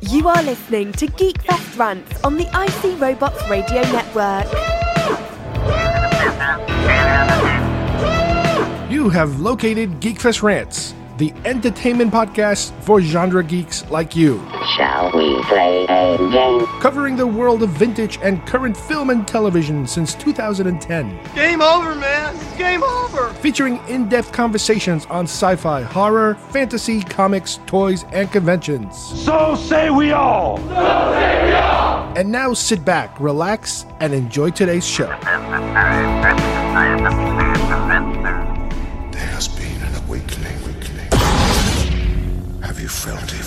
You are listening to GeekFest Rants on the IC Robots Radio Network. You have located GeekFest Rants, the entertainment podcast for genre geeks like you. Shall we play a game? Covering the world of vintage and current film and television since 2010. Game over, man. It's game over. Featuring in-depth conversations on sci-fi, horror, fantasy, comics, toys, and conventions. So say we all. So say we all. And now sit back, relax, and enjoy today's show. There has been an awakening. Have you felt it?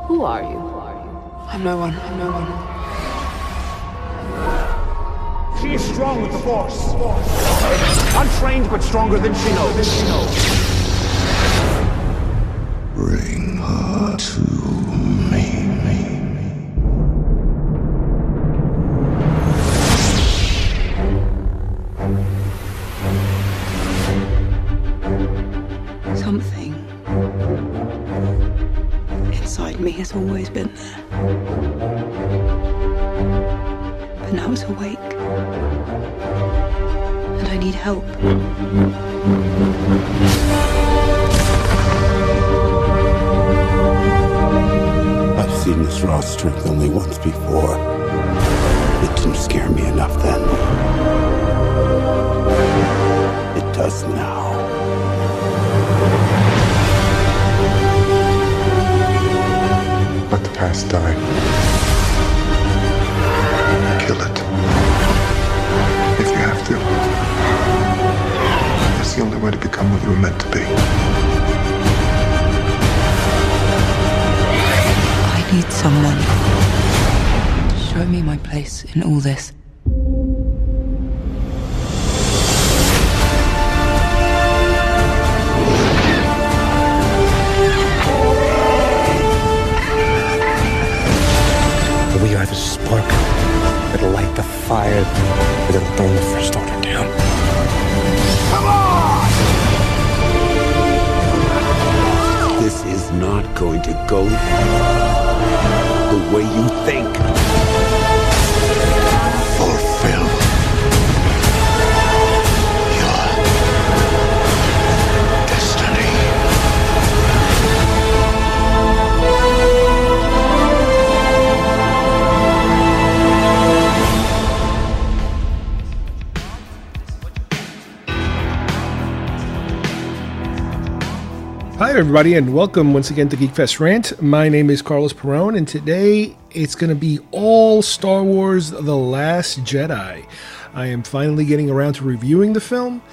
Who are you? I'm no one. She is strong with the Force. Untrained but stronger than she knows. Bring her to me. Something inside me has always been there. But now it's awake. And I need help. I've seen this raw strength only once before. It didn't scare me enough then. It does now. Let the past die. Kill it. If you have to. It's the only way to become what you were meant to be. I need someone to show me my place in all this. We are the spark that'll light the fire that'll burn the First Order down. Come on! This is not going to go the way you think. Fulfill your destiny. Hi everybody, and welcome once again to GeekFest Rant. My name is Carlos Perone, and today it's going to be all Star Wars The Last Jedi. I am finally getting around to reviewing the film,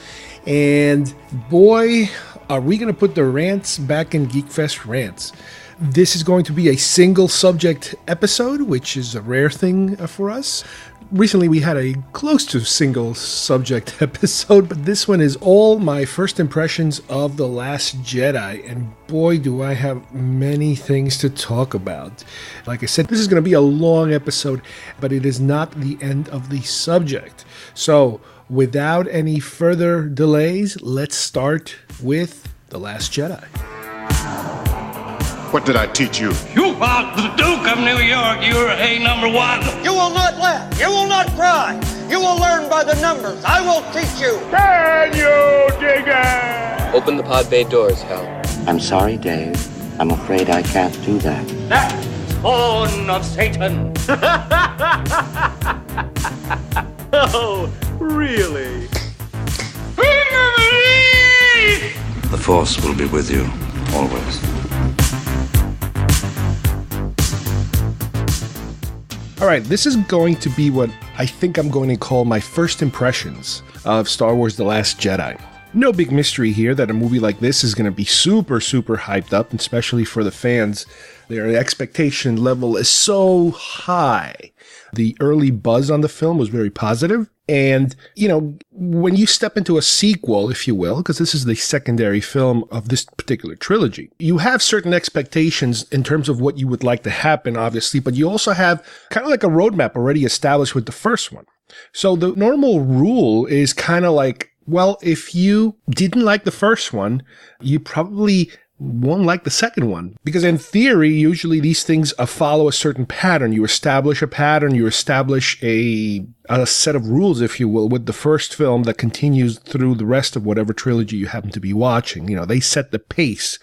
and boy, are we going to put the rants back in GeekFest Rants. This is going to be a single subject episode, which is a rare thing for us. Recently we had a close to single subject episode, but this one is all my first impressions of The Last Jedi, and boy do I have many things to talk about. Like I said, this is going to be a long episode, but it is not the end of the subject. So without any further delays, let's start with The Last Jedi. What did I teach you? You are the Duke of New York. You're a number one. You will not laugh. You will not cry. You will learn by the numbers. I will teach you. Can you dig it? Open the pod bay doors, Hal. I'm sorry, Dave. I'm afraid I can't do that. That spawn of Satan. Oh, really? The Force will be with you, always. Alright, this is going to be what I think I'm going to call my first impressions of Star Wars The Last Jedi. No big mystery here that a movie like this is going to be super hyped up, especially for the fans. Their expectation level is so high. The early buzz on the film was very positive. And, you know, when you step into a sequel, if you will, because this is the secondary film of this particular trilogy, you have certain expectations in terms of what you would like to happen, obviously, but you also have kind of like a roadmap already established with the first one. So the normal rule is kind of like Well, if you didn't like the first one, you probably won't like the second one. Because in theory, usually these things follow a certain pattern. You establish a pattern, you establish a set of rules, if you will, with the first film that continues through the rest of whatever trilogy you happen to be watching. You know, they set the pace.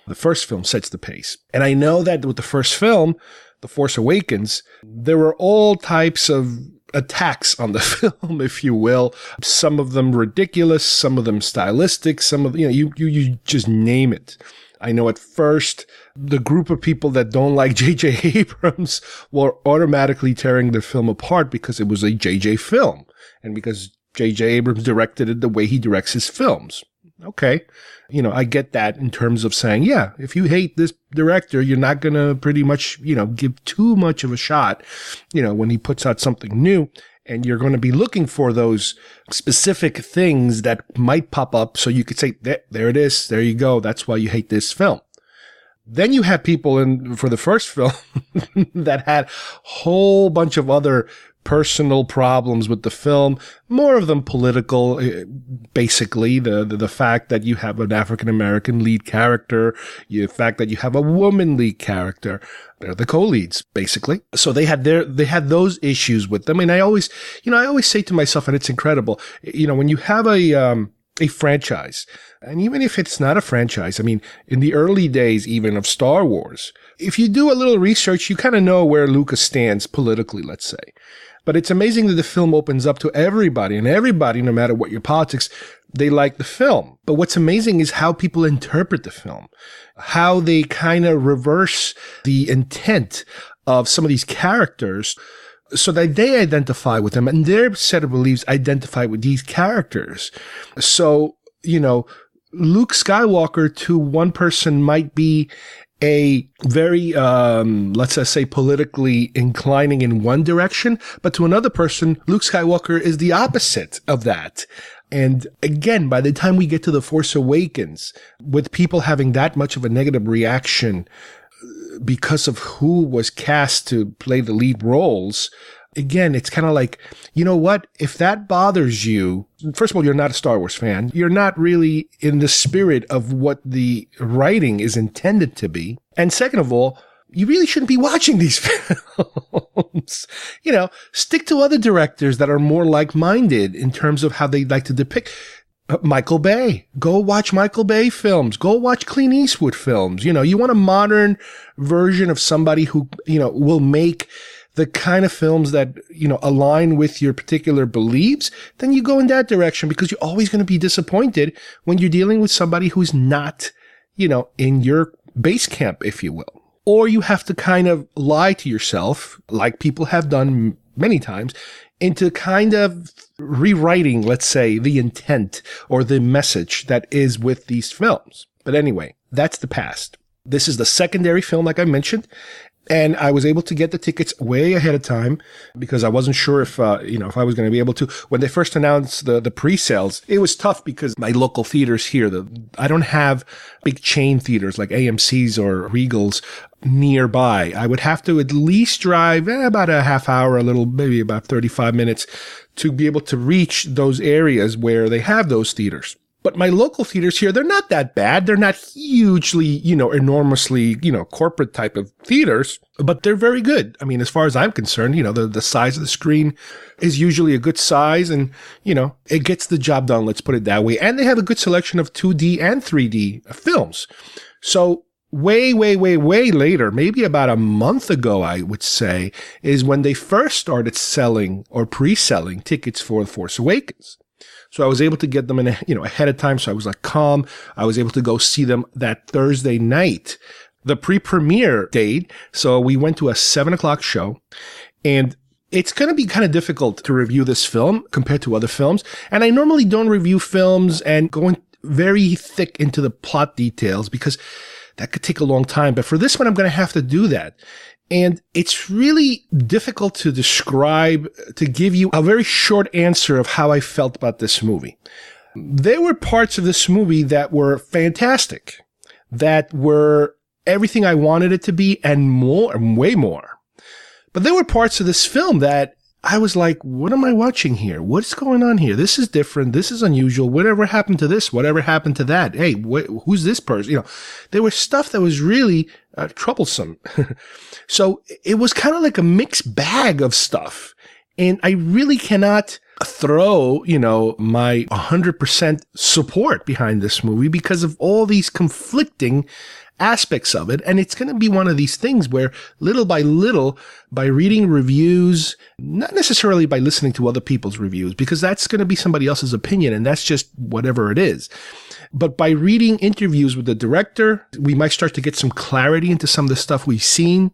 The first film sets the pace. And I know that with the first film, The Force Awakens, there were all types of attacks on the film, if you will. Some of them ridiculous, some of them stylistic, some of, you just name it. I know at first, the group of people that don't like J.J. Abrams were automatically tearing the film apart because it was a J.J. film and because J.J. Abrams directed it the way he directs his films. Okay. I get that in terms of saying, yeah, if you hate this director, you're not going to pretty much, give too much of a shot, when he puts out something new, and you're going to be looking for those specific things that might pop up. So you could say, there it is. There you go. That's why you hate this film. Then you have people for the first film that had a whole bunch of other personal problems with the film, more of them political, basically. The fact that you have an African-American lead character, the fact that you have a woman lead character, they're the co-leads, basically. So they had those issues with them. And I always say to myself, and it's incredible, when you have a franchise, and even if it's not a franchise, I mean, in the early days even of Star Wars, if you do a little research, you kind of know where Lucas stands politically, let's say. But it's amazing that the film opens up to everybody, and everybody, no matter what your politics, they like the film. But what's amazing is how people interpret the film, how they kind of reverse the intent of some of these characters so that they identify with them and their set of beliefs identify with these characters. So, Luke Skywalker to one person might be a very, let's just say, politically inclining in one direction, but to another person, Luke Skywalker is the opposite of that. And again, by the time we get to The Force Awakens, with people having that much of a negative reaction because of who was cast to play the lead roles, again, it's kind of like, you know what? If that bothers you, first of all, you're not a Star Wars fan. You're not really in the spirit of what the writing is intended to be. And second of all, you really shouldn't be watching these films. Stick to other directors that are more like-minded in terms of how they like to depict. Michael Bay. Go watch Michael Bay films. Go watch Clint Eastwood films. You want a modern version of somebody who, will make the kind of films that, align with your particular beliefs, then you go in that direction, because you're always going to be disappointed when you're dealing with somebody who's not, in your base camp, if you will. Or you have to kind of lie to yourself, like people have done many times, into kind of rewriting, let's say, the intent or the message that is with these films. But anyway, that's the past. This is the secondary film, like I mentioned. And I was able to get the tickets way ahead of time because I wasn't sure if I was going to be able to. When they first announced the pre-sales, it was tough because my local theaters here, I don't have big chain theaters like AMC's or Regal's nearby. I would have to at least drive about a half hour, maybe about 35 minutes to be able to reach those areas where they have those theaters. But my local theaters here, they're not that bad. They're not hugely, enormously, corporate type of theaters, but they're very good. I mean, as far as I'm concerned, the size of the screen is usually a good size and, it gets the job done. Let's put it that way. And they have a good selection of 2D and 3D films. So way, way, way, way later, maybe about a month ago, I would say, is when they first started selling or pre-selling tickets for The Force Awakens. So I was able to get them ahead of time. So I was like calm. I was able to go see them that Thursday night, the pre-premiere date. So we went to a 7:00 show, and it's going to be kind of difficult to review this film compared to other films. And I normally don't review films and go very thick into the plot details because that could take a long time. But for this one, I'm going to have to do that. And it's really difficult to describe, to give you a very short answer of how I felt about this movie. There were parts of this movie that were fantastic, that were everything I wanted it to be and more, and way more. But there were parts of this film that I was like, what am I watching here? What's going on here? This is different. This is unusual. Whatever happened to this? Whatever happened to that? Hey, who's this person? You know, there was stuff that was really troublesome. So it was kind of like a mixed bag of stuff. And I really cannot throw, you know, my 100% support behind this movie because of all these conflicting aspects of it. And it's going to be one of these things where little by little, by reading reviews, not necessarily by listening to other people's reviews, because that's going to be somebody else's opinion and that's just whatever it is. But by reading interviews with the director, we might start to get some clarity into some of the stuff we've seen.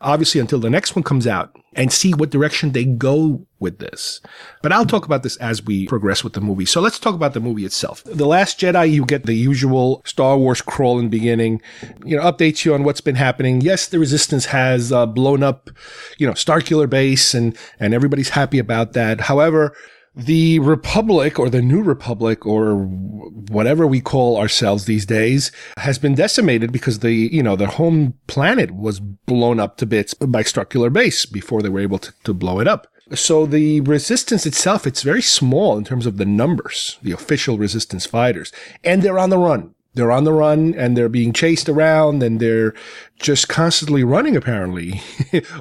Obviously, until the next one comes out, and see what direction they go with this. But I'll talk about this as we progress with the movie. So let's talk about the movie itself. The Last Jedi, you get the usual Star Wars crawl in the beginning, you know, updates you on what's been happening. Yes, the Resistance has blown up, you know, Starkiller Base, and everybody's happy about that. However, the Republic, or the New Republic, or whatever we call ourselves these days, has been decimated because the home planet was blown up to bits by Starkiller Base before they were able to blow it up. So the Resistance itself, it's very small in terms of the numbers, the official Resistance fighters, and they're on the run. They're on the run and they're being chased around and they're just constantly running, apparently.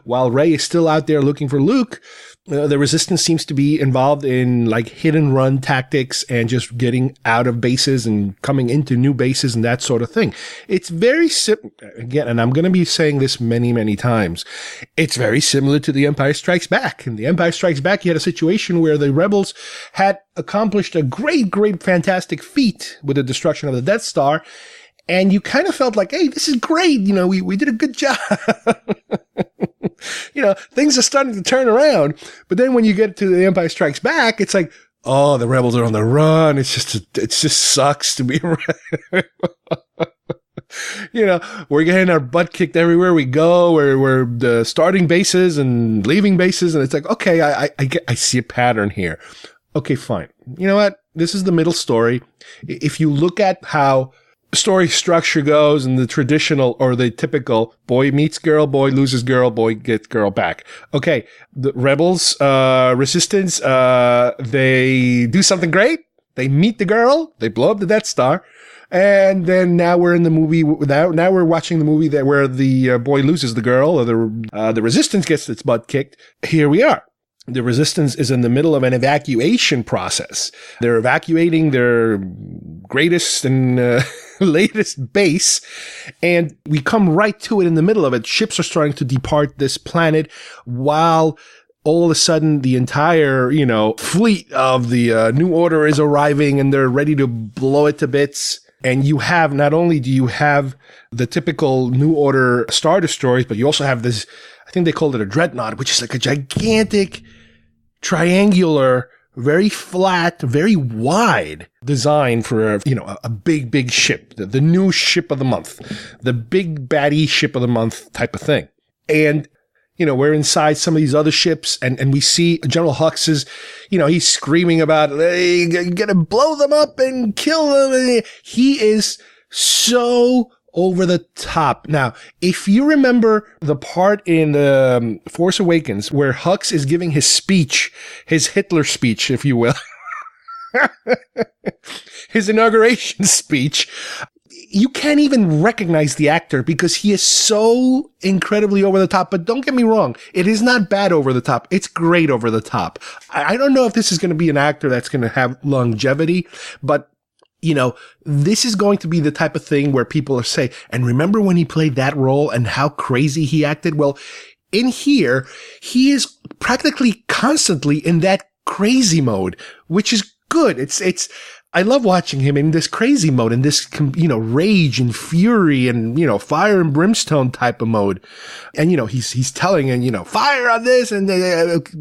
While Rey is still out there looking for Luke, the Resistance seems to be involved in like hit and run tactics and just getting out of bases and coming into new bases and that sort of thing. It's very again, and I'm going to be saying this many, many times. It's very similar to The Empire Strikes Back. In The Empire Strikes Back, you had a situation where the rebels had accomplished a great, fantastic feat with the destruction of the Death Star. And you kind of felt like, hey, this is great. You know, we did a good job. You know, things are starting to turn around. But then when you get to The Empire Strikes Back, it's like, oh, the rebels are on the run. It just sucks to be around. You know, we're getting our butt kicked everywhere we go. We're starting bases and leaving bases. And it's like, okay, I see a pattern here. Okay, fine. You know what? This is the middle story. If you look at how story structure goes and the traditional or the typical boy meets girl, boy loses girl, boy gets girl back. Okay. The rebels, Resistance, they do something great. They meet the girl. They blow up the Death Star. And then now we're in the movie. Now we're watching the movie where the boy loses the girl, or the Resistance gets its butt kicked. Here we are. The Resistance is in the middle of an evacuation process. They're evacuating their greatest and latest base, and we come right to it in the middle of it. Ships are starting to depart this planet while all of a sudden the entire, you know, fleet of the New Order is arriving and they're ready to blow it to bits. And you have, not only do you have the typical New Order Star Destroyers, but you also have this, I think they called it a Dreadnought, which is like a gigantic, triangular, very flat, very wide design for a big ship, the new ship of the month, the big baddie ship of the month type of thing. And, you know, we're inside some of these other ships and we see General Hux is, you know, he's screaming about, hey, you gotta blow them up and kill them. He is so over the top. Now, if you remember the part in the Force Awakens where Hux is giving his speech, his Hitler speech, if you will, his inauguration speech, you can't even recognize the actor because he is so incredibly over the top. But don't get me wrong, it is not bad over the top. It's great over the top. I don't know if this is going to be an actor that's going to have longevity, but you know, this is going to be the type of thing where people are saying, and remember when he played that role and how crazy he acted? Well, in here, he is practically constantly in that crazy mode, which is good. I love watching him in this crazy mode, in this, you know, rage and fury and, you know, fire and brimstone type of mode. And, you know, he's telling, and, you know, fire on this and,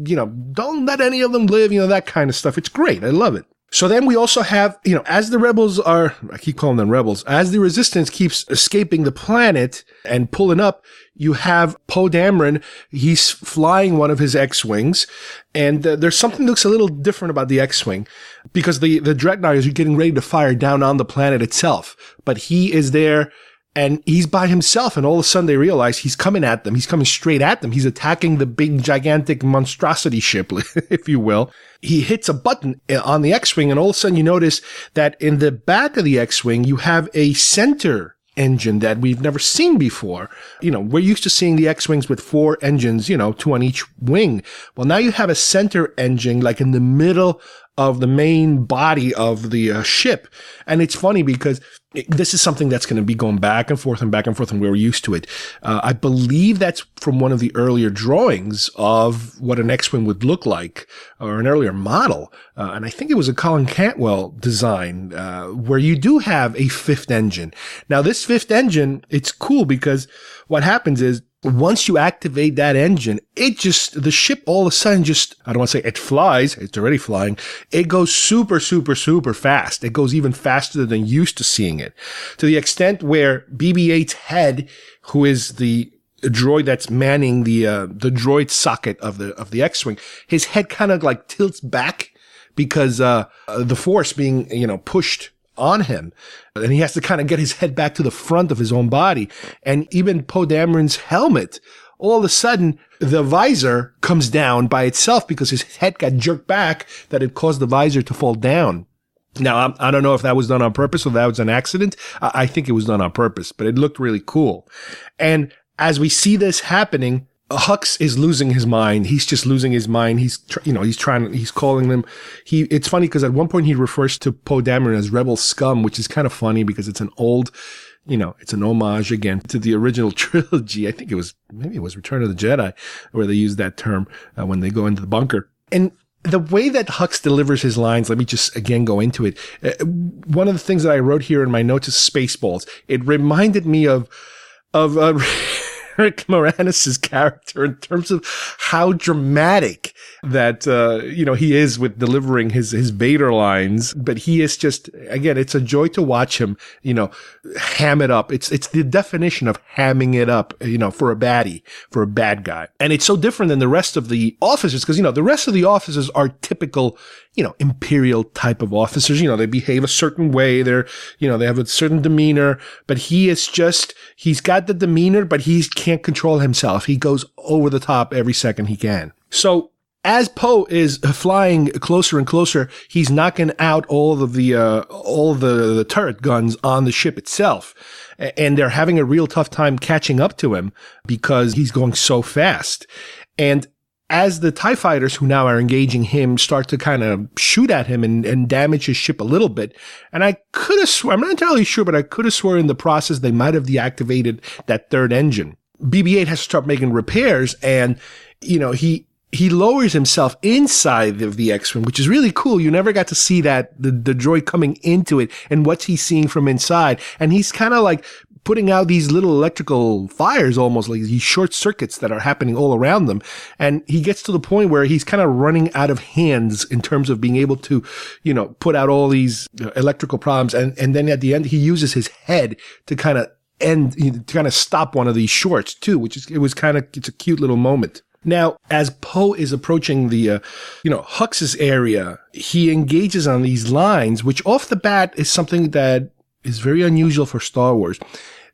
you know, don't let any of them live, you know, that kind of stuff. It's great. I love it. So then we also have, you know, as the rebels are, I keep calling them rebels, as the Resistance keeps escaping the planet and pulling up, you have Poe Dameron. He's flying one of his X-Wings, and there's something that looks a little different about the X-Wing because the Dreadnought is getting ready to fire down on the planet itself, but he is there And he's by himself, and all of a sudden they realize he's coming at them. He's coming straight at them. He's attacking the big, gigantic monstrosity ship, if you will. He hits a button on the X-Wing, and all of a sudden you notice that in the back of the X-Wing, you have a center engine that we've never seen before. You know, we're used to seeing the X-Wings with 4 engines, 2 on each wing. Well, now you have a center engine, like in the middle of the main body of the ship. And it's funny because this is something that's going to be going back and forth, and we're used to it. I believe that's from one of the earlier drawings of what an X-Wing would look like, or an earlier model. And I think it was a Colin Cantwell design, where you do have a 5th engine. Now, this 5th engine, it's cool because what happens is, once you activate that engine, the ship all of a sudden I don't want to say it flies, it's already flying. It goes super, super, super fast. It goes even faster than used to seeing it. To the extent where BB-8's head, who is the droid that's manning the droid socket of the X-Wing, his head kind of like tilts back because, the force being, pushed on him, and he has to kind of get his head back to the front of his own body. And even Poe Dameron's helmet, all of a sudden, the visor comes down by itself because his head got jerked back, that it caused the visor to fall down. Now, I don't know if that was done on purpose or that was an accident. I think it was done on purpose, but it looked really cool. And as we see this happening, Hux is losing his mind. He's just losing his mind. He's calling them. It's funny because at one point he refers to Poe Dameron as rebel scum, which is kind of funny because it's an old, it's an homage again to the original trilogy. I think maybe it was Return of the Jedi where they use that term when they go into the bunker. And the way that Hux delivers his lines, let me just again go into it. One of the things that I wrote here in my notes is Spaceballs. It reminded me of Rick Moranis' character in terms of how dramatic that, he is with delivering his Vader lines. But he is just, again, it's a joy to watch him, ham it up. It's the definition of hamming it up, for a baddie, for a bad guy. And it's so different than the rest of the officers because, the rest of the officers are typical, Imperial type of officers. They behave a certain way. They have a certain demeanor, but he's got the demeanor, but he can't control himself. He goes over the top every second he can. So as Poe is flying closer and closer, he's knocking out all the turret guns on the ship itself. And they're having a real tough time catching up to him because he's going so fast. And as the TIE fighters who now are engaging him start to kind of shoot at him and damage his ship a little bit, and I could have sworn, I'm not entirely sure, but I could have sworn in the process they might have deactivated that 3rd engine. BB-8 has to start making repairs, and, he lowers himself inside of the X-Wing, which is really cool. You never got to see that, the droid coming into it and what's he seeing from inside. And he's kind of like putting out these little electrical fires, almost like these short circuits that are happening all around them. And he gets to the point where he's kind of running out of hands in terms of being able to, put out all these electrical problems. And then at the end, he uses his head to kind of stop one of these shorts too, it's a cute little moment. Now, as Poe is approaching the, Hux's area, he engages on these lines, which off the bat is something that is very unusual for Star Wars.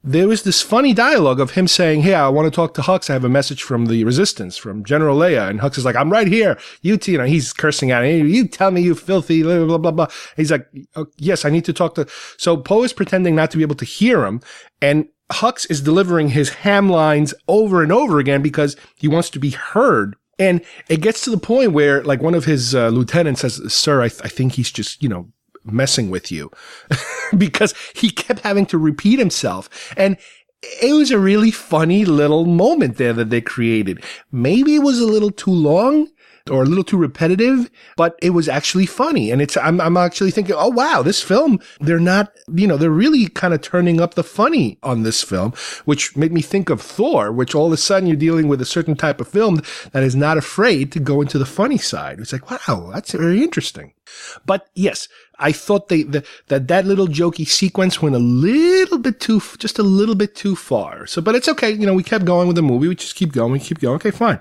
There was this funny dialogue of him saying, "Hey, I want to talk to Hux. I have a message from the Resistance, from General Leia." And Hux is like, "I'm right here. He's cursing at him. "You tell me, you filthy, blah, blah, blah, blah." He's like, "Oh, yes, I need to talk to." So Poe is pretending not to be able to hear him. And Hux is delivering his ham lines over and over again because he wants to be heard. And it gets to the point where, like, one of his lieutenants says, "Sir, I think he's just, messing with you," because he kept having to repeat himself. And it was a really funny little moment there that they created. Maybe it was a little too long or a little too repetitive, but it was actually funny. And I'm actually thinking, oh wow, this film, they're not, they're really kind of turning up the funny on this film, which made me think of Thor, which all of a sudden you're dealing with a certain type of film that is not afraid to go into the funny side. It's like, wow, that's very interesting. But yes, I thought that little jokey sequence went just a little bit too far. So, but it's okay. We kept going with the movie. We just keep going. Okay, fine.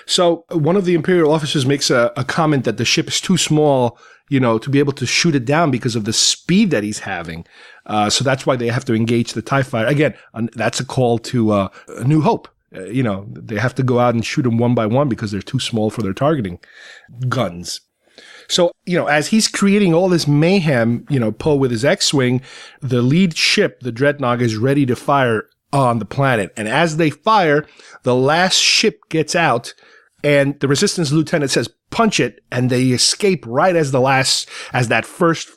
So one of the Imperial officers makes a comment that the ship is too small, to be able to shoot it down because of the speed that he's having. So that's why they have to engage the TIE fighter. Again, that's a call to A New Hope. They have to go out and shoot them one by one because they're too small for their targeting guns. So, as he's creating all this mayhem, Poe with his X-Wing, the lead ship, the Dreadnought, is ready to fire on the planet. And as they fire, the last ship gets out and the Resistance lieutenant says, punch it. And they escape right as that first,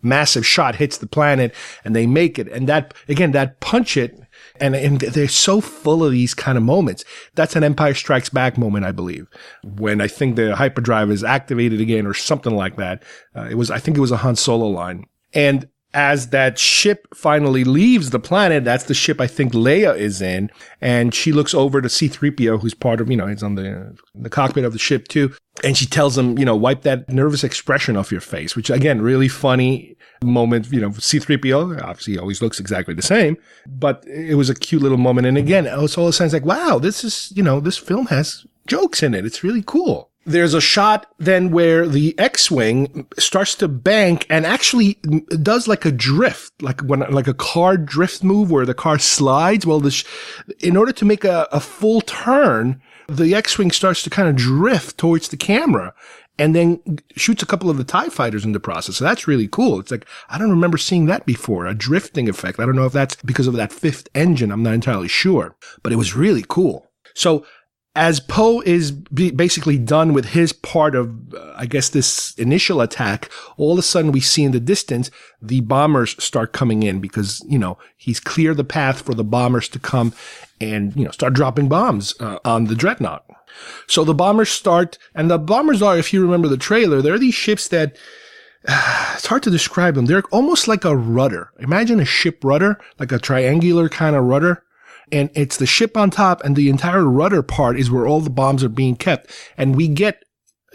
massive shot hits the planet and they make it. And that punch it. And they're so full of these kind of moments. That's an Empire Strikes Back moment, I believe, when I think the hyperdrive is activated again or something like that. I think it was a Han Solo line. And as that ship finally leaves the planet, that's the ship I think Leia is in. And she looks over to C-3PO, who's part of, he's on the cockpit of the ship too. And she tells him, wipe that nervous expression off your face, which again, really funny moment. C-3PO obviously always looks exactly the same, but it was a cute little moment. And again, it was all sounds like, wow, this is, this film has jokes in it. It's really cool. There's a shot then where the X-Wing starts to bank and actually does like a drift, like a car drift move where the car slides. Well, in order to make a full turn, the X-Wing starts to kind of drift towards the camera and then shoots a couple of the TIE fighters in the process. So that's really cool. It's like, I don't remember seeing that before, a drifting effect. I don't know if that's because of that fifth engine. I'm not entirely sure, but it was really cool. So as Poe is basically done with his part of, I guess, this initial attack, all of a sudden we see in the distance, the bombers start coming in because, he's cleared the path for the bombers to come and, start dropping bombs on the Dreadnought. So the bombers start, and the bombers are, if you remember the trailer, they're these ships that, it's hard to describe them. They're almost like a rudder. Imagine a ship rudder, like a triangular kind of rudder. And it's the ship on top, and the entire rudder part is where all the bombs are being kept. And we get,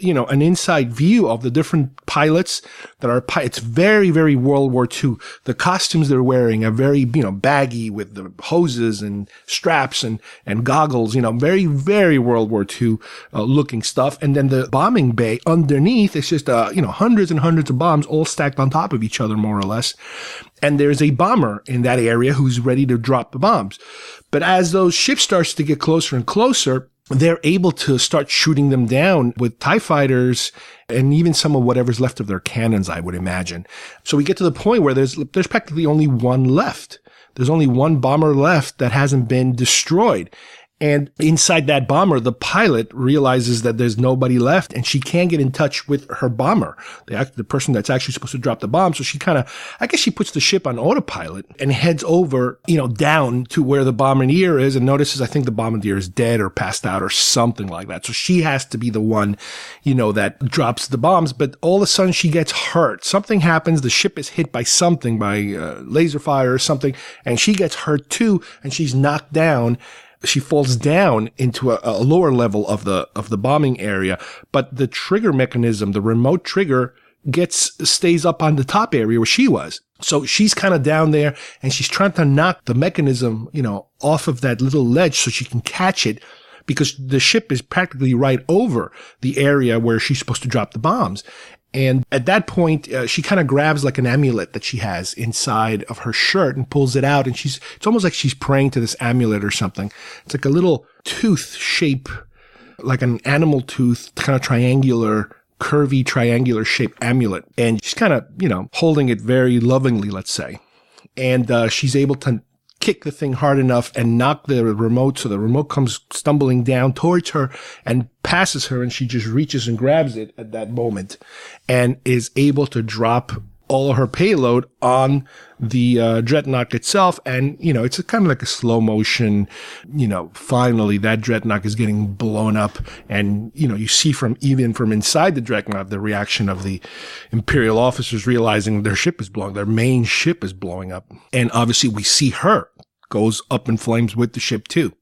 an inside view of the different pilots that are, it's very, very World War II. The costumes they're wearing are very, baggy with the hoses and straps and goggles, very, very World War II looking stuff. And then the bombing bay underneath is just, hundreds and hundreds of bombs all stacked on top of each other, more or less. And there's a bomber in that area who's ready to drop the bombs. But as those ships starts to get closer and closer, they're able to start shooting them down with TIE fighters and even some of whatever's left of their cannons, I would imagine. So we get to the point where there's practically only one left. There's only one bomber left that hasn't been destroyed. And inside that bomber, the pilot realizes that there's nobody left and she can't get in touch with her bomber, the person that's actually supposed to drop the bomb. So she I guess she puts the ship on autopilot and heads over, down to where the bombardier is and notices, I think the bombardier is dead or passed out or something like that. So she has to be the one, that drops the bombs. But all of a sudden she gets hurt. Something happens. The ship is hit by something, by laser fire or something. And she gets hurt too. And she's knocked down. She falls down into a lower level of the bombing area, but the trigger mechanism, the remote trigger, stays up on the top area where she was. So she's kind of down there and she's trying to knock the mechanism, off of that little ledge so she can catch it because the ship is practically right over the area where she's supposed to drop the bombs. And at that point, she kind of grabs like an amulet that she has inside of her shirt and pulls it out. And it's almost like she's praying to this amulet or something. It's like a little tooth shape, like an animal tooth, kind of curvy triangular shaped amulet. And she's kind of, holding it very lovingly, let's say. And she's able to kick the thing hard enough and knock the remote so the remote comes stumbling down towards her and passes her, and she just reaches and grabs it at that moment and is able to drop all of her payload on the Dreadnought itself. And, it's kind of like a slow motion, finally that Dreadnought is getting blown up. And, you see even from inside the Dreadnought, the reaction of the Imperial officers realizing their main ship is blowing up. And obviously we see her goes up in flames with the ship too.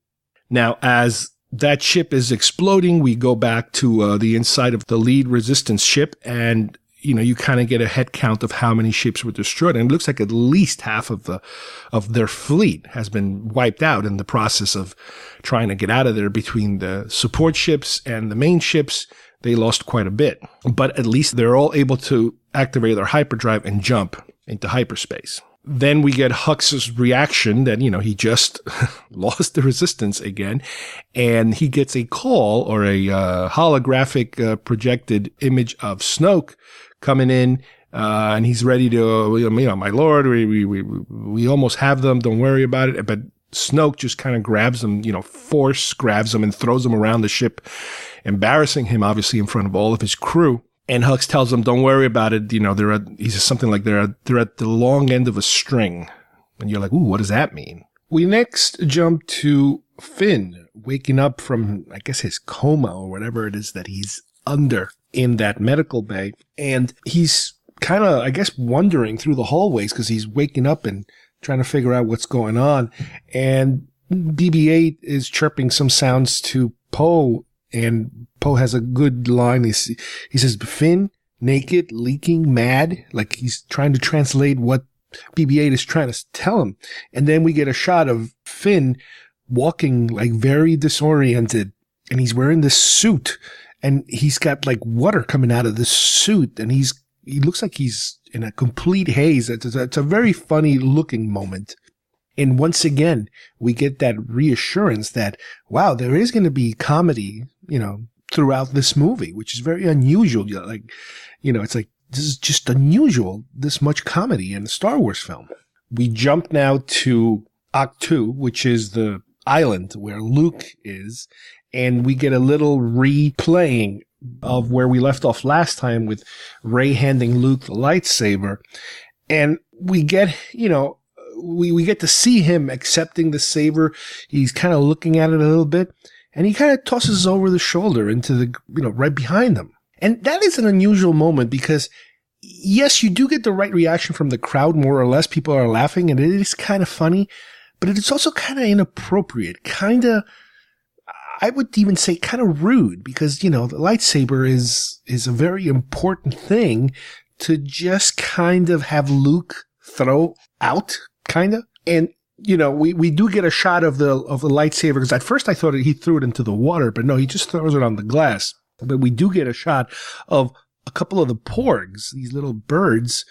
Now, as that ship is exploding, we go back to the inside of the lead resistance ship, and you kind of get a head count of how many ships were destroyed. And it looks like at least half of their fleet has been wiped out in the process of trying to get out of there. Between the support ships and the main ships, they lost quite a bit. But at least they're all able to activate their hyperdrive and jump into hyperspace. Then we get Hux's reaction that, he just lost the resistance again. And he gets a call or a holographic projected image of Snoke coming in. And he's ready to, my lord, we almost have them. Don't worry about it. But Snoke just kind of grabs him, force grabs him and throws him around the ship, embarrassing him, obviously, in front of all of his crew. And Hux tells him, don't worry about it. He says something like they're at the long end of a string. And you're like, ooh, what does that mean? We next jump to Finn waking up from, I guess, his coma or whatever it is that he's under in that medical bay. And he's kind of, I guess, wandering through the hallways because he's waking up and trying to figure out what's going on. And BB-8 is chirping some sounds to Poe. And Poe has a good line. He says, Finn, naked, leaking, mad. Like he's trying to translate what BB-8 is trying to tell him. And then we get a shot of Finn walking like very disoriented. And he's wearing this suit. And he's got like water coming out of this suit. And he looks like he's in a complete haze. It's a very funny looking moment. And once again, we get that reassurance that, wow, there is going to be comedy, throughout this movie, which is very unusual. It's like, this is just unusual, this much comedy in a Star Wars film. We jump now to Ahch-To, which is the island where Luke is, and we get a little replaying of where we left off last time with Rey handing Luke the lightsaber. And we get, we get to see him accepting the saber. He's kind of looking at it a little bit, and he kind of tosses over the shoulder into the, right behind him. And that is an unusual moment because, yes, you do get the right reaction from the crowd, more or less. People are laughing, and it is kind of funny, but it's also kind of inappropriate, kind of, I would even say kind of rude because, the lightsaber is a very important thing to just kind of have Luke throw out, kind of. And, we do get a shot of the lightsaber because at first I thought he threw it into the water, but no, he just throws it on the glass. But we do get a shot of a couple of the porgs, these little birds,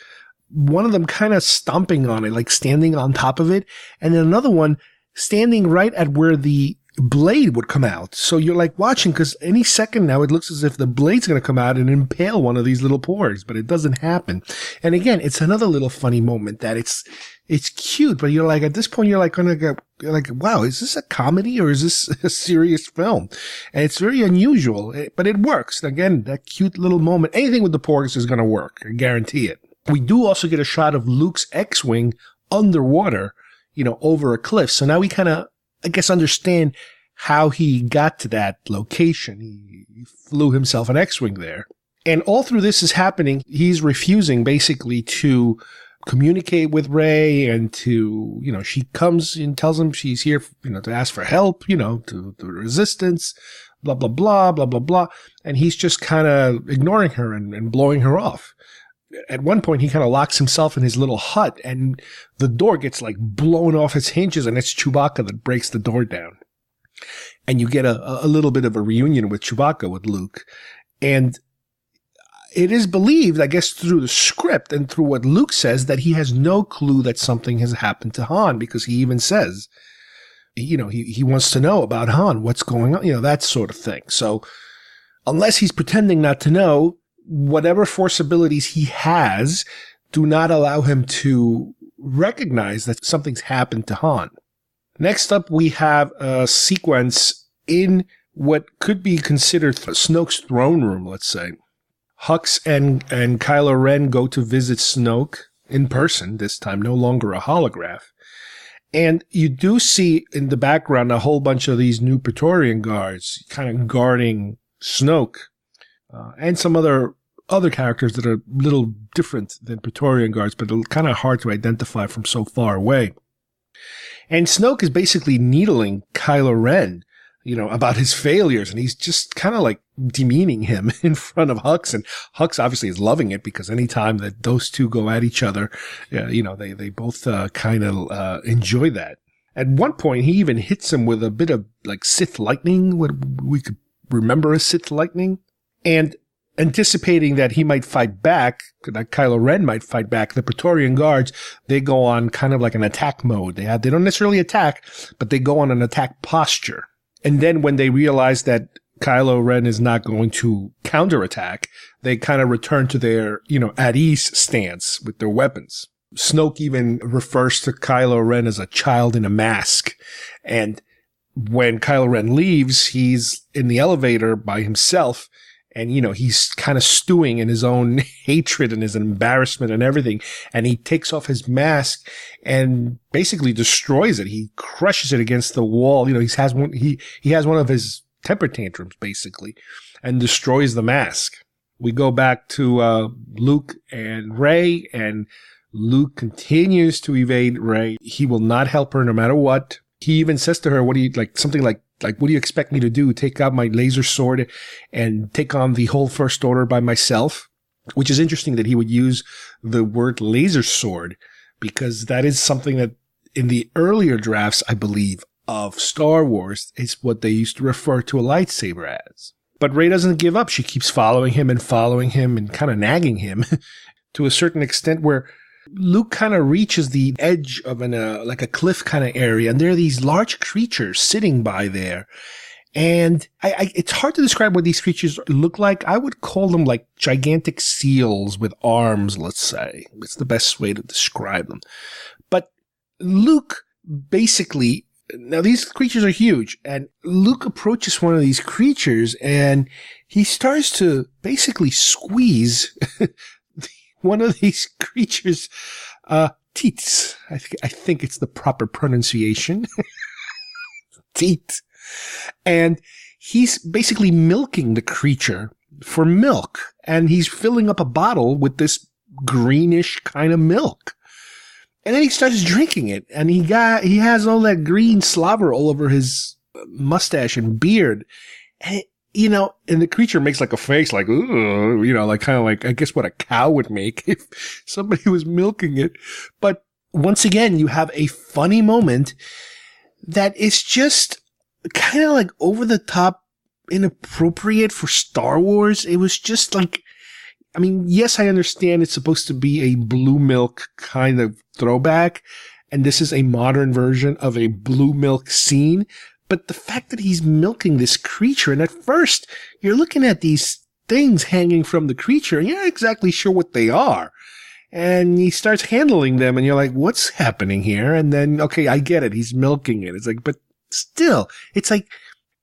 one of them kind of stomping on it, like standing on top of it, and then another one standing right at where the blade would come out. So you're like watching because any second now it looks as if the blade's going to come out and impale one of these little porgs, but it doesn't happen. And again, it's another little funny moment that it's cute, but you're like, at this point, you're like, wow, is this a comedy or is this a serious film? And it's very unusual, but it works. Again, that cute little moment, anything with the porgs is going to work. I guarantee it. We do also get a shot of Luke's X-Wing underwater, over a cliff. So now we kind of, I guess, understand how he got to that location. He flew himself an X-Wing there. And all through this is happening, he's refusing basically to communicate with Rey and to, she comes and tells him she's here, to ask for help, to the resistance, blah, blah, blah, blah, blah, blah. And he's just kind of ignoring her and blowing her off. At one point, he kind of locks himself in his little hut and the door gets like blown off its hinges and it's Chewbacca that breaks the door down. And you get a little bit of a reunion with Chewbacca with Luke. And it is believed, I guess, through the script and through what Luke says that he has no clue that something has happened to Han because he even says, he wants to know about Han, what's going on, that sort of thing. So unless he's pretending not to know, whatever force abilities he has do not allow him to recognize that something's happened to Han. Next up, we have a sequence in what could be considered Snoke's throne room, let's say. Hux and Kylo Ren go to visit Snoke in person, this time no longer a holograph. And you do see in the background a whole bunch of these new Praetorian guards kind of guarding Snoke, and some other characters that are a little different than Praetorian guards, but kind of hard to identify from so far away. And Snoke is basically needling Kylo Ren, about his failures, and he's just kind of like demeaning him in front of Hux, and Hux obviously is loving it because anytime that those two go at each other, they both kind of enjoy that. At one point, he even hits him with a bit of like Sith lightning, what we could remember as Sith lightning, and anticipating that he might fight back, that Kylo Ren might fight back, the Praetorian Guards, they go on kind of like an attack mode. They don't necessarily attack, but they go on an attack posture. And then when they realize that Kylo Ren is not going to counterattack, they kind of return to their, at ease stance with their weapons. Snoke even refers to Kylo Ren as a child in a mask. And when Kylo Ren leaves, he's in the elevator by himself. And, he's kind of stewing in his own hatred and his embarrassment and everything. And he takes off his mask and basically destroys it. He crushes it against the wall. He has one of his temper tantrums, basically, and destroys the mask. We go back to Luke and Rey, and Luke continues to evade Rey. He will not help her no matter what. He even says to her, what do you expect me to do? Take out my laser sword and take on the whole First Order by myself? Which is interesting that he would use the word laser sword, because that is something that in the earlier drafts, I believe, of Star Wars, is what they used to refer to a lightsaber as. But Rey doesn't give up. She keeps following him and kind of nagging him to a certain extent where Luke kind of reaches the edge of like a cliff kind of area, and there are these large creatures sitting by there. And it's hard to describe what these creatures look like. I would call them like gigantic seals with arms, let's say. It's the best way to describe them. But Luke basically, now these creatures are huge, and Luke approaches one of these creatures and he starts to basically squeeze one of these creatures' teats. I think it's the proper pronunciation. Teat. And he's basically milking the creature for milk. And he's filling up a bottle with this greenish kind of milk. And then he starts drinking it. And he has all that green slobber all over his mustache and beard. And and the creature makes like a face like, ooh, like kind of like, I guess what a cow would make if somebody was milking it. But once again, you have a funny moment that is just kind of like over the top, inappropriate for Star Wars. It was just like, yes, I understand it's supposed to be a blue milk kind of throwback, and this is a modern version of a blue milk scene. But the fact that he's milking this creature, and at first you're looking at these things hanging from the creature, and you're not exactly sure what they are. And he starts handling them, and you're like, what's happening here? And then, okay, I get it. He's milking it. It's like, but still, it's like,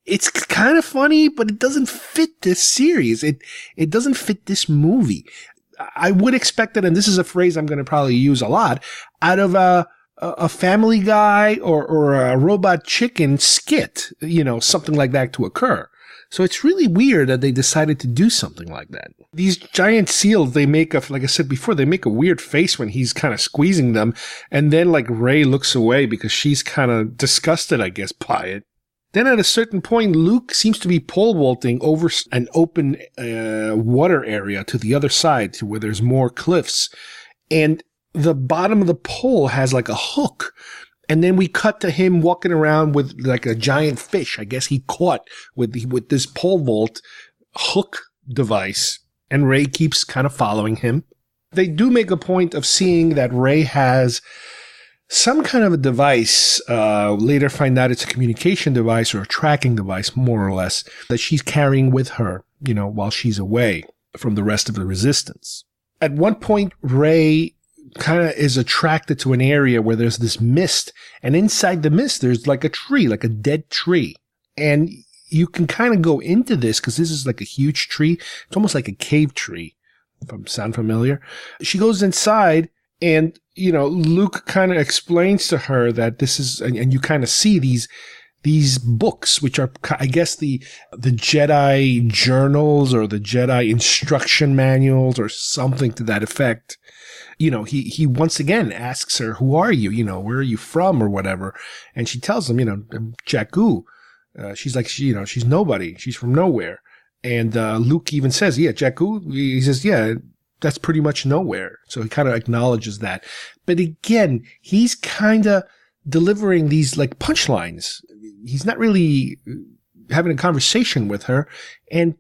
it's kind of funny, but it doesn't fit this series. It doesn't fit this movie. I would expect it, and this is a phrase I'm going to probably use a lot, out of a Family Guy or a Robot Chicken skit, something like that to occur. So it's really weird that they decided to do something like that. These giant seals, they make like I said before, they make a weird face when he's kind of squeezing them. And then like Rey looks away because she's kind of disgusted, I guess, by it. Then at a certain point, Luke seems to be pole vaulting over an open water area to the other side to where there's more cliffs. And the bottom of the pole has like a hook. And then we cut to him walking around with like a giant fish. I guess he caught with this pole vault hook device. And Rey keeps kind of following him. They do make a point of seeing that Rey has some kind of a device, later find out it's a communication device or a tracking device, more or less, that she's carrying with her, while she's away from the rest of the Resistance. At one point, Rey kind of is attracted to an area where there's this mist, and inside the mist, there's like a tree, like a dead tree. And you can kind of go into this because this is like a huge tree. It's almost like a cave tree, if I sound familiar. She goes inside, and Luke kind of explains to her that this is, and you kind of see these books, which are, I guess, the Jedi journals or the Jedi instruction manuals or something to that effect. He once again asks her, who are you? Where are you from or whatever? And she tells him, I'm Jakku. She's like, she's nobody. She's from nowhere. And Luke even says, yeah, Jakku. He says, yeah, that's pretty much nowhere. So he kind of acknowledges that. But again, he's kind of delivering these like punchlines. He's not really having a conversation with her. And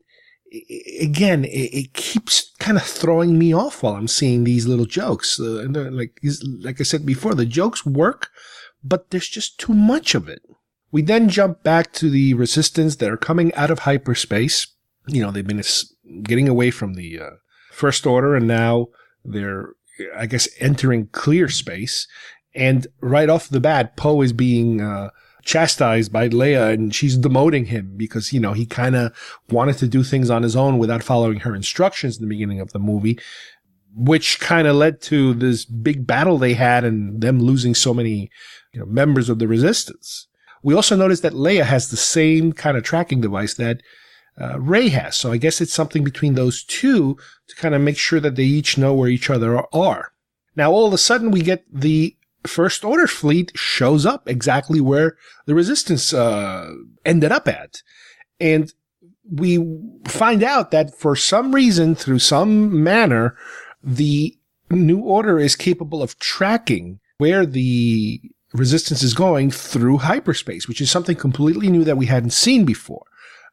again, it keeps kind of throwing me off while I'm seeing these little jokes. Like I said before, the jokes work, but there's just too much of it. We then jump back to the Resistance that are coming out of hyperspace. They've been getting away from the First Order, and now they're, I guess, entering clear space. And right off the bat, Poe is being chastised by Leia, and she's demoting him because, he kind of wanted to do things on his own without following her instructions in the beginning of the movie, which kind of led to this big battle they had and them losing so many members of the Resistance. We also noticed that Leia has the same kind of tracking device that Rey has. So I guess it's something between those two to kind of make sure that they each know where each other are. Now, all of a sudden, we get the First Order fleet shows up exactly where the Resistance ended up at. And we find out that for some reason, through some manner, the New Order is capable of tracking where the Resistance is going through hyperspace, which is something completely new that we hadn't seen before.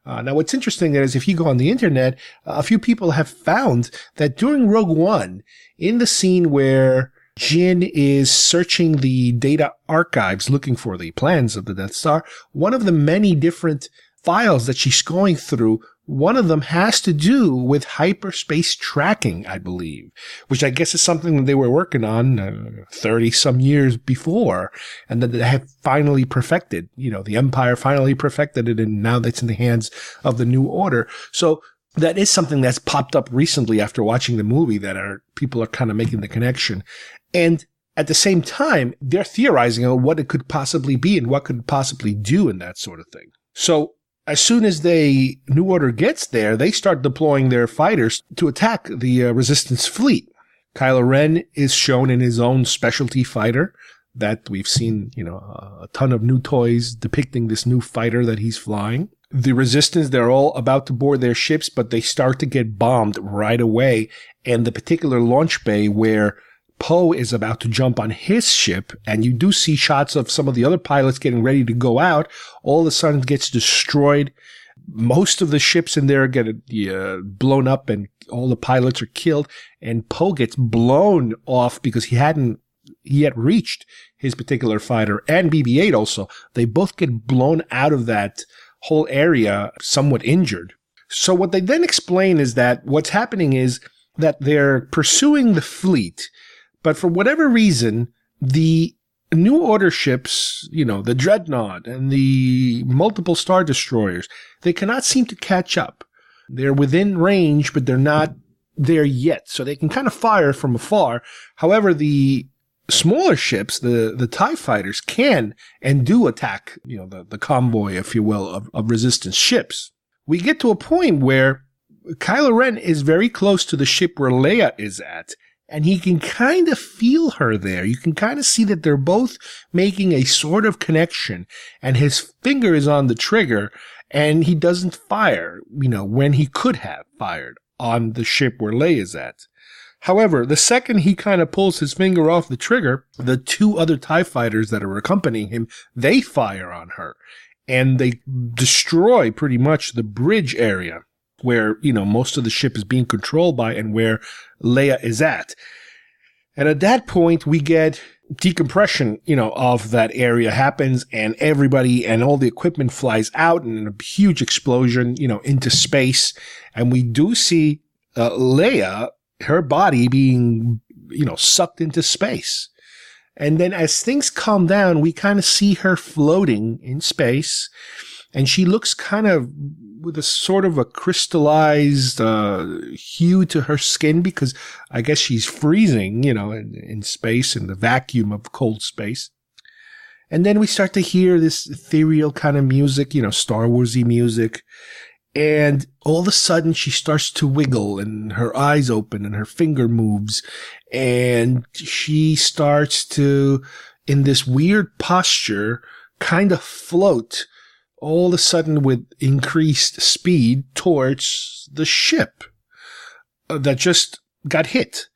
Now, what's interesting is if you go on the internet, a few people have found that during Rogue One, in the scene where Jyn is searching the data archives looking for the plans of the Death Star, one of the many different files that she's going through, one of them has to do with hyperspace tracking, I believe, which I guess is something that they were working on 30 some years before, and that they have finally perfected. The Empire finally perfected it, and now that's in the hands of the New Order. So that is something that's popped up recently after watching the movie that people are kind of making the connection. And at the same time, they're theorizing on what it could possibly be and what could possibly do and that sort of thing. So as soon as the New Order gets there, they start deploying their fighters to attack the Resistance fleet. Kylo Ren is shown in his own specialty fighter that we've seen, a ton of new toys depicting this new fighter that he's flying. The Resistance, they're all about to board their ships, but they start to get bombed right away. And the particular launch bay where Poe is about to jump on his ship, and you do see shots of some of the other pilots getting ready to go out, all of a sudden gets destroyed. Most of the ships in there get blown up, and all the pilots are killed, and Poe gets blown off because he hadn't yet reached his particular fighter, and BB-8 also. They both get blown out of that whole area somewhat injured. So what they then explain is that what's happening is that they're pursuing the fleet, but for whatever reason, the New Order ships, the Dreadnought and the multiple Star Destroyers, they cannot seem to catch up. They're within range, but they're not there yet. So they can kind of fire from afar. However, the smaller ships, the TIE fighters, can and do attack, the convoy, if you will, of Resistance ships. We get to a point where Kylo Ren is very close to the ship where Leia is at, and he can kind of feel her there. You can kind of see that they're both making a sort of connection, and his finger is on the trigger, and he doesn't fire, when he could have fired on the ship where Leia's at. However, the second he kind of pulls his finger off the trigger, the two other TIE fighters that are accompanying him, they fire on her, and they destroy pretty much the bridge area where, most of the ship is being controlled by and where Leia is at. And at that point, we get decompression, of that area happens, and everybody and all the equipment flies out in a huge explosion, into space. And we do see Leia, her body being, sucked into space. And then as things calm down, we kind of see her floating in space, and she looks kind of with a sort of a crystallized hue to her skin, because I guess she's freezing, in space, in the vacuum of cold space. And then we start to hear this ethereal kind of music, Star Wars-y music. And all of a sudden she starts to wiggle, and her eyes open and her finger moves, and she starts to, in this weird posture, kind of float all of a sudden with increased speed towards the ship that just got hit.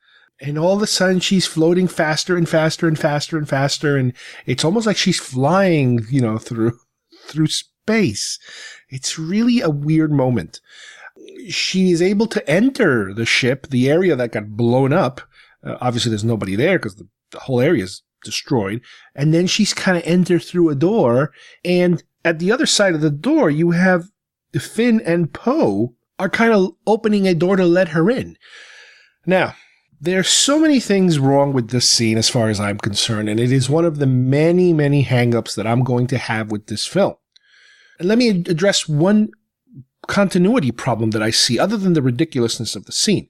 And all of a sudden she's floating faster and faster and faster and faster. And it's almost like she's flying, through space. It's really a weird moment. she is able to enter the ship, the area that got blown up. Obviously, there's nobody there because the whole area is destroyed. And then she's kind of entered through a door. And at the other side of the door, you have Finn and Poe are kind of opening a door to let her in. Now, there's so many things wrong with this scene as far as I'm concerned, and it is one of the many, many hang-ups that I'm going to have with this film. And let me address one continuity problem that I see, other than the ridiculousness of the scene.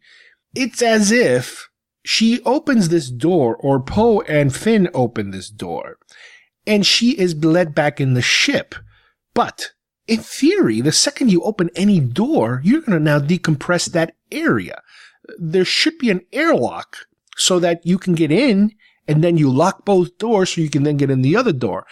It's as if she opens this door, or Poe and Finn open this door, and she is led back in the ship. But in theory, the second you open any door, you're going to now decompress that area. There should be an airlock so that you can get in, and then you lock both doors so you can then get in the other door.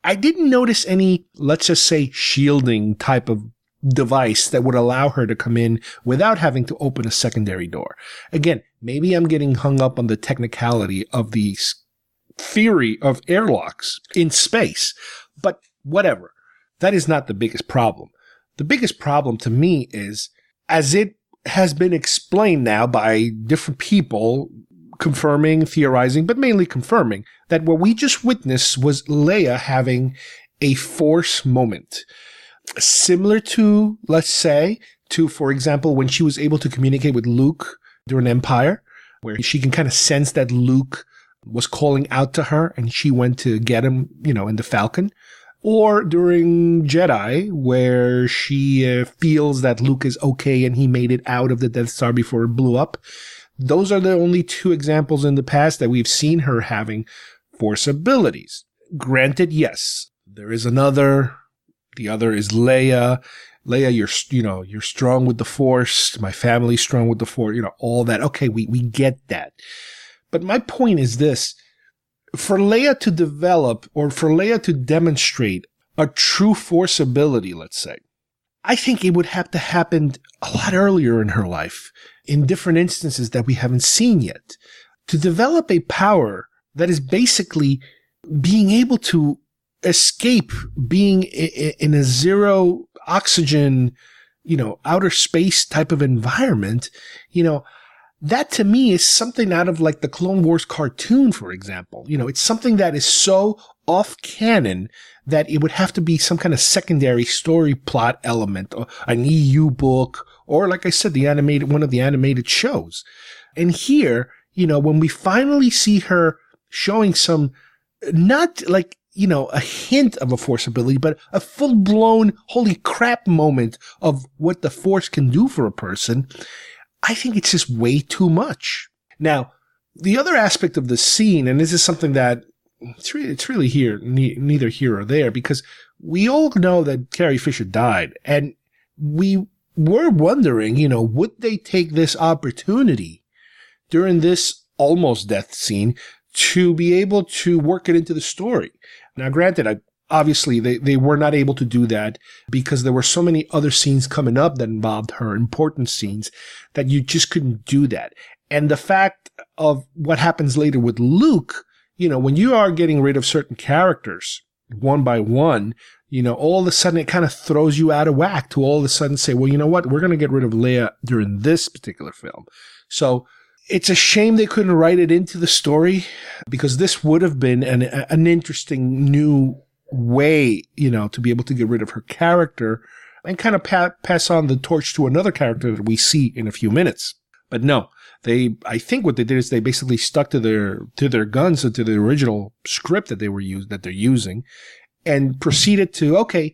I didn't notice any, let's just say, shielding type of device that would allow her to come in without having to open a secondary door. Again, maybe I'm getting hung up on the technicality of the theory of airlocks in space, but whatever. That is not the biggest problem. The biggest problem to me is, as it has been explained now by different people, confirming, theorizing, but mainly confirming, that what we just witnessed was Leia having a Force moment. Similar to, let's say, for example, when she was able to communicate with Luke during Empire, where she can kind of sense that Luke was calling out to her and she went to get him, in the Falcon. Or during Jedi, where she feels that Luke is okay and he made it out of the Death Star before it blew up. Those are the only two examples in the past that we've seen her having Force abilities. Granted, yes, there is another. The other is Leia. Leia, you're strong with the Force. My family's strong with the Force. All that. Okay, we get that. But my point is this. For Leia to develop, or for Leia to demonstrate a true Force ability, let's say, I think it would have to happen a lot earlier in her life, in different instances that we haven't seen yet. To develop a power that is basically being able to escape being in a zero oxygen, outer space type of environment, that to me is something out of like the Clone Wars cartoon, for example. It's something that is so off canon that it would have to be some kind of secondary story plot element, or an EU book, or like I said, one of the animated shows. And here, when we finally see her showing some, not like, a hint of a Force ability, but a full-blown holy crap moment of what the Force can do for a person, I think it's just way too much. Now, the other aspect of the scene, and this is something that it's really neither here or there, because we all know that Carrie Fisher died, and we were wondering, would they take this opportunity during this almost death scene to be able to work it into the story? Now, granted, obviously they were not able to do that because there were so many other scenes coming up that involved her, important scenes, that you just couldn't do that. And the fact of what happens later with Luke, when you are getting rid of certain characters one by one, all of a sudden it kind of throws you out of whack to all of a sudden say, well, you know what? We're going to get rid of Leia during this particular film. So it's a shame they couldn't write it into the story, because this would have been an interesting new way, to be able to get rid of her character and kind of pass on the torch to another character that we see in a few minutes. But no, I think what they did is they basically stuck to their guns and to the original script that they're using, and proceeded to, okay,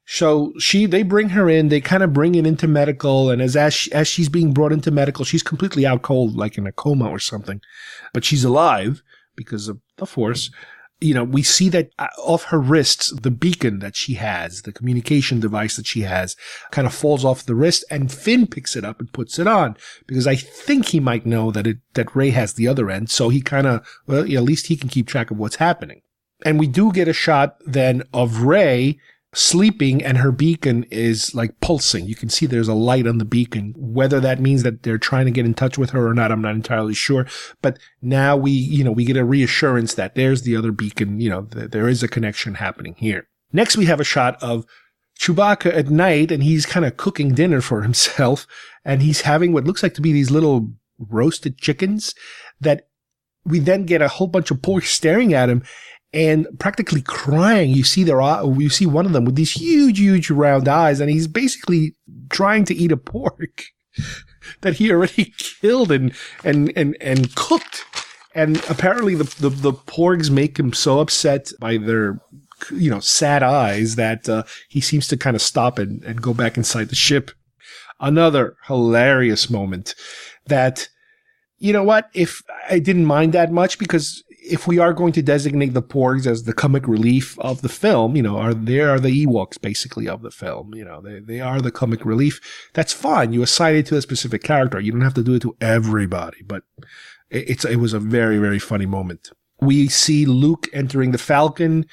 so they bring her in, they kind of bring it into medical, and as she's being brought into medical, she's completely out cold, like in a coma or something, but she's alive because of the Force. We see that off her wrists, the beacon that she has, the communication device that she has, kind of falls off the wrist, and Finn picks it up and puts it on, because I think he might know that Rey has the other end, so he kind of, at least he can keep track of what's happening. And we do get a shot then of Rey sleeping, and her beacon is like pulsing. You can see there's a light on the beacon. Whether that means that they're trying to get in touch with her or not, I'm not entirely sure. But now we get a reassurance that there's the other beacon, that there is a connection happening here. Next, we have a shot of Chewbacca at night, and he's kind of cooking dinner for himself, and he's having what looks like to be these little roasted chickens that we then get a whole bunch of porgs staring at him and practically crying. You see one of them with these huge, huge round eyes, and he's basically trying to eat a pork that he already killed and cooked. And apparently the porgs make him so upset by their, sad eyes that he seems to kind of stop and go back inside the ship. Another hilarious moment that, if I didn't mind that much, because if we are going to designate the porgs as the comic relief of the film, they are the Ewoks basically of the film. They are the comic relief. That's fine. You assign it to a specific character. You don't have to do it to everybody, but it was a very, very funny moment. We see Luke entering the Falcon,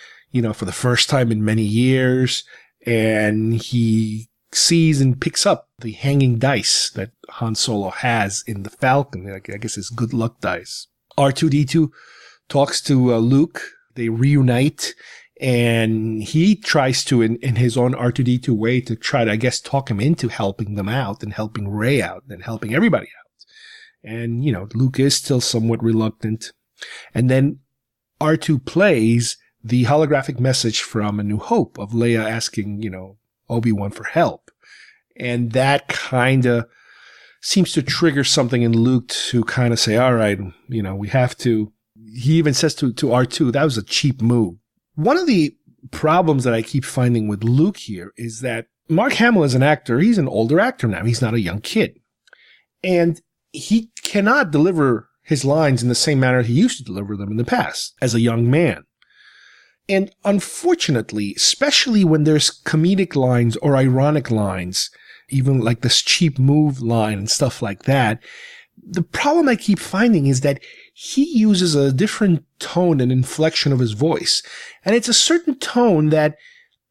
for the first time in many years, and he sees and picks up the hanging dice that Han Solo has in the Falcon. I guess it's good luck dice. R2-D2 talks to Luke. They reunite, and he tries to, in his own R2-D2 way, to try to, I guess, talk him into helping them out and helping Rey out and helping everybody out. And, Luke is still somewhat reluctant. And then R2 plays the holographic message from A New Hope of Leia asking, Obi-Wan for help. And that kind of seems to trigger something in Luke to kind of say, all right, we have to. He even says to R2, that was a cheap move. One of the problems that I keep finding with Luke here is that Mark Hamill is an actor. He's an older actor now. He's not a young kid. And he cannot deliver his lines in the same manner he used to deliver them in the past as a young man. And unfortunately, especially when there's comedic lines or ironic lines, even like this cheap move line and stuff like that, the problem I keep finding is that he uses a different tone and inflection of his voice. And it's a certain tone that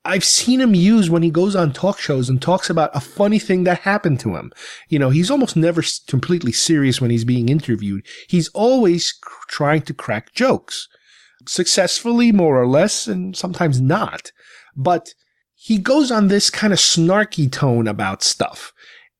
I've seen him use when he goes on talk shows and talks about a funny thing that happened to him. He's almost never completely serious when he's being interviewed. He's always trying to crack jokes. Successfully, more or less, and sometimes not. But he goes on this kind of snarky tone about stuff.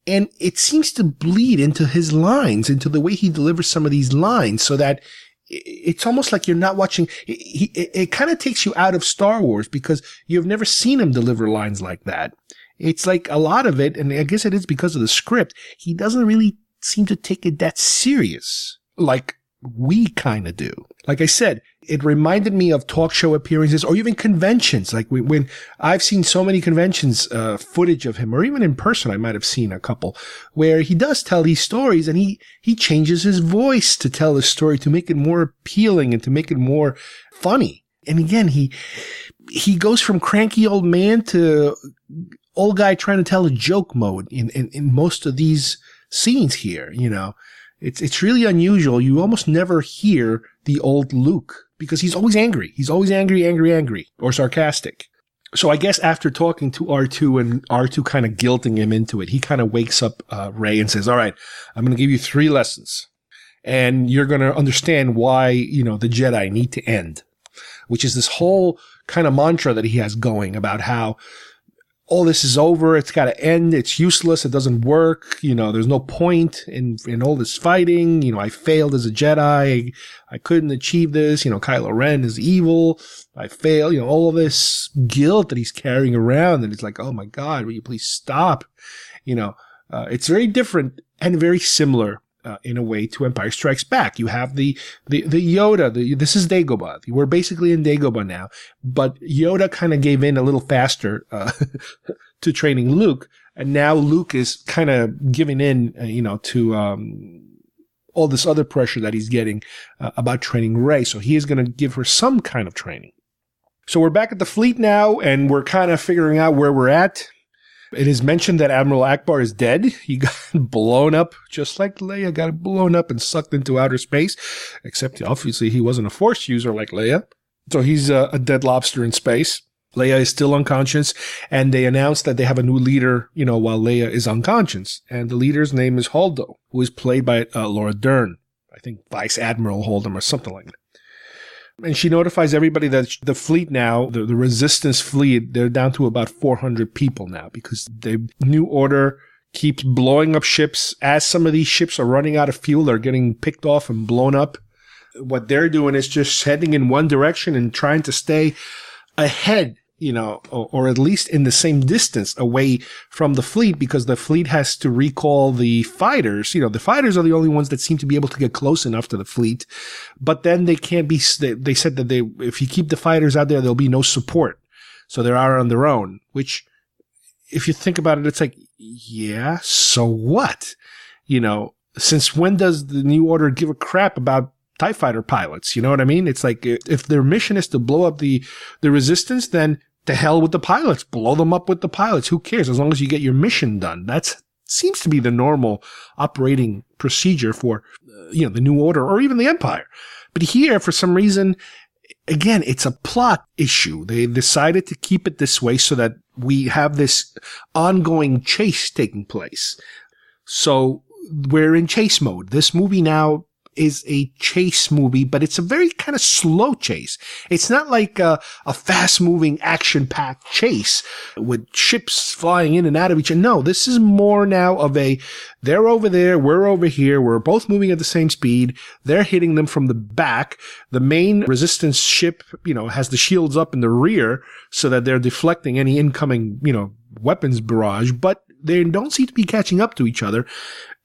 And it seems to bleed into his lines, into the way he delivers some of these lines, so that it's almost like you're not watching. It kind of takes you out of Star Wars because you've never seen him deliver lines like that. It's like a lot of it, and I guess it is because of the script, he doesn't really seem to take it that serious, like we kind of do. Like I said, it reminded me of talk show appearances or even conventions. Like when I've seen so many conventions, footage of him, or even in person, I might have seen a couple where he does tell these stories and he changes his voice to tell the story to make it more appealing and to make it more funny. And again, he goes from cranky old man to old guy trying to tell a joke mode in most of these scenes here, It's really unusual. You almost never hear the old Luke because he's always angry. He's always angry, or sarcastic. So I guess after talking to R2 and R2 kind of guilting him into it, he kind of wakes up Rey and says, all right, I'm going to give you 3 lessons. And you're going to understand why, the Jedi need to end, which is this whole kind of mantra that he has going about how all this is over. It's got to end. It's useless. It doesn't work. There's no point in all this fighting. I failed as a Jedi. I couldn't achieve this. Kylo Ren is evil. I failed. All of this guilt that he's carrying around. And it's like, oh my God, will you please stop? It's very different and very similar in a way to Empire Strikes Back. You have the Yoda. This is Dagobah. We're basically in Dagobah now, but Yoda kind of gave in a little faster to training Luke, and now Luke is kind of giving in, to all this other pressure that he's getting about training Rey. So he is going to give her some kind of training. So we're back at the fleet now, and we're kind of figuring out where we're at. It is mentioned that Admiral Akbar is dead. He got blown up, just like Leia got blown up and sucked into outer space, except obviously he wasn't a Force user like Leia. So he's a dead lobster in space. Leia is still unconscious, and they announced that they have a new leader, while Leia is unconscious. And the leader's name is Holdo, who is played by Laura Dern. I think Vice Admiral Holdo or something like that. And she notifies everybody that the fleet now, the resistance fleet, they're down to about 400 people now because the New Order keeps blowing up ships. As some of these ships are running out of fuel, they're getting picked off and blown up. What they're doing is just heading in one direction and trying to stay ahead, or at least in the same distance away from the fleet, because the fleet has to recall the fighters. The fighters are the only ones that seem to be able to get close enough to the fleet, but then they can't be, they said that if you keep the fighters out there, there'll be no support. So they're out on their own, which if you think about it, it's like, yeah, so what? Since when does the New Order give a crap about TIE fighter pilots? You know what I mean? It's like, if their mission is to blow up the resistance, then to hell with the pilots. Blow them up with the pilots. Who cares? As long as you get your mission done. That seems to be the normal operating procedure for, the New Order or even the Empire. But here, for some reason, again, it's a plot issue. They decided to keep it this way so that we have this ongoing chase taking place. So we're in chase mode. This movie now is a chase movie, but it's a very kind of slow chase. It's not like a fast-moving, action-packed chase with ships flying in and out of each other. No, this is more now of they're over there, we're over here, we're both moving at the same speed, they're hitting them from the back. The main resistance ship, has the shields up in the rear so that they're deflecting any incoming, weapons barrage, but they don't seem to be catching up to each other.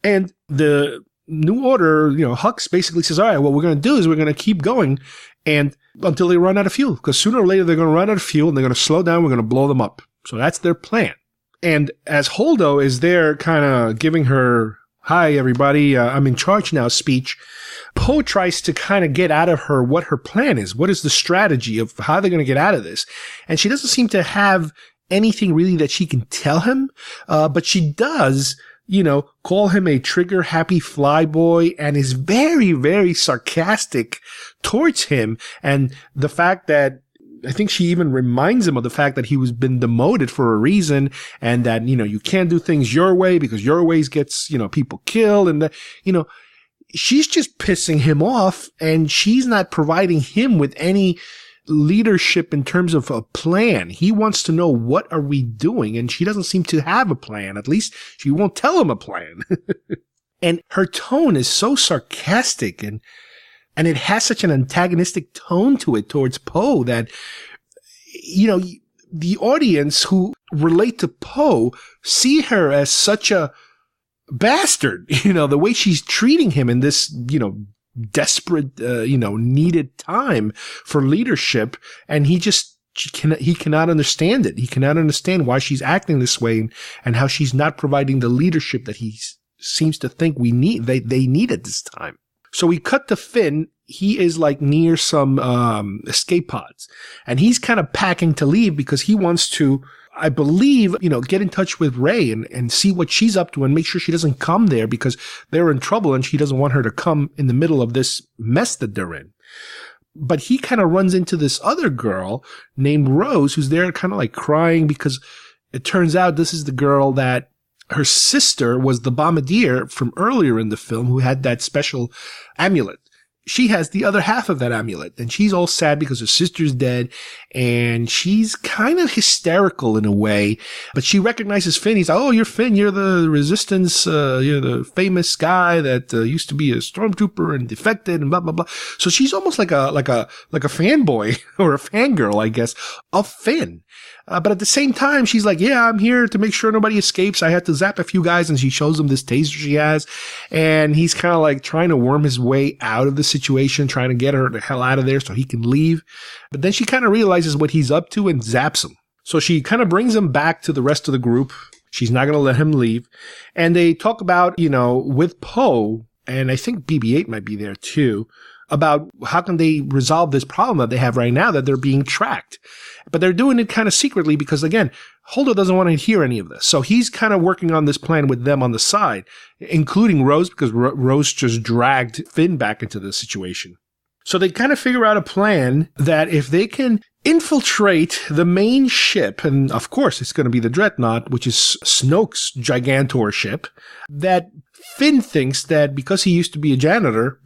And the New Order, Hux basically says, all right, what we're going to do is we're going to keep going and until they run out of fuel, because sooner or later they're going to run out of fuel and they're going to slow down. We're going to blow them up. So that's their plan. And as Holdo is there kind of giving her, hi, everybody, I'm in charge now speech, Poe tries to kind of get out of her what her plan is. What is the strategy of how they're going to get out of this? And she doesn't seem to have anything really that she can tell him, but she does call him a trigger happy flyboy and is very, very sarcastic towards him. And the fact that I think she even reminds him of the fact that he was been demoted for a reason and that, you can't do things your way because your ways gets, people killed and she's just pissing him off and she's not providing him with any leadership in terms of a plan. He wants to know, what are we doing? And she doesn't seem to have a plan. At least she won't tell him a plan. And her tone is so sarcastic and it has such an antagonistic tone to it towards Poe that, the audience who relate to Poe see her as such a bastard, the way she's treating him in this, desperate, needed time for leadership. And he cannot understand it. He cannot understand why she's acting this way and how she's not providing the leadership that he seems to think they need at this time. So we cut to Finn. He is like near some, escape pods and he's kind of packing to leave because he wants to, I believe, get in touch with Rey and see what she's up to and make sure she doesn't come there because they're in trouble and she doesn't want her to come in the middle of this mess that they're in. But he kind of runs into this other girl named Rose who's there kind of like crying because it turns out this is the girl that her sister was the bombardier from earlier in the film who had that special amulet. She has the other half of that amulet and she's all sad because her sister's dead and she's kind of hysterical in a way, but she recognizes Finn. He's like, oh, you're Finn. You're the resistance. You're the famous guy that used to be a stormtrooper and defected and blah, blah, blah. So she's almost like a fanboy or a fangirl, I guess, of Finn. But at the same time, she's like, yeah, I'm here to make sure nobody escapes. I had to zap a few guys, and she shows him this taser she has. And he's kind of like trying to worm his way out of the situation, trying to get her the hell out of there so he can leave. But then she kind of realizes what he's up to and zaps him. So she kind of brings him back to the rest of the group. She's not going to let him leave. And they talk about, with Poe, and I think BB-8 might be there too, about how can they resolve this problem that they have right now that they're being tracked. But they're doing it kind of secretly because, again, Holdo doesn't want to hear any of this. So he's kind of working on this plan with them on the side, including Rose, because Rose just dragged Finn back into the situation. So they kind of figure out a plan that if they can infiltrate the main ship, and of course it's going to be the Dreadnought, which is Snoke's Gigantor ship, that Finn thinks that because he used to be a janitor,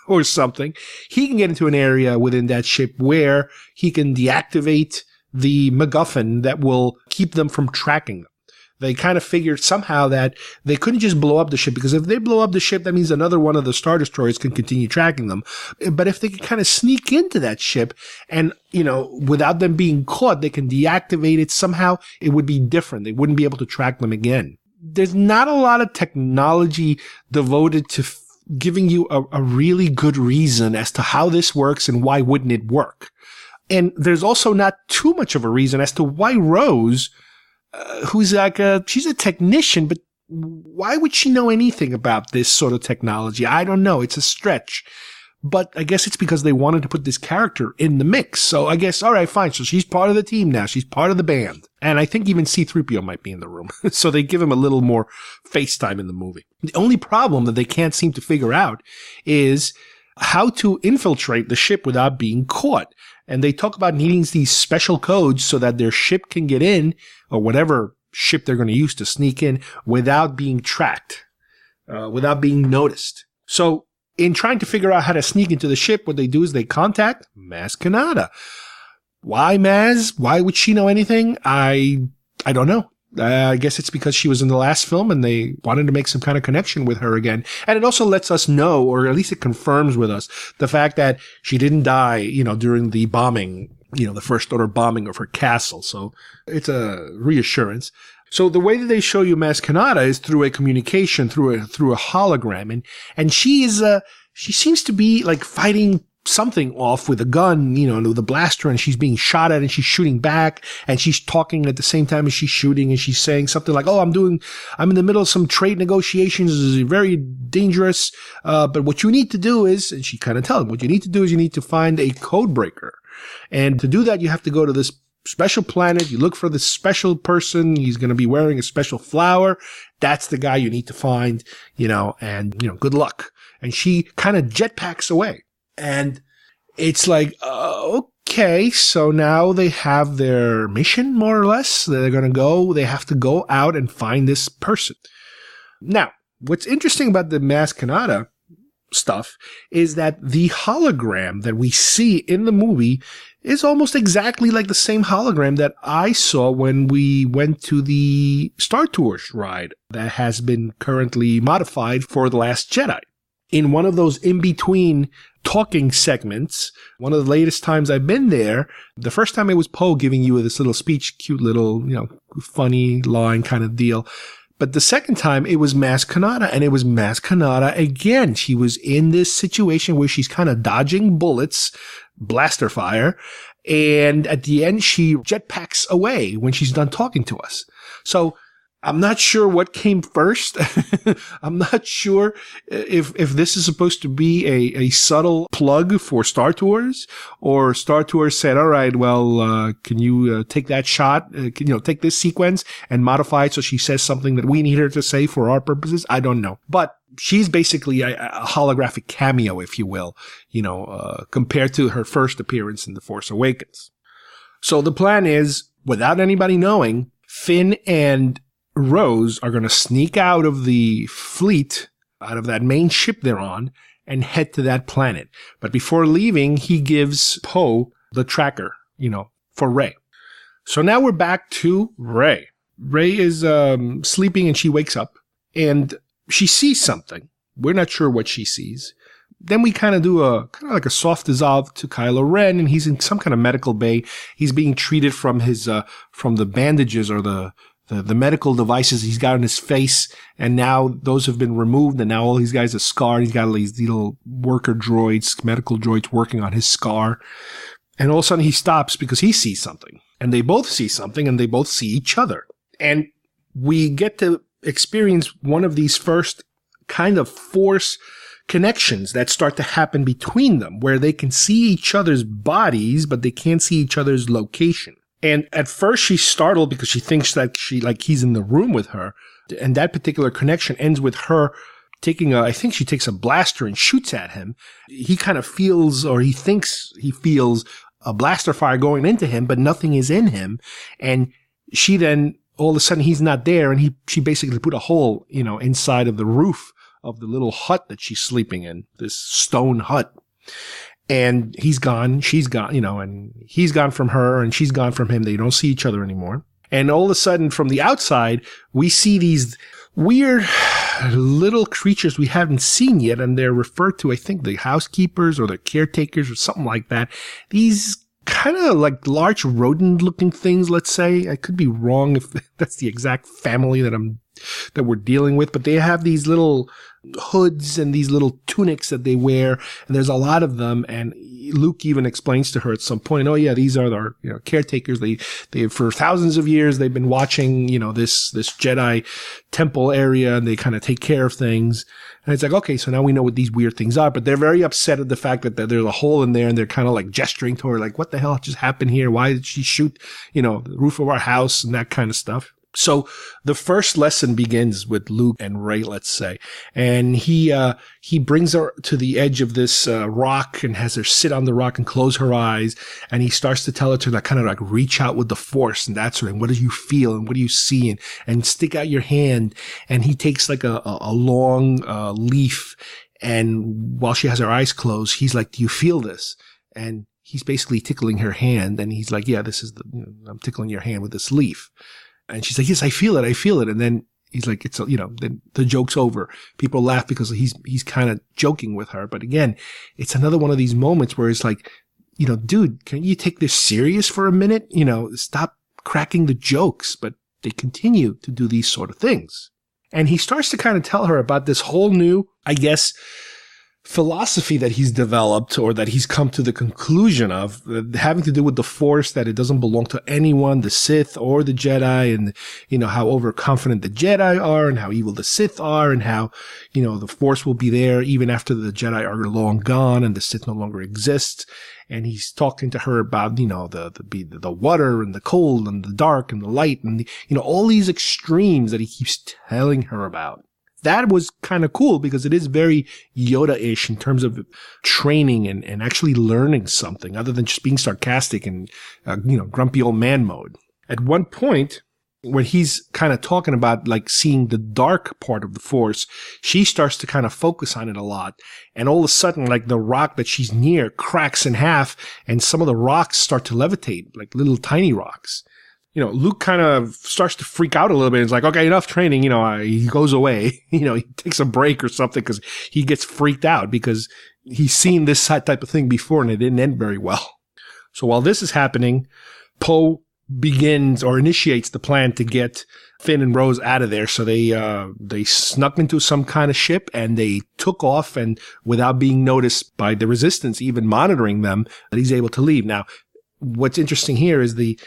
or something, he can get into an area within that ship where he can deactivate the MacGuffin that will keep them from tracking them. They kind of figured somehow that they couldn't just blow up the ship, because if they blow up the ship, that means another one of the Star Destroyers can continue tracking them. But if they can kind of sneak into that ship and, without them being caught, they can deactivate it somehow, it would be different. They wouldn't be able to track them again. There's not a lot of technology devoted to giving you a really good reason as to how this works and why wouldn't it work. And there's also not too much of a reason as to why Rose, who's she's a technician, but why would she know anything about this sort of technology? I don't know. It's a stretch. But I guess it's because they wanted to put this character in the mix. So I guess, all right, fine. So she's part of the team now. She's part of the band. And I think even C-3PO might be in the room. So they give him a little more face time in the movie. The only problem that they can't seem to figure out is how to infiltrate the ship without being caught. And they talk about needing these special codes so that their ship can get in, or whatever ship they're going to use to sneak in, without being tracked, without being noticed. So in trying to figure out how to sneak into the ship, what they do is they contact Maz Kanata. Why Maz? Why would she know anything? I don't know. I guess it's because she was in the last film and they wanted to make some kind of connection with her again. And it also lets us know, or at least it confirms with us, the fact that she didn't die, during the bombing, the First Order bombing of her castle. So it's a reassurance. So the way that they show you Maz Kanata is through a communication, through a hologram. And she seems to be like fighting something off with a gun, with a blaster, and she's being shot at and she's shooting back and she's talking at the same time as she's shooting, and she's saying something like, I'm in the middle of some trade negotiations. This is very dangerous. But what you need to do is, and she kind of tells him, what you need to do is you need to find a code breaker. And to do that, you have to go to this special planet. You look for this special person. He's going to be wearing a special flower. That's the guy you need to find, and, good luck. And she kind of jetpacks away. And it's like, okay, so now they have their mission, more or less. They have to go out and find this person. Now, what's interesting about the Maz Kanata stuff is that the hologram that we see in the movie is almost exactly like the same hologram that I saw when we went to the Star Tours ride that has been currently modified for The Last Jedi. In one of those in-between talking segments, one of the latest times I've been there, the first time it was Poe giving you this little speech, cute little, funny line kind of deal. But the second time it was Maz Kanata, and it was Maz Kanata again. She was in this situation where she's kind of dodging bullets, blaster fire, and at the end she jetpacks away when she's done talking to us. So I'm not sure what came first. I'm not sure if this is supposed to be a subtle plug for Star Tours, or Star Tours said, all right, well, can you take that shot, take this sequence and modify it so she says something that we need her to say for our purposes? I don't know. But she's basically a holographic cameo, if you will, compared to her first appearance in The Force Awakens. So the plan is, without anybody knowing, Finn and Rose are going to sneak out of the fleet, out of that main ship they're on, and head to that planet. But before leaving, he gives Poe the tracker, for Rey. So now we're back to Rey. Rey is sleeping and she wakes up and she sees something. We're not sure what she sees. Then we kind of do like a soft dissolve to Kylo Ren, and he's in some kind of medical bay. He's being treated from from the bandages or the medical devices he's got on his face, and now those have been removed, and now all these guys are scarred. He's got all these little worker droids, medical droids working on his scar. And all of a sudden he stops because he sees something. And they both see something, and they both see each other. And we get to experience one of these first kind of Force connections that start to happen between them, where they can see each other's bodies, but they can't see each other's location. And at first she's startled because she thinks that he's in the room with her. And that particular connection ends with her I think she takes a blaster and shoots at him. He kind of feels, or he thinks he feels, a blaster fire going into him, but nothing is in him. And she then, all of a sudden he's not there, and she basically put a hole, inside of the roof of the little hut that she's sleeping in, this stone hut. And he's gone, she's gone, and he's gone from her and she's gone from him. They don't see each other anymore. And all of a sudden from the outside, we see these weird little creatures we haven't seen yet. And they're referred to, I think, the housekeepers or the caretakers or something like that. These kind of like large rodent looking things, let's say. I could be wrong if that's the exact family that we're dealing with, but they have these little hoods and these little tunics that they wear, and there's a lot of them. And Luke even explains to her at some point, oh yeah, these are our caretakers. They for thousands of years they've been watching this Jedi temple area, and they kind of take care of things. And it's like, okay, so now we know what these weird things are, but they're very upset at the fact that there's a hole in there, and they're kind of like gesturing to her, like, what the hell just happened here? Why did she shoot the roof of our house and that kind of stuff? So the first lesson begins with Luke and Rey, let's say, and he brings her to the edge of this rock and has her sit on the rock and close her eyes, and he starts to tell her to kind of like reach out with the Force and that sort of thing. What do you feel and what do you see, and stick out your hand. And he takes like a long leaf, and while she has her eyes closed, he's like, do you feel this? And he's basically tickling her hand, and he's like, yeah, this is I'm tickling your hand with this leaf. And she's like, yes, I feel it. And then he's like, then the joke's over. People laugh because he's kind of joking with her. But again, it's another one of these moments where it's like, dude, can you take this serious for a minute? Stop cracking the jokes. But they continue to do these sort of things. And he starts to kind of tell her about this whole new, I guess, philosophy that he's developed, or that he's come to the conclusion of, having to do with the Force, that it doesn't belong to anyone, the Sith or the Jedi, and how overconfident the Jedi are, and how evil the Sith are, and how the Force will be there even after the Jedi are long gone and the Sith no longer exists. And he's talking to her about the water and the cold and the dark and the light, and all these extremes that he keeps telling her about. That was kind of cool because it is very Yoda-ish in terms of training and actually learning something other than just being sarcastic and, grumpy old man mode. At one point, when he's kind of talking about like seeing the dark part of the Force, she starts to kind of focus on it a lot. And all of a sudden, like the rock that she's near cracks in half, and some of the rocks start to levitate, like little tiny rocks. Luke kind of starts to freak out a little bit. It's like, okay, enough training. He goes away. He takes a break or something because he gets freaked out because he's seen this type of thing before and it didn't end very well. So while this is happening, Poe begins or initiates the plan to get Finn and Rose out of there. So they snuck into some kind of ship and they took off, and without being noticed by the Resistance, even monitoring them, that he's able to leave. Now, what's interesting here is the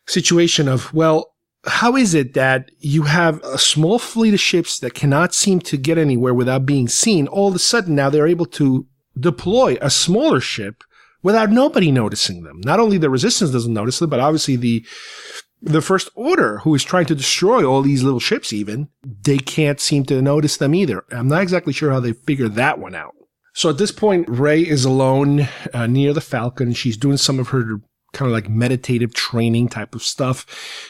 situation of, well, how is it that you have a small fleet of ships that cannot seem to get anywhere without being seen? All of a sudden, now they're able to deploy a smaller ship without nobody noticing them. Not only the Resistance doesn't notice them, but obviously the First Order, who is trying to destroy all these little ships even, they can't seem to notice them either. I'm not exactly sure how they figure that one out. So at this point, Rey is alone near the Falcon. She's doing some of her kind of like meditative training type of stuff.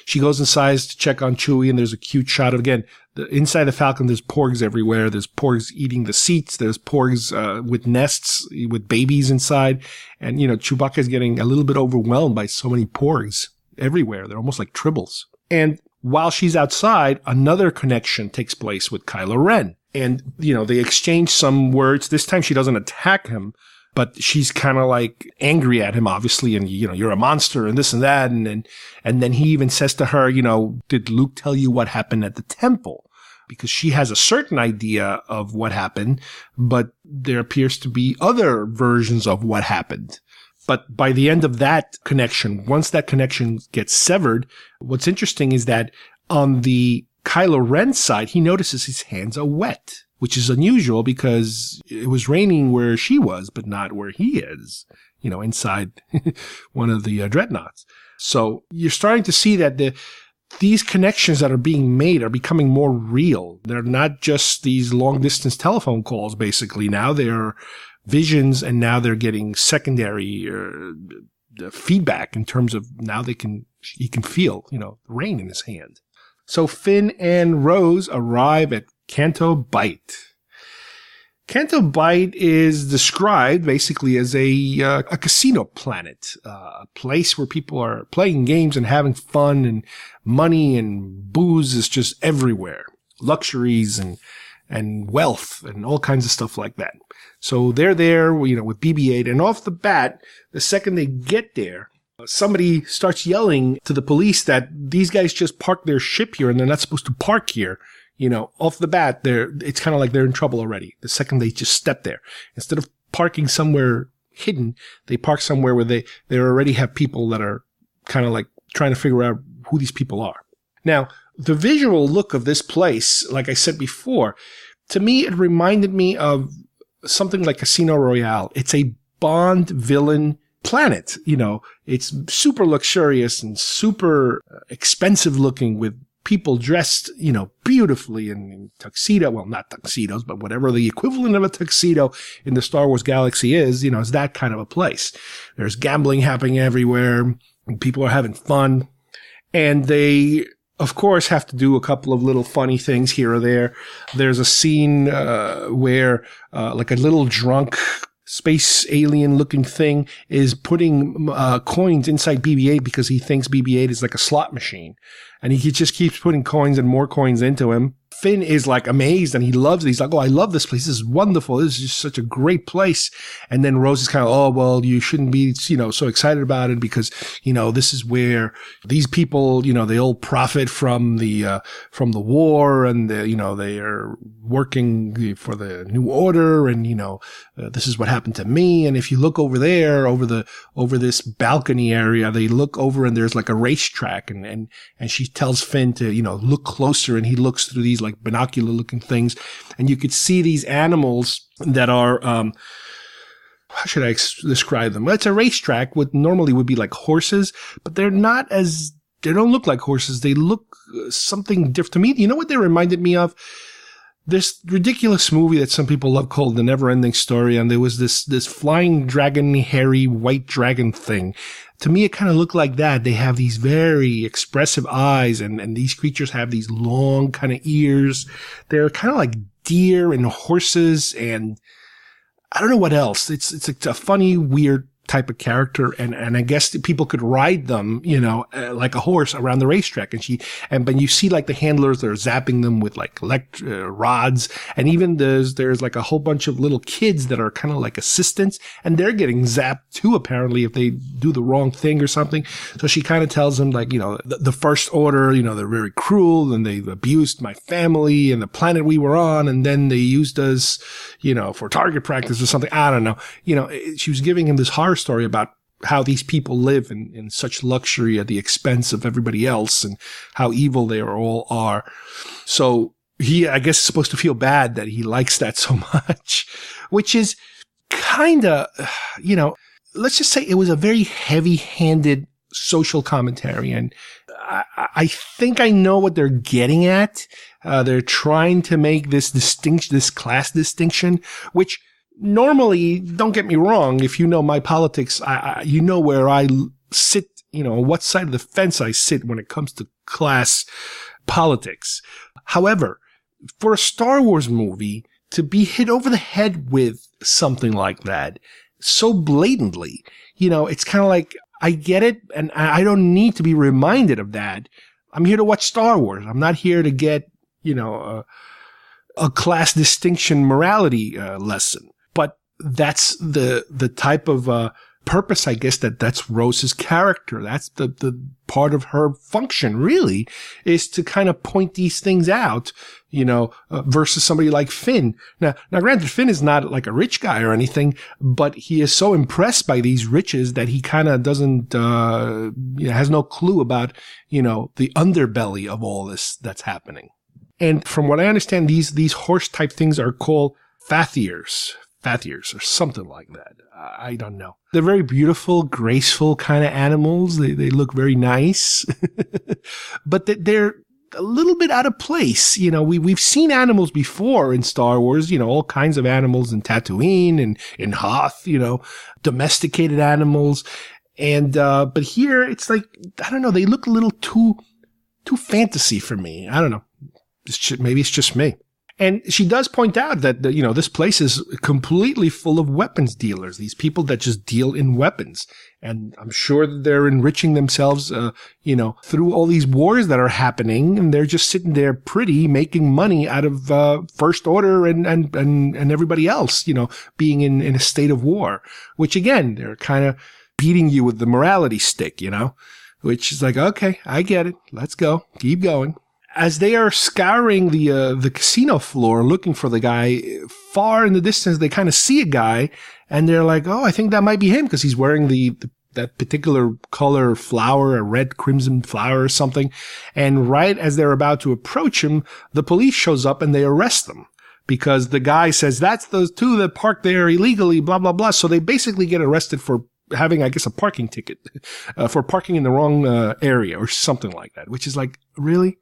She goes inside to check on Chewie, and there's a cute shot of, again, inside the Falcon, there's porgs everywhere. There's porgs eating the seats. There's porgs with nests with babies inside. And, Chewbacca is getting a little bit overwhelmed by so many porgs everywhere. They're almost like tribbles. And while she's outside, another connection takes place with Kylo Ren. And, they exchange some words. This time she doesn't attack him, but she's kind of like angry at him, obviously, and, you're a monster and this and that. And then he even says to her, did Luke tell you what happened at the temple? Because she has a certain idea of what happened, but there appears to be other versions of what happened. But by the end of that connection, once that connection gets severed, what's interesting is that on the Kylo Ren side, he notices his hands are wet, which is unusual because it was raining where she was, but not where he is, inside one of the dreadnoughts. So you're starting to see that these connections that are being made are becoming more real. They're not just these long distance telephone calls, basically. Now they're visions, and now they're getting secondary feedback in terms of now he can feel, rain in his hand. So Finn and Rose arrive at Canto Bight. Canto Bight is described basically as a casino planet, a place where people are playing games and having fun, and money and booze is just everywhere. Luxuries and wealth and all kinds of stuff like that. So they're there, with BB-8, and off the bat, the second they get there, somebody starts yelling to the police that these guys just parked their ship here and they're not supposed to park here. Off the bat, it's kind of like they're in trouble already. The second they just step there, instead of parking somewhere hidden, they park somewhere where they already have people that are kind of like trying to figure out who these people are. Now, the visual look of this place, like I said before, to me, it reminded me of something like Casino Royale. It's a Bond villain planet. It's super luxurious and super expensive looking, with people dressed, beautifully in tuxedo. Well, not tuxedos, but whatever the equivalent of a tuxedo in the Star Wars galaxy is, is that kind of a place. There's gambling happening everywhere. People are having fun. And they, of course, have to do a couple of little funny things here or there. There's a scene where like a little drunk space alien looking thing is putting coins inside BB-8 because he thinks BB-8 is like a slot machine. And he just keeps putting coins and more coins into him. Finn is like amazed and he loves it. He's like, oh, I love this place. This is wonderful. This is just such a great place. And then Rose is kind of, oh, well, you shouldn't be, so excited about it because, this is where these people, they all profit from the war, and they are working for the New Order, and, this is what happened to me. And if you look over there, over this balcony area, they look over and there's like a racetrack, and she tells Finn to, look closer, and he looks through these like binocular looking things, and you could see these animals that are, how should I describe them? Well, it's a racetrack, what normally would be like horses, but they don't look like horses. They look something different to me. You know what they reminded me of? This ridiculous movie that some people love called The Never-Ending Story, and there was this flying dragon, hairy white dragon thing. To me, it kind of looked like that. They have these very expressive eyes, and these creatures have these long kind of ears. They're kind of like deer and horses, and I don't know what else. It's a funny, weird type of character, and I guess people could ride them, like a horse around the racetrack. But you see like the handlers that are zapping them with like rods, and even there's like a whole bunch of little kids that are kind of like assistants, and they're getting zapped too, apparently, if they do the wrong thing or something. So she kind of tells them like, the First Order, they're very cruel, and they've abused my family and the planet we were on, and then they used us, for target practice or something. I don't know. She was giving him this horror story about how these people live in such luxury at the expense of everybody else, and how evil they all are. So he, I guess, is supposed to feel bad that he likes that so much, which is kind of, let's just say it was a very heavy-handed social commentary. And I think I know what they're getting at. They're trying to make this class distinction, which normally, don't get me wrong, if you know my politics, you know where I sit, what side of the fence I sit when it comes to class politics. However, for a Star Wars movie to be hit over the head with something like that so blatantly, it's kind of like, I get it, and I don't need to be reminded of that. I'm here to watch Star Wars. I'm not here to get, a class distinction morality lesson. But that's the type of purpose, I guess, that's Rose's character. That's the part of her function, really, is to kind of point these things out, versus somebody like Finn. Now, granted, Finn is not like a rich guy or anything, but he is so impressed by these riches that he kind of doesn't, has no clue about, the underbelly of all this that's happening. And from what I understand, these horse type things are called fathiers or something like that. I don't know. They're very beautiful, graceful kind of animals. They look very nice, but they're a little bit out of place. We've seen animals before in Star Wars, all kinds of animals in Tatooine and in Hoth, domesticated animals. And, but here it's like, I don't know, they look a little too fantasy for me. I don't know. Maybe it's just me. And she does point out that, this place is completely full of weapons dealers, these people that just deal in weapons. And I'm sure that they're enriching themselves, through all these wars that are happening. And they're just sitting there pretty, making money out of First Order and everybody else, being in a state of war. Which, again, they're kind of beating you with the morality stick, which is like, okay, I get it. Let's go. Keep going. As they are scouring the casino floor looking for the guy, far in the distance, they kind of see a guy, and they're like, oh, I think that might be him, because he's wearing that particular color flower, a red crimson flower or something. And right as they're about to approach him, the police shows up and they arrest them, because the guy says, that's those two that parked there illegally, blah, blah, blah. So they basically get arrested for having, I guess, a parking ticket for parking in the wrong area or something like that, which is like, really?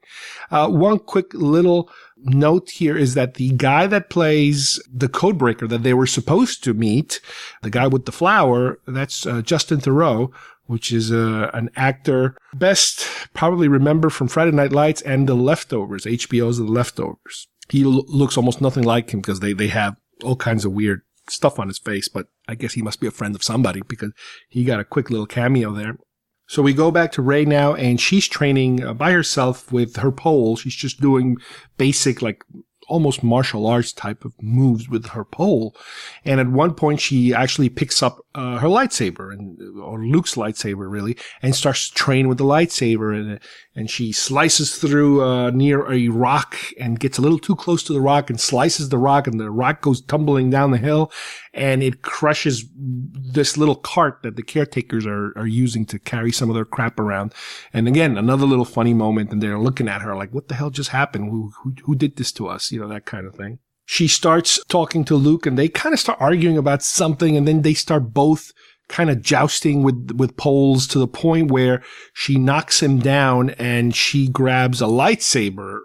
One quick little note here is that the guy that plays the codebreaker that they were supposed to meet, the guy with the flower, that's Justin Theroux, which is an actor best probably remember from Friday Night Lights and The Leftovers, HBO's The Leftovers. He looks almost nothing like him because they have all kinds of weird stuff on his face, but I guess he must be a friend of somebody because he got a quick little cameo there. So we go back to Rey now, and she's training by herself with her pole. She's just doing basic, like almost martial arts type of moves with her pole. And at one point, she actually picks up her lightsaber, or Luke's lightsaber, really, and starts to train with the lightsaber. And she slices through near a rock and gets a little too close to the rock and slices the rock, and the rock goes tumbling down the hill, and it crushes this little cart that the caretakers are using to carry some of their crap around. And again, another little funny moment, and they're looking at her like, what the hell just happened? Who did this to us? That kind of thing. She starts talking to Luke, and they kind of start arguing about something, and then they start both kind of jousting with poles to the point where she knocks him down, and she grabs a lightsaber.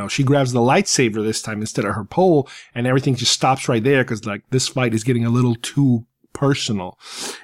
She grabs the lightsaber this time instead of her pole, and everything just stops right there because, like, this fight is getting a little too personal.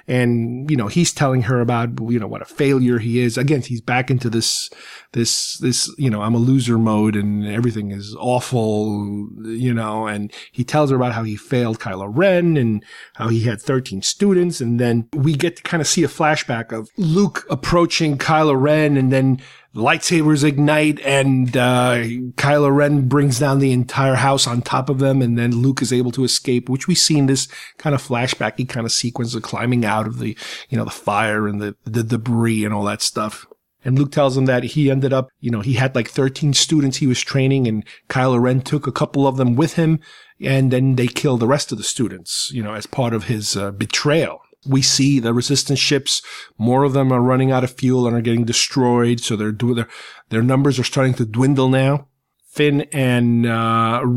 And, he's telling her about, what a failure he is. Again, he's back into this, I'm a loser mode and everything is awful, and he tells her about how he failed Kylo Ren and how he had 13 students. And then we get to kind of see a flashback of Luke approaching Kylo Ren, and then lightsabers ignite, and Kylo Ren brings down the entire house on top of them, and then Luke is able to escape, which we see in this kind of flashbacky kind of sequence of climbing out of the, the fire and the debris and all that stuff. And Luke tells him that he ended up, he had like 13 students he was training, and Kylo Ren took a couple of them with him, and then they killed the rest of the students, as part of his betrayal. We see the resistance ships, more of them are running out of fuel and are getting destroyed. So their numbers are starting to dwindle now. Finn and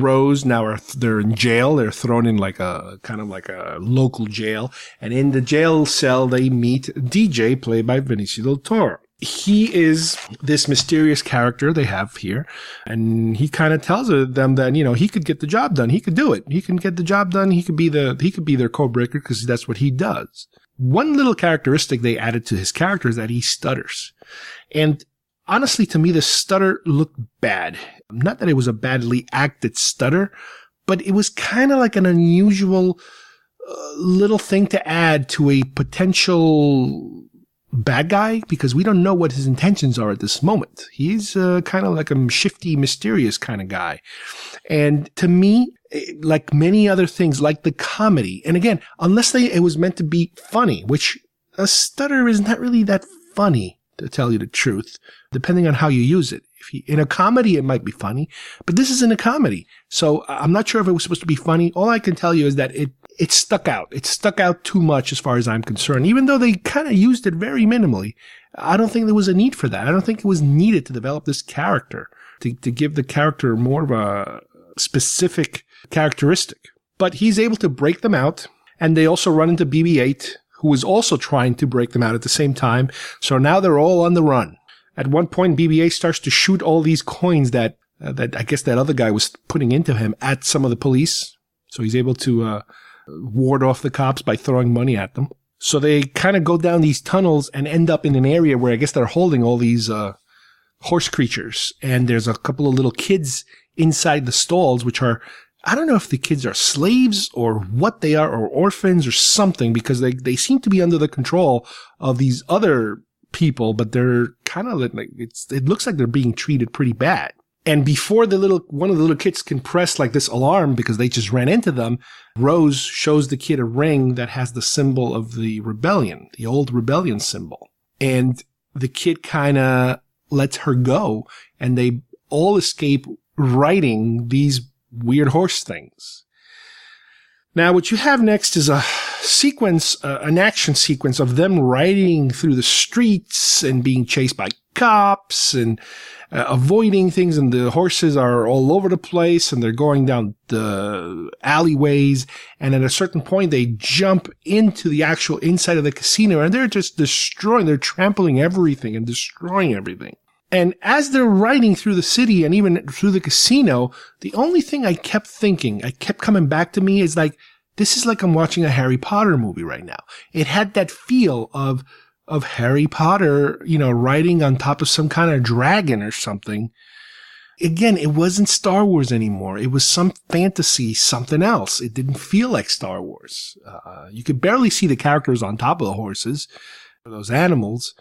Rose now they're in jail. They're thrown in like a kind of like a local jail. And in the jail cell, they meet DJ, played by Benicio del Toro. He is this mysterious character they have here, and he kind of tells them that, he could get the job done. He could do it. He can get the job done. He could be their codebreaker because that's what he does. One little characteristic they added to his character is that he stutters. And honestly, to me, the stutter looked bad. Not that it was a badly acted stutter, but it was kind of like an unusual little thing to add to a potential bad guy, because we don't know what his intentions are at this moment. He's kind of like a shifty, mysterious kind of guy. And to me, like many other things, like the comedy, and again, unless it was meant to be funny, which a stutter is not really that funny, to tell you the truth, depending on how you use it. In a comedy, it might be funny, but this isn't a comedy. So I'm not sure if it was supposed to be funny. All I can tell you is that it stuck out. It stuck out too much as far as I'm concerned, even though they kind of used it very minimally. I don't think there was a need for that. I don't think it was needed to develop this character, to give the character more of a specific characteristic. But he's able to break them out, and they also run into BB-8, who is also trying to break them out at the same time. So now they're all on the run. At one point, BB-8 starts to shoot all these coins that I guess that other guy was putting into him at some of the police. So he's able to ward off the cops by throwing money at them. So they kind of go down these tunnels and end up in an area where I guess they're holding all these horse creatures. And there's a couple of little kids inside the stalls, which are, I don't know if the kids are slaves or what they are, or orphans or something, because they seem to be under the control of these other people, but they're kind of like, it looks like they're being treated pretty bad. And before one of the little kids can press like this alarm because they just ran into them, Rose shows the kid a ring that has the symbol of the rebellion, the old rebellion symbol. And the kid kind of lets her go, and they all escape riding these weird horse things. Now, what you have next is a sequence, an action sequence of them riding through the streets and being chased by cops and avoiding things, and the horses are all over the place, and they're going down the alleyways, and at a certain point they jump into the actual inside of the casino, and they're just they're trampling everything and destroying everything. And as they're riding through the city and even through the casino, the only thing I kept coming back to me is like, this is like I'm watching a Harry Potter movie right now. It had that feel of Harry Potter, riding on top of some kind of dragon or something. Again, it wasn't Star Wars anymore. It was some fantasy, something else. It didn't feel like Star Wars. You could barely see the characters on top of the horses, those animals.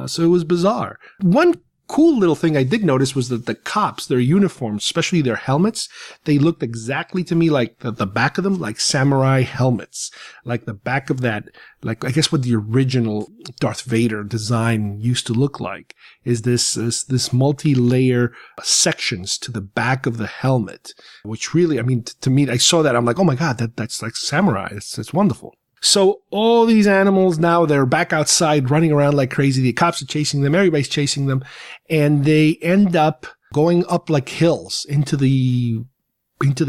So it was bizarre. One cool little thing I did notice was that the cops, their uniforms, especially their helmets, they looked exactly to me like the back of them, like samurai helmets, like the back of that, like I guess what the original Darth Vader design used to look like, is this multi-layer sections to the back of the helmet, which really, I mean, to me, I saw that, I'm like, oh my God, that's like samurai. It's wonderful. So all these animals now, they're back outside running around like crazy. The cops are chasing them. Everybody's chasing them. And they end up going up like hills into the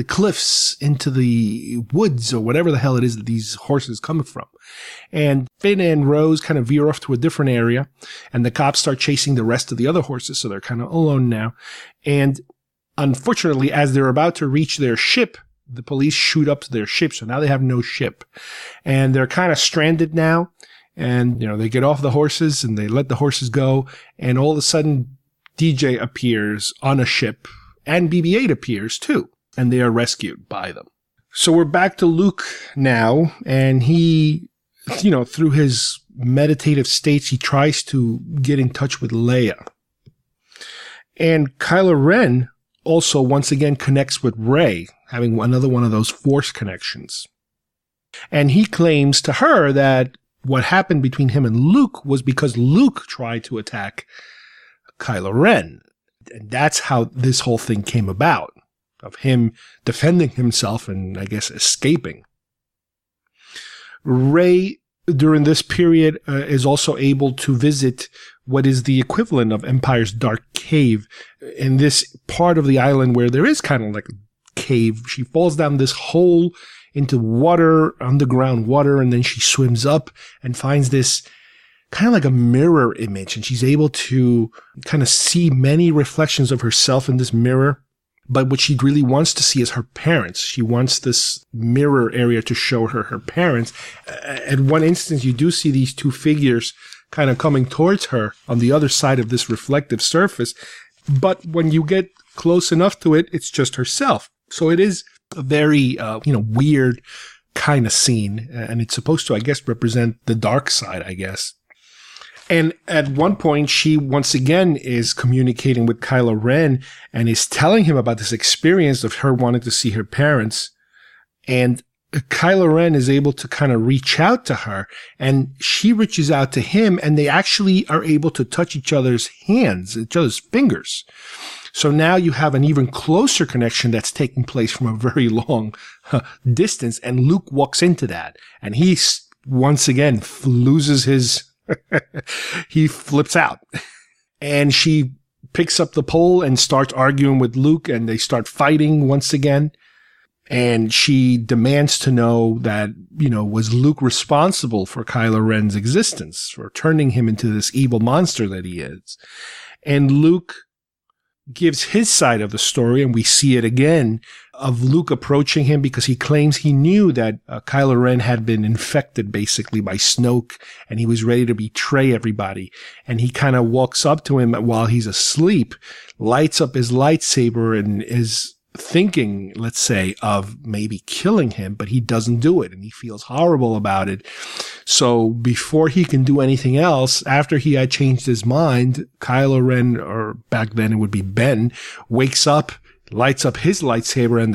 cliffs, into the woods, or whatever the hell it is that these horses coming from. And Finn and Rose kind of veer off to a different area, and the cops start chasing the rest of the other horses. So they're kind of alone now. And unfortunately, as they're about to reach their ship, the police shoot up to their ship, so now they have no ship. And they're kind of stranded now. And, they get off the horses and they let the horses go. And all of a sudden, DJ appears on a ship, and BB-8 appears too. And they are rescued by them. So we're back to Luke now. And he, through his meditative states, he tries to get in touch with Leia. And Kylo Ren also once again connects with Rey, having another one of those Force connections. And he claims to her that what happened between him and Luke was because Luke tried to attack Kylo Ren. And that's how this whole thing came about, of him defending himself and, I guess, escaping. Rey, during this period, is also able to visit what is the equivalent of Empire's Dark Cave in this part of the island where there is kind of like a cave. She falls down this hole into water, underground water, and then she swims up and finds this kind of like a mirror image, and she's able to kind of see many reflections of herself in this mirror. But what she really wants to see is her parents. She wants this mirror area to show her her parents. At one instance, you do see these two figures kind of coming towards her on the other side of this reflective surface. But when you get close enough to it, it's just herself. So it is a very, weird kind of scene. And it's supposed to, I guess, represent the dark side, I guess. And at one point, she once again is communicating with Kylo Ren and is telling him about this experience of her wanting to see her parents. And Kylo Ren is able to kind of reach out to her, and she reaches out to him, and they actually are able to touch each other's hands, each other's fingers. So now you have an even closer connection that's taking place from a very long distance. And Luke walks into that, and he once again loses his he flips out, and she picks up the pole and starts arguing with Luke, and they start fighting once again. And she demands to know that, was Luke responsible for Kylo Ren's existence, for turning him into this evil monster that he is? And Luke gives his side of the story, and we see it again of Luke approaching him because he claims he knew that Kylo Ren had been infected basically by Snoke, and he was ready to betray everybody. And he kind of walks up to him while he's asleep, lights up his lightsaber, and is thinking, let's say, of maybe killing him, but he doesn't do it, and he feels horrible about it. So before he can do anything else, after he had changed his mind, Kylo Ren, or back then it would be Ben, wakes up, lights up his lightsaber, and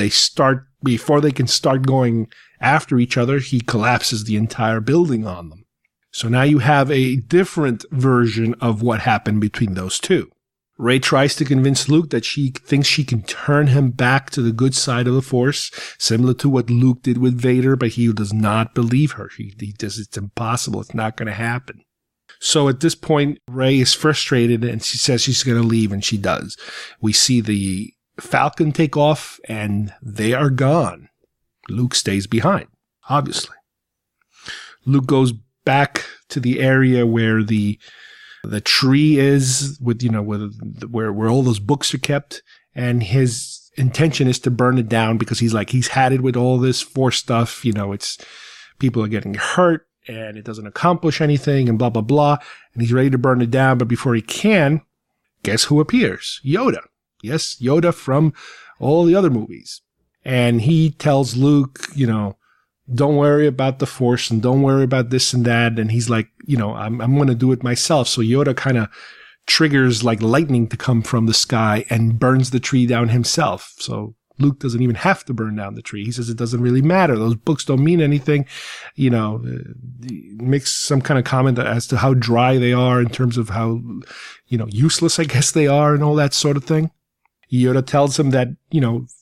before they can start going after each other, he collapses the entire building on them. So now you have a different version of what happened between those two. Rey tries to convince Luke that she thinks she can turn him back to the good side of the Force, similar to what Luke did with Vader, but he does not believe her. He does, it's impossible. It's not going to happen. So at this point, Rey is frustrated and she says she's going to leave, and she does. We see the Falcon take off and they are gone. Luke stays behind, obviously. Luke goes back to the area where the tree is with, where all those books are kept. And his intention is to burn it down because he's had it with all this Force stuff. It's people are getting hurt and it doesn't accomplish anything and blah, blah, blah. And he's ready to burn it down. But before he can, guess who appears? Yoda. Yes, Yoda from all the other movies. And he tells Luke, don't worry about the Force and don't worry about this and that. And he's like, I'm going to do it myself. So Yoda kind of triggers like lightning to come from the sky and burns the tree down himself. So Luke doesn't even have to burn down the tree. He says it doesn't really matter. Those books don't mean anything. Makes some kind of comment as to how dry they are in terms of how, useless I guess they are and all that sort of thing. Yoda tells him that,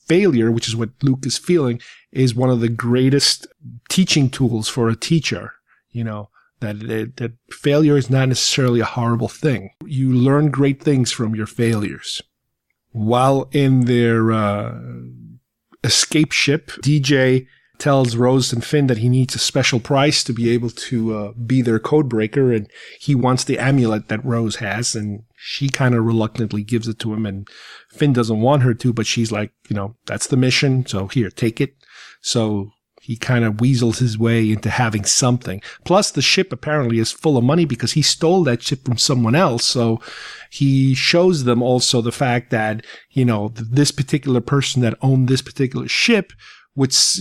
failure, which is what Luke is feeling, is one of the greatest teaching tools for a teacher. That failure is not necessarily a horrible thing. You learn great things from your failures. While in their escape ship, DJ tells Rose and Finn that he needs a special price to be able to be their code breaker, and he wants the amulet that Rose has, and she kind of reluctantly gives it to him, and Finn doesn't want her to, but she's like, that's the mission, so here, take it. So he kind of weasels his way into having something. Plus, the ship apparently is full of money because he stole that ship from someone else. So he shows them also the fact that, this particular person that owned this particular ship, which,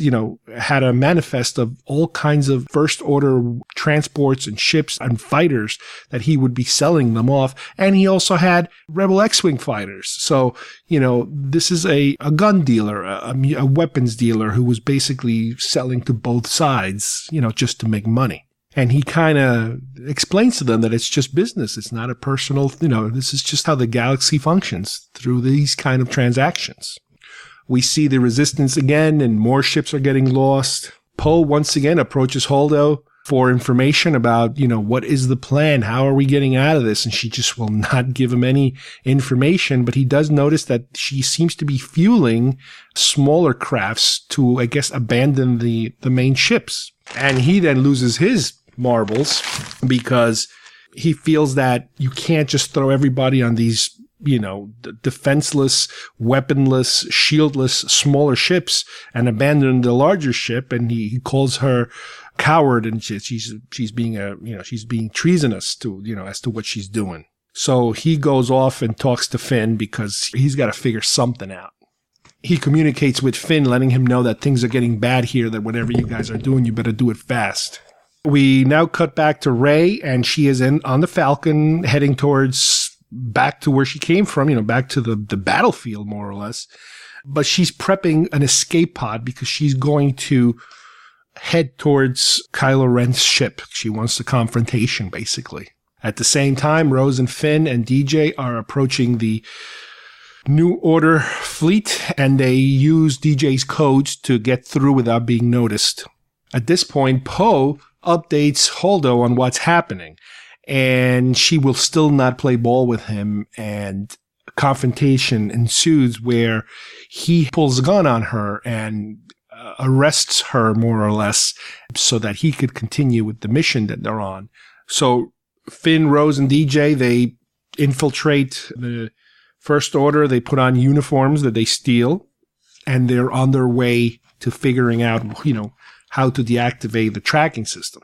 had a manifest of all kinds of first order transports and ships and fighters that he would be selling them off. And he also had Rebel X-Wing fighters. So, this is a gun dealer, a weapons dealer who was basically selling to both sides, just to make money. And he kind of explains to them that it's just business. It's not a personal, this is just how the galaxy functions through these kind of transactions. We see the Resistance again, and more ships are getting lost. Poe once again approaches Holdo for information about, what is the plan? How are we getting out of this? And she just will not give him any information, but he does notice that she seems to be fueling smaller crafts to, I guess, abandon the main ships. And he then loses his marbles because he feels that you can't just throw everybody on these defenseless, weaponless, shieldless, smaller ships and abandon the larger ship. And he calls her coward, and she's being she's being treasonous to, as to what she's doing. So he goes off and talks to Finn because he's got to figure something out. He communicates with Finn, letting him know that things are getting bad here, that whatever you guys are doing, you better do it fast. We now cut back to Rey, and she is on the Falcon heading back to where she came from, back to the battlefield, more or less. But she's prepping an escape pod because she's going to head towards Kylo Ren's ship. She wants the confrontation, basically. At the same time, Rose and Finn and DJ are approaching the New Order fleet, and they use DJ's codes to get through without being noticed. At this point, Poe updates Holdo on what's happening, and she will still not play ball with him, and a confrontation ensues where he pulls a gun on her and arrests her, more or less, so that he could continue with the mission that they're on. So Finn, Rose, and DJ, they infiltrate the First Order, they put on uniforms that they steal, and they're on their way to figuring out, how to deactivate the tracking system.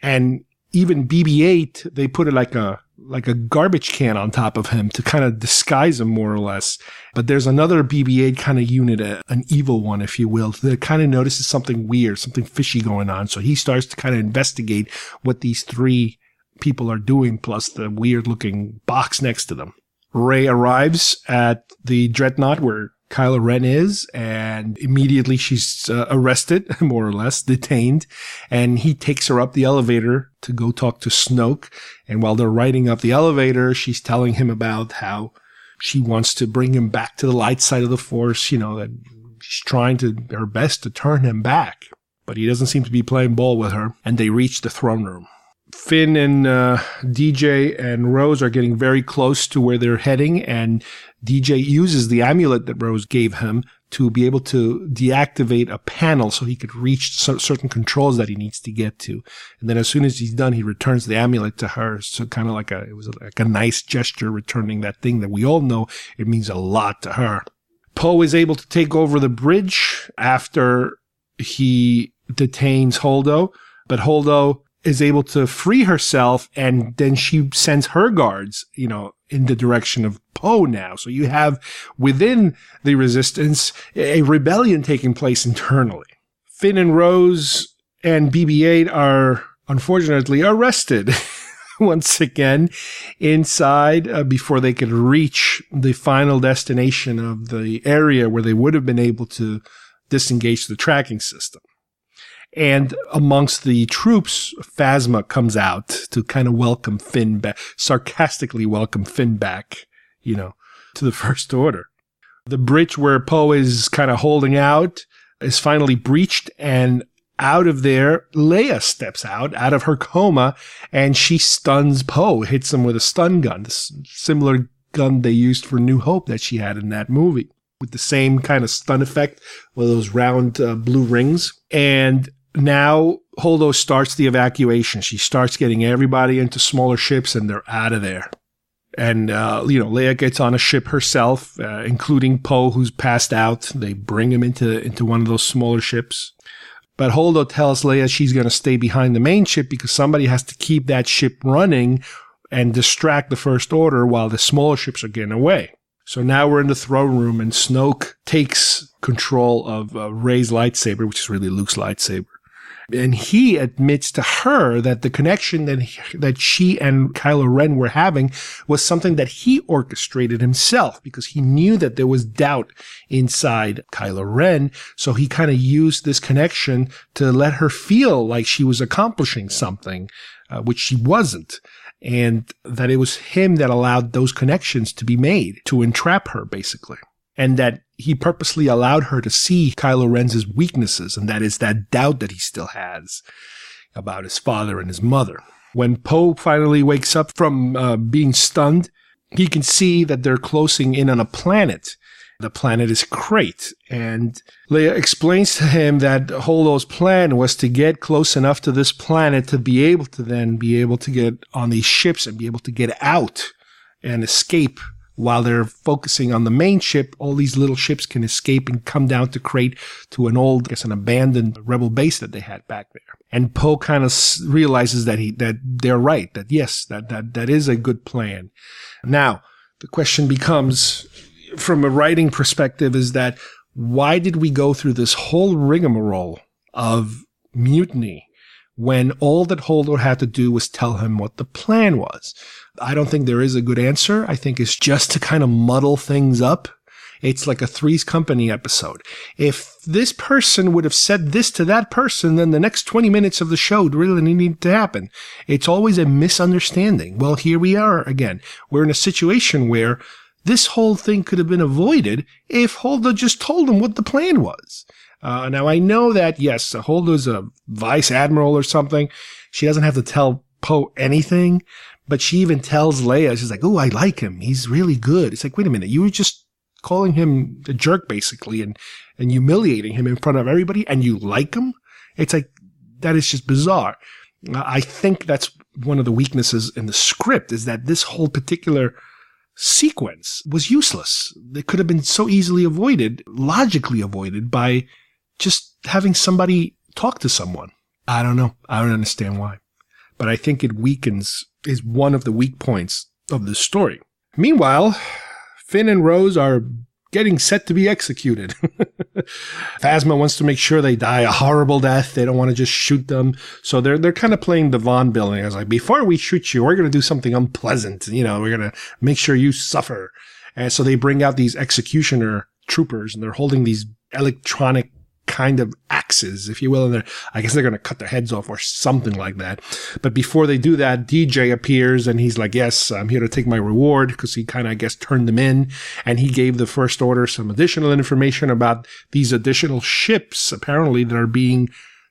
And even BB-8, they put it like a garbage can on top of him to kind of disguise him more or less. But there's another BB-8 kind of unit, an evil one, if you will, that kind of notices something weird, something fishy going on. So he starts to kind of investigate what these three people are doing, plus the weird looking box next to them. Rey arrives at the Dreadnought where Kylo Ren is, and immediately she's arrested, more or less, detained, and he takes her up the elevator to go talk to Snoke. And while they're riding up the elevator, she's telling him about how she wants to bring him back to the light side of the Force, that she's trying her best to turn him back. But he doesn't seem to be playing ball with her, and they reach the throne room. Finn and DJ and Rose are getting very close to where they're heading, and DJ uses the amulet that Rose gave him to be able to deactivate a panel so he could reach certain controls that he needs to get to. And then as soon as he's done, he returns the amulet to her. So kind of it was like a nice gesture, returning that thing that we all know it means a lot to her. Poe is able to take over the bridge after he detains Holdo, but Holdo is able to free herself, and then she sends her guards, in the direction of Poe now. So you have within the Resistance a rebellion taking place internally. Finn and Rose and BB-8 are unfortunately arrested once again inside before they could reach the final destination of the area where they would have been able to disengage the tracking system. And amongst the troops, Phasma comes out to kind of welcome Finn back, sarcastically welcome Finn back, to the First Order. The bridge where Poe is kind of holding out is finally breached, and out of there, Leia steps out of her coma, and she stuns Poe, hits him with a stun gun, this similar gun they used for New Hope that she had in that movie, with the same kind of stun effect with those round blue rings. And now Holdo starts the evacuation. She starts getting everybody into smaller ships, and they're out of there. And, Leia gets on a ship herself, including Poe, who's passed out. They bring him into one of those smaller ships. But Holdo tells Leia she's going to stay behind the main ship because somebody has to keep that ship running and distract the First Order while the smaller ships are getting away. So now we're in the throne room, and Snoke takes control of Rey's lightsaber, which is really Luke's lightsaber. And he admits to her that the connection that she and Kylo Ren were having was something that he orchestrated himself, because he knew that there was doubt inside Kylo Ren. So he kind of used this connection to let her feel like she was accomplishing something, which she wasn't. And that it was him that allowed those connections to be made to entrap her, basically. And that he purposely allowed her to see Kylo Ren's weaknesses, and that is that doubt that he still has about his father and his mother. When Poe finally wakes up from being stunned, he can see that they're closing in on a planet. The planet is Crate, and Leia explains to him that Holdo's plan was to get close enough to this planet to be able to get on these ships and be able to get out and escape. While they're focusing on the main ship, all these little ships can escape and come down to Crate, to an an abandoned rebel base that they had back there. And Poe kind of realizes that they're right, that yes, that is a good plan. Now, the question becomes, from a writing perspective, is that why did we go through this whole rigmarole of mutiny when all that Holdo had to do was tell him what the plan was? I don't think there is a good answer. I think it's just to kind of muddle things up. It's like a Three's Company episode. If this person would have said this to that person, then the next 20 minutes of the show really needed to happen. It's always a misunderstanding. Well, here we are again. We're in a situation where this whole thing could have been avoided if Holdo just told him what the plan was. Now, I know that, yes, Holdo's a vice admiral or something. She doesn't have to tell Poe anything. But she even tells Leia, she's like, oh, I like him. He's really good. It's like, wait a minute. You were just calling him a jerk, basically, and humiliating him in front of everybody, and you like him? It's like, that is just bizarre. I think that's one of the weaknesses in the script, is that this whole particular sequence was useless. It could have been so easily avoided, logically avoided, by just having somebody talk to someone. I don't know. I don't understand why. But I think it is one of the weak points of this story. Meanwhile, Finn and Rose are getting set to be executed. Phasma wants to make sure they die a horrible death. They don't want to just shoot them. So they're kind of playing the Vaughn billing. I was like, before we shoot you, we're going to do something unpleasant. We're going to make sure you suffer. And so they bring out these executioner troopers, and they're holding these electronic kind of axes, if you will, and I guess they're going to cut their heads off or something like that. But before they do that, DJ appears, and he's like, yes, I'm here to take my reward, because he kind of, I guess, turned them in, and he gave the First Order some additional information about these additional ships, apparently, that are being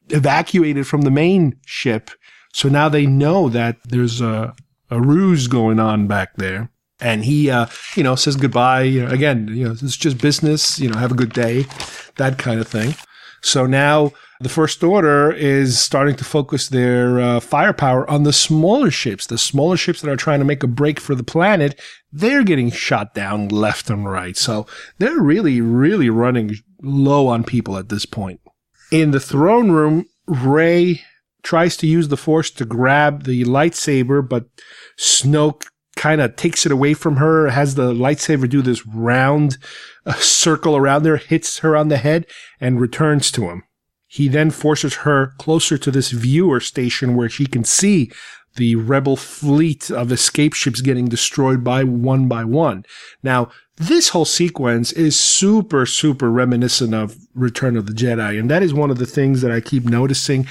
evacuated from the main ship. So now they know that there's a ruse going on back there. And he, says goodbye. Again, it's just business, have a good day, that kind of thing. So now the First Order is starting to focus their firepower on the smaller ships that are trying to make a break for the planet. They're getting shot down left and right. So they're really, really running low on people at this point. In the throne room, Rey tries to use the Force to grab the lightsaber, but Snoke kind of takes it away from her, has the lightsaber do this round circle around her, hits her on the head, and returns to him. He then forces her closer to this viewer station where she can see the rebel fleet of escape ships getting destroyed by one. Now, this whole sequence is super, super reminiscent of Return of the Jedi, and that is one of the things that I keep noticing.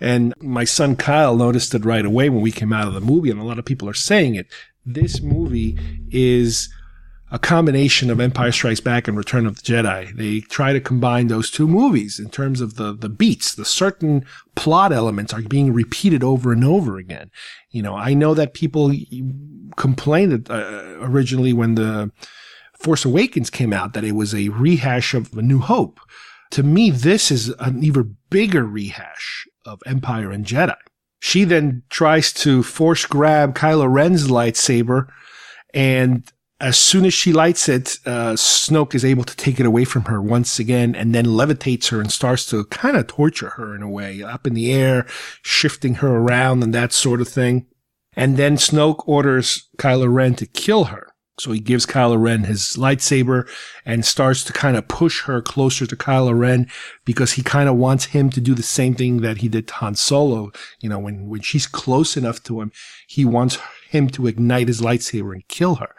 And my son Kyle noticed it right away when we came out of the movie, and a lot of people are saying it. This movie is a combination of Empire Strikes Back and Return of the Jedi. They try to combine those two movies in terms of the beats. The certain plot elements are being repeated over and over again. I know that people complained originally when the Force Awakens came out that it was a rehash of A New Hope. To me, this is an even bigger rehash of Empire and Jedi. She then tries to force grab Kylo Ren's lightsaber, and as soon as she lights it, Snoke is able to take it away from her once again, and then levitates her and starts to kind of torture her in a way, up in the air, shifting her around and that sort of thing. And then Snoke orders Kylo Ren to kill her. So he gives Kylo Ren his lightsaber and starts to kind of push her closer to Kylo Ren, because he kind of wants him to do the same thing that he did to Han Solo. When she's close enough to him, he wants him to ignite his lightsaber and kill her.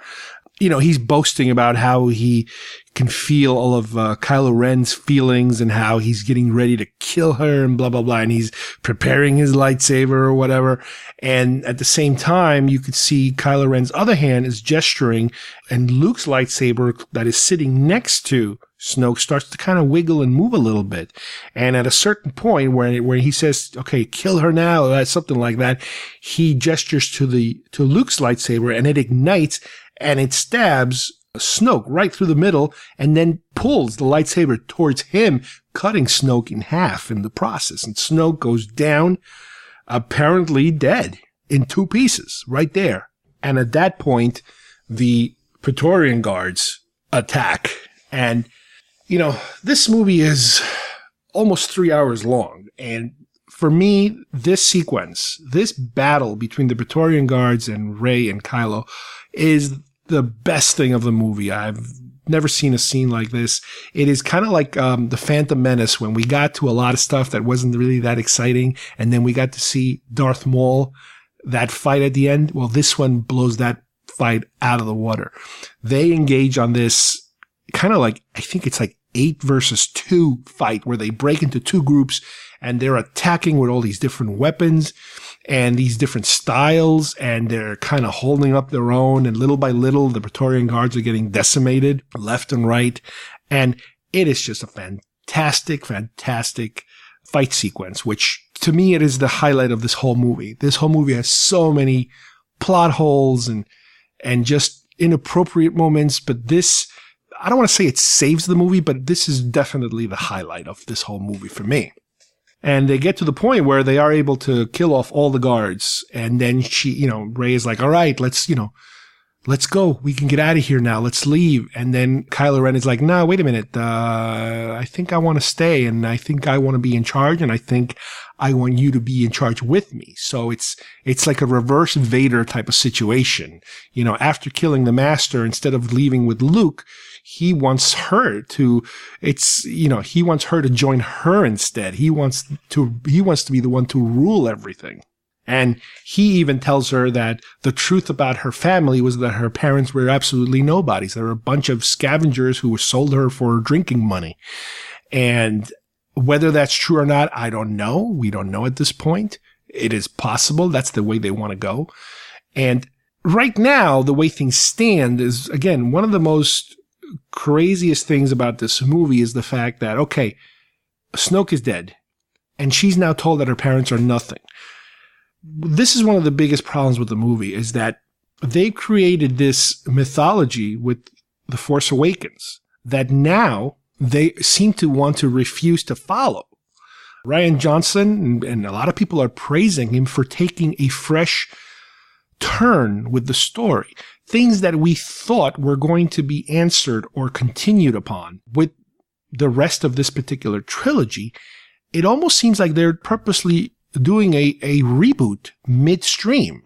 He's boasting about how he can feel all of Kylo Ren's feelings and how he's getting ready to kill her and blah, blah, blah. And he's preparing his lightsaber or whatever. And at the same time, you could see Kylo Ren's other hand is gesturing, and Luke's lightsaber that is sitting next to Snoke starts to kind of wiggle and move a little bit. And at a certain point where he says, okay, kill her now, something like that, he gestures to Luke's lightsaber, and it ignites and it stabs Snoke right through the middle, and then pulls the lightsaber towards him, cutting Snoke in half in the process. And Snoke goes down, apparently dead, in two pieces right there. And at that point, the Praetorian Guards attack. And, this movie is almost 3 hours long. And for me, this sequence, this battle between the Praetorian Guards and Rey and Kylo is the best thing of the movie. I've never seen a scene like this. It is kind of like the Phantom Menace, when we got to a lot of stuff that wasn't really that exciting, and then we got to see Darth Maul, that fight at the end. Well, this one blows that fight out of the water. They engage on this kind of like, I think it's like 8 versus 2 fight, where they break into two groups and they're attacking with all these different weapons and these different styles, and they're kind of holding up their own, and little by little, the Praetorian Guards are getting decimated left and right. And it is just a fantastic, fantastic fight sequence, which to me, it is the highlight of this whole movie. This whole movie has so many plot holes and just inappropriate moments, but this, I don't want to say it saves the movie, but this is definitely the highlight of this whole movie for me. And they get to the point where they are able to kill off all the guards. And then Rey is like, all right, let's let's go. We can get out of here now. Let's leave. And then Kylo Ren is like, no, wait a minute. I think I want to stay, and I think I want to be in charge, and I think I want you to be in charge with me. So it's like a reverse Vader type of situation. You know, after killing the Master, instead of leaving with Luke, he wants her to join her instead. He wants to be the one to rule everything. And he even tells her that the truth about her family was that her parents were absolutely nobodies. They were a bunch of scavengers who sold her for drinking money. And whether that's true or not, I don't know. We don't know at this point. It is possible. That's the way they want to go. And right now, the way things stand is, again, one of the most craziest things about this movie is the fact that, okay, Snoke is dead. And she's now told that her parents are nothing. This is one of the biggest problems with the movie, is that they created this mythology with The Force Awakens that now they seem to want to refuse to follow. Rian Johnson and a lot of people are praising him for taking a fresh turn with the story. Things that we thought were going to be answered or continued upon with the rest of this particular trilogy. It almost seems like they're purposely doing a reboot midstream.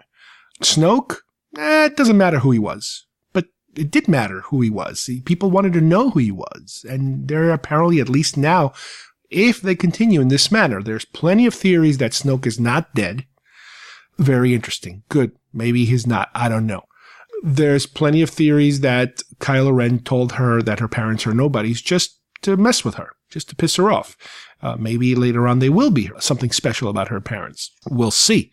Snoke, it doesn't matter who he was, but it did matter who he was. People wanted to know who he was, and they're apparently, at least now, if they continue in this manner, there's plenty of theories that Snoke is not dead. Very interesting. Good. Maybe he's not. I don't know. There's plenty of theories that Kylo Ren told her that her parents are nobodies just to mess with her, just to piss her off. Maybe later on they will be something special about her parents. We'll see.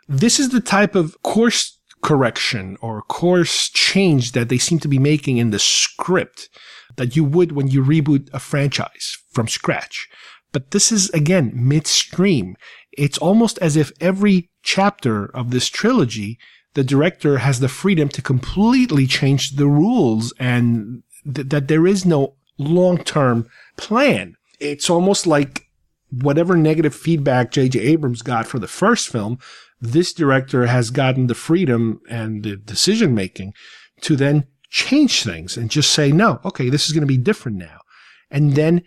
This is the type of course correction or course change that they seem to be making in the script that you would when you reboot a franchise from scratch. But this is, again, midstream. It's almost as if every chapter of this trilogy, the director has the freedom to completely change the rules, and that there is no long-term plan. It's almost like whatever negative feedback J.J. Abrams got for the first film, this director has gotten the freedom and the decision-making to then change things and just say, no, okay, this is going to be different now. And then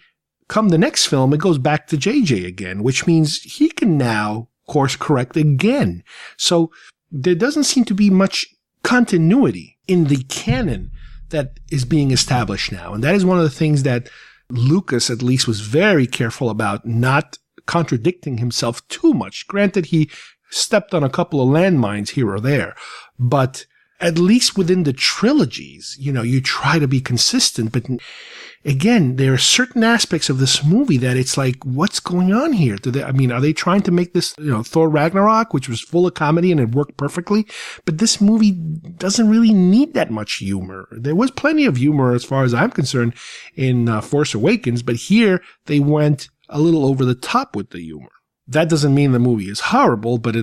come the next film, it goes back to J.J. again, which means he can now course correct again. So there doesn't seem to be much continuity in the canon that is being established now. And that is one of the things that Lucas, at least, was very careful about, not contradicting himself too much. Granted, he stepped on a couple of landmines here or there, but at least within the trilogies, you try to be consistent. But again, there are certain aspects of this movie that it's like, what's going on here? Are they trying to make this, Thor Ragnarok, which was full of comedy and it worked perfectly? But this movie doesn't really need that much humor. There was plenty of humor, as far as I'm concerned, in Force Awakens, but here they went a little over the top with the humor. That doesn't mean the movie is horrible, but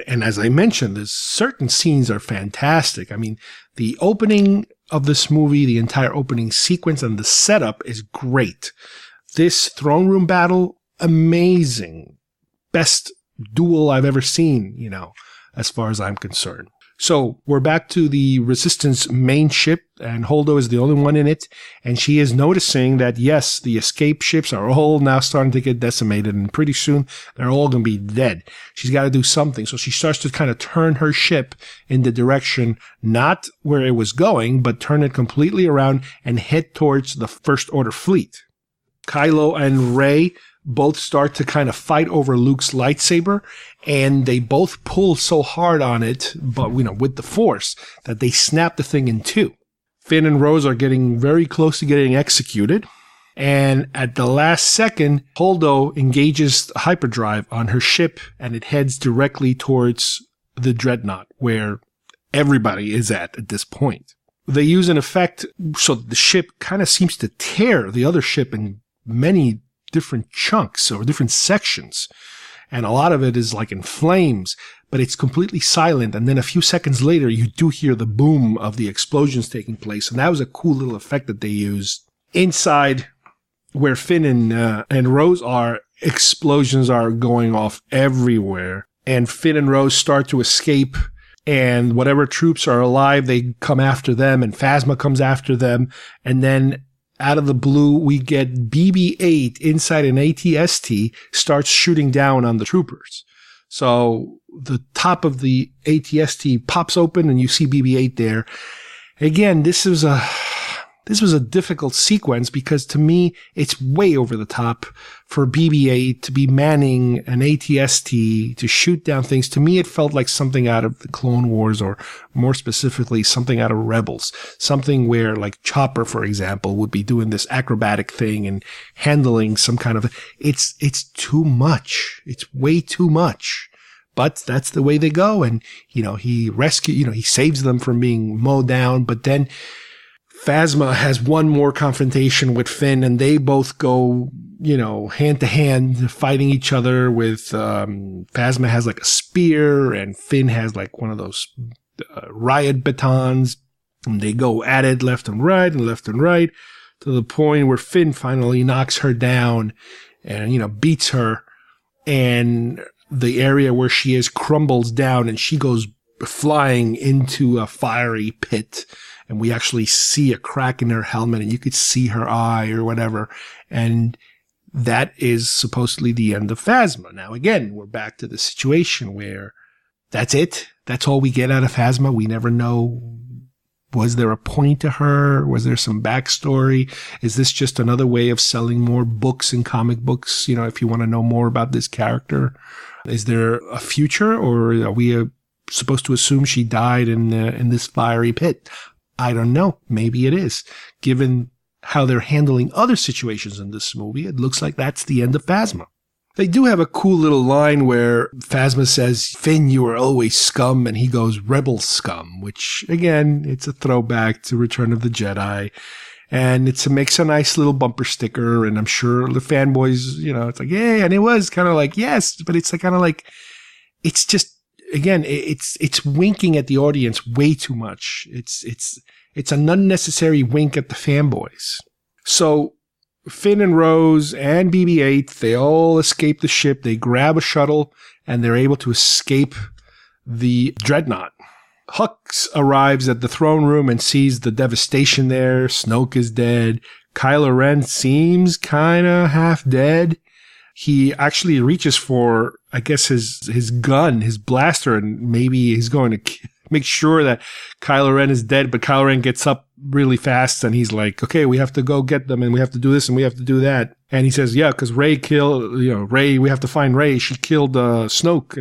and as I mentioned, there's certain scenes are fantastic. I mean, the opening of this movie, the entire opening sequence and the setup is great. This throne room battle, amazing. Best duel I've ever seen, as far as I'm concerned. So we're back to the Resistance main ship, and Holdo is the only one in it. And she is noticing that, yes, the escape ships are all now starting to get decimated, and pretty soon they're all going to be dead. She's got to do something. So she starts to kind of turn her ship in the direction, not where it was going, but turn it completely around and head towards the First Order fleet. Kylo and Rey both start to kind of fight over Luke's lightsaber, and they both pull so hard on it, but with the Force, that they snap the thing in two. Finn and Rose are getting very close to getting executed, and at the last second, Holdo engages hyperdrive on her ship, and it heads directly towards the Dreadnought, where everybody is at this point. They use an effect so the ship kind of seems to tear the other ship in many different chunks or different sections, and a lot of it is like in flames, but it's completely silent. And then a few seconds later, you do hear the boom of the explosions taking place, and that was a cool little effect that they used. Inside where Finn and Rose are, explosions are going off everywhere, and Finn and Rose start to escape and whatever troops are alive, they come after them, and Phasma comes after them. And then out of the blue, we get BB-8 inside an AT-ST starts shooting down on the troopers. So the top of the AT-ST pops open and you see BB-8 there. Again, this was a difficult sequence because to me, it's way over the top for BB-8 to be manning an AT-ST to shoot down things. To me, it felt like something out of the Clone Wars, or more specifically, something out of Rebels. Something where, like Chopper, for example, would be doing this acrobatic thing and handling some kind of, it's too much. It's way too much. But that's the way they go. And, he saves them from being mowed down, but then Phasma has one more confrontation with Finn, and they both go, hand to hand fighting each other with, Phasma has like a spear and Finn has like one of those riot batons, and they go at it left and right to the point where Finn finally knocks her down and, beats her, and the area where she is crumbles down and she goes flying into a fiery pit. And we actually see a crack in her helmet and you could see her eye or whatever. And that is supposedly the end of Phasma. Now, again, we're back to the situation where that's it. That's all we get out of Phasma. We never know. Was there a point to her? Was there some backstory? Is this just another way of selling more books and comic books? If you want to know more about this character, is there a future, or are we supposed to assume she died in this fiery pit? I don't know. Maybe it is. Given how they're handling other situations in this movie, it looks like that's the end of Phasma. They do have a cool little line where Phasma says, "Finn, you are always scum," and he goes, "Rebel scum," which, again, it's a throwback to Return of the Jedi. And it makes a nice little bumper sticker, and I'm sure the fanboys, it's like, yeah, and it was kind of like, yes, but it's like kind of like, it's just, again, it's winking at the audience way too much. It's an unnecessary wink at the fanboys. So Finn and Rose and BB-8, they all escape the ship. They grab a shuttle and they're able to escape the dreadnought. Hux arrives at the throne room and sees the devastation there. Snoke is dead. Kylo Ren seems kind of half dead. He actually reaches for, I guess, his gun, his blaster, and maybe he's going to make sure that Kylo Ren is dead, but Kylo Ren gets up really fast and he's like, okay, we have to go get them and we have to do this and we have to do that. And he says, yeah, because Rey, we have to find Rey. She killed Snoke.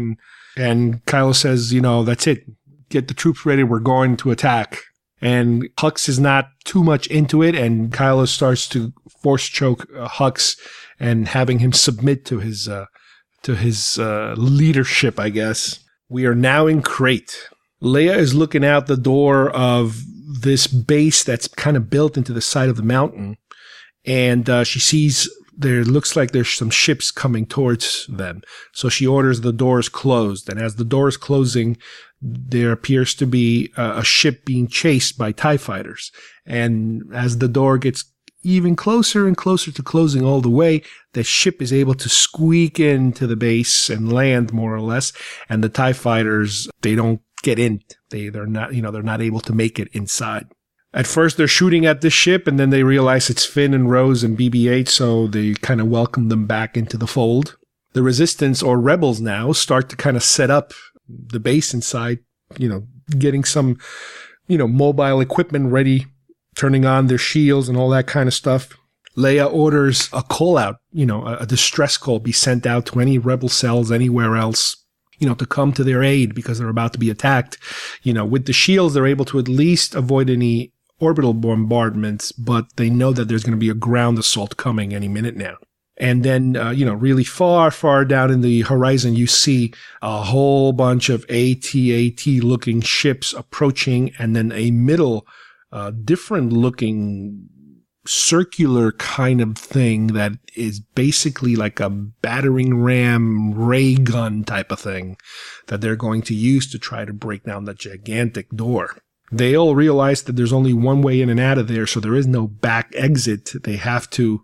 And Kylo says, that's it. Get the troops ready. We're going to attack. And Hux is not too much into it, and Kylo starts to force choke Hux and having him submit to his leadership, I guess. We are now in Crate. Leia is looking out the door of this base that's kind of built into the side of the mountain, and she sees looks like there's some ships coming towards them. So she orders the doors closed, and as the door is closing, there appears to be a ship being chased by TIE fighters. And as the door gets even closer and closer to closing all the way, the ship is able to squeak into the base and land more or less. And the TIE fighters, they don't get in. They're not able to make it inside. At first, they're shooting at this ship, and then they realize it's Finn and Rose and BB-8, so they kind of welcome them back into the fold. The Resistance, or Rebels now, start to kind of set up the base inside, getting some, mobile equipment ready, turning on their shields and all that kind of stuff. Leia orders a call out, a distress call be sent out to any rebel cells anywhere else, to come to their aid because they're about to be attacked. With the shields, they're able to at least avoid any orbital bombardments, but they know that there's going to be a ground assault coming any minute now. And then, really far, far down in the horizon, you see a whole bunch of AT-AT looking ships approaching, and then a middle, different looking circular kind of thing that is basically like a battering ram ray gun type of thing that they're going to use to try to break down that gigantic door. They all realize that there's only one way in and out of there, so there is no back exit. They have to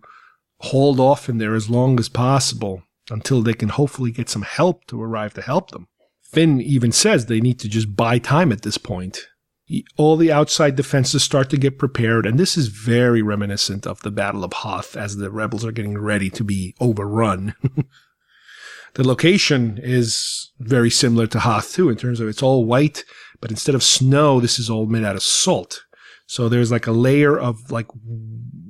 hold off in there as long as possible until they can hopefully get some help to arrive to help them. Finn even says they need to just buy time at this point. All the outside defenses start to get prepared, and this is very reminiscent of the Battle of Hoth as the rebels are getting ready to be overrun. The location is very similar to Hoth too, in terms of it's all white, but instead of snow, this is all made out of salt. So there's like a layer of like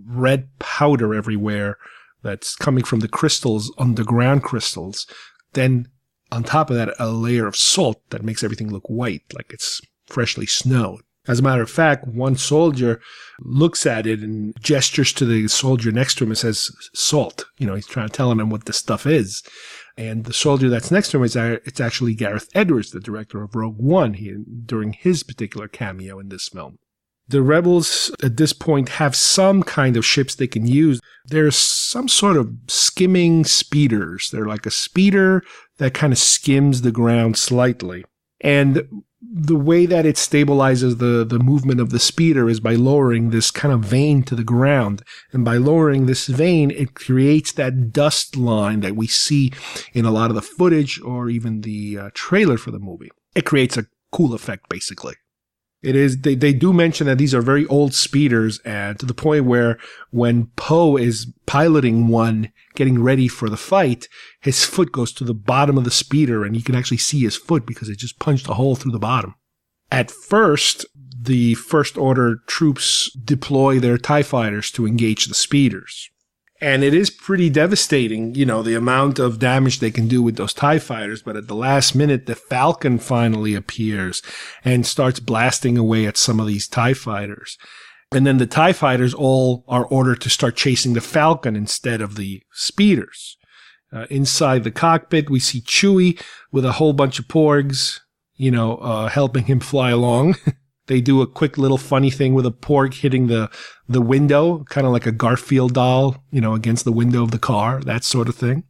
red powder everywhere that's coming from the crystals, underground crystals. Then on top of that, a layer of salt that makes everything look white, like it's freshly snowed. As a matter of fact, one soldier looks at it and gestures to the soldier next to him and says, salt. He's trying to tell him what this stuff is. And the soldier that's next to him it's actually Gareth Edwards, the director of Rogue One, during his particular cameo in this film. The rebels at this point have some kind of ships they can use. There's some sort of skimming speeders. They're like a speeder that kind of skims the ground slightly. And the way that it stabilizes the movement of the speeder is by lowering this kind of vane to the ground. And by lowering this vane, it creates that dust line that we see in a lot of the footage or even the trailer for the movie. It creates a cool effect, basically. It is. They do mention that these are very old speeders, and to the point where when Poe is piloting one, getting ready for the fight, his foot goes to the bottom of the speeder, and you can actually see his foot because it just punched a hole through the bottom. At first, the First Order troops deploy their TIE fighters to engage the speeders. And it is pretty devastating, the amount of damage they can do with those TIE fighters. But at the last minute, the Falcon finally appears and starts blasting away at some of these TIE fighters. And then the TIE fighters all are ordered to start chasing the Falcon instead of the speeders. Inside the cockpit, we see Chewie with a whole bunch of porgs, helping him fly along. They do a quick little funny thing with a porg hitting the window, kind of like a Garfield doll, against the window of the car, that sort of thing.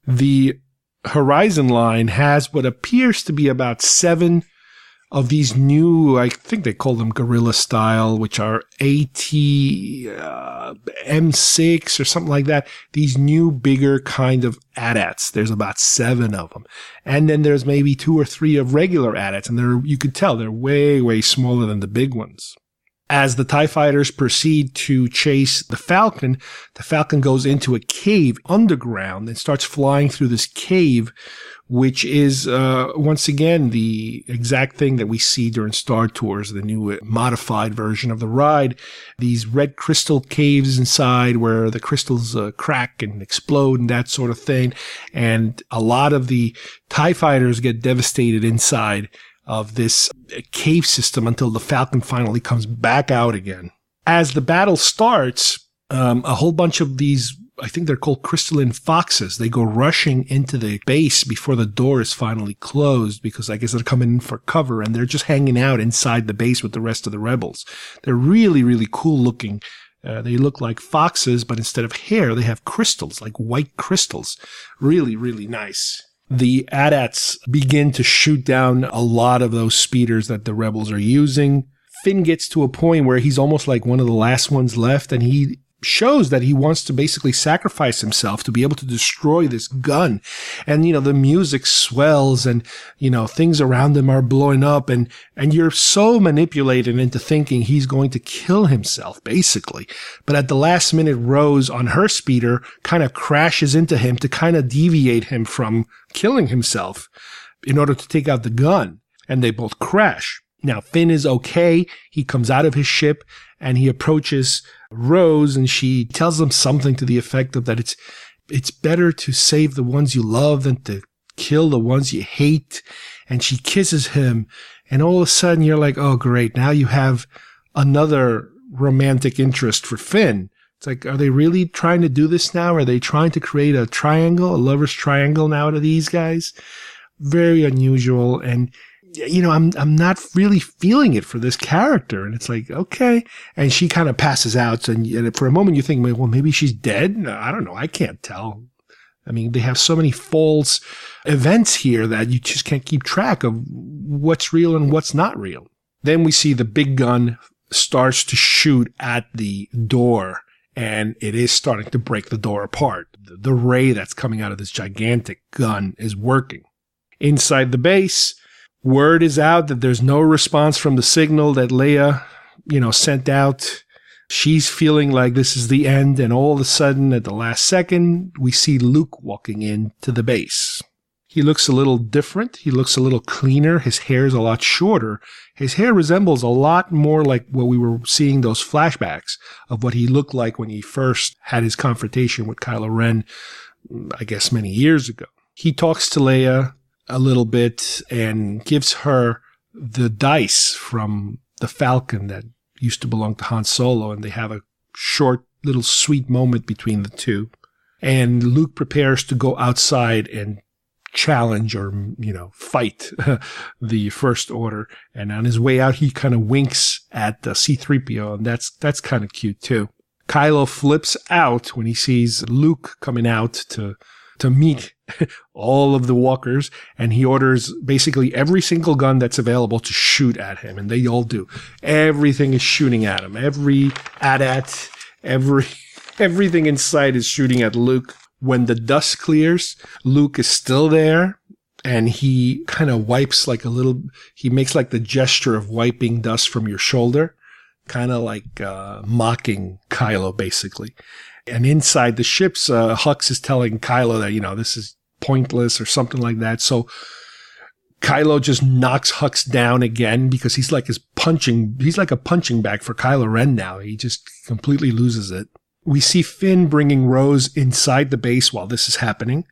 The Horizon line has what appears to be about 7 of these new, I think they call them Guerrilla style, which are M6 or something like that. These new, bigger kind of AT-ATs. There's about 7 of them. And then there's maybe 2 or 3 of regular AT-ATs, and you could tell they're way, way smaller than the big ones. As the TIE fighters proceed to chase the Falcon goes into a cave underground and starts flying through this cave, which is, once again, the exact thing that we see during Star Tours, the new modified version of the ride. These red crystal caves inside where the crystals crack and explode and that sort of thing. And a lot of the TIE fighters get devastated inside of this cave system until the Falcon finally comes back out again. As the battle starts, a whole bunch of these, I think they're called crystalline foxes, they go rushing into the base before the door is finally closed, because I guess they're coming in for cover, and they're just hanging out inside the base with the rest of the rebels. They're really, really cool looking. They look like foxes, but instead of hair, they have crystals, like white crystals. Really, really nice. The AT-ATs begin to shoot down a lot of those speeders that the rebels are using. Finn gets to a point where he's almost like one of the last ones left, and he shows that he wants to basically sacrifice himself to be able to destroy this gun. And, the music swells and, things around him are blowing up, and you're so manipulated into thinking he's going to kill himself, basically. But at the last minute, Rose on her speeder kind of crashes into him to kind of deviate him from killing himself in order to take out the gun. And they both crash. Now, Finn is okay. He comes out of his ship and he approaches Rose, and she tells him something to the effect of that it's better to save the ones you love than to kill the ones you hate. And she kisses him, and all of a sudden you're like, oh great, now you have another romantic interest for Finn. It's like, are they really trying to do this now? Are they trying to create a triangle, a lover's triangle now to these guys? Very unusual. And I'm not really feeling it for this character. And it's like, okay. And she kind of passes out. And for a moment you think, well, maybe she's dead. No, I don't know. I can't tell. I mean, they have so many false events here that you just can't keep track of what's real and what's not real. Then we see the big gun starts to shoot at the door, and it is starting to break the door apart. The ray that's coming out of this gigantic gun is working. Inside the base, Word is out that there's no response from the signal that Leia, sent out. She's feeling like this is the end, and all of a sudden, at the last second, we see Luke walking into the base. He looks a little different. He looks a little cleaner. His hair's a lot shorter. His hair resembles a lot more like what we were seeing those flashbacks of what he looked like when he first had his confrontation with Kylo Ren, I guess many years ago. He talks to Leia a little bit and gives her the dice from the Falcon that used to belong to Han Solo, and they have a short little sweet moment between the two. And Luke prepares to go outside and challenge or, fight the First Order. And on his way out, he kind of winks at C-3PO, and that's kind of cute too. Kylo flips out when he sees Luke coming out to meet all of the walkers, and he orders basically every single gun that's available to shoot at him, and they all do. Everything is shooting at him. Everything in sight is shooting at Luke. When the dust clears, Luke is still there, and he kind of wipes he makes like the gesture of wiping dust from your shoulder, kind of like mocking Kylo, basically. And inside the ships, Hux is telling Kylo that, this is pointless or something like that. So Kylo just knocks Hux down again because he's like a punching bag for Kylo Ren now. He just completely loses it. We see Finn bringing Rose inside the base while this is happening.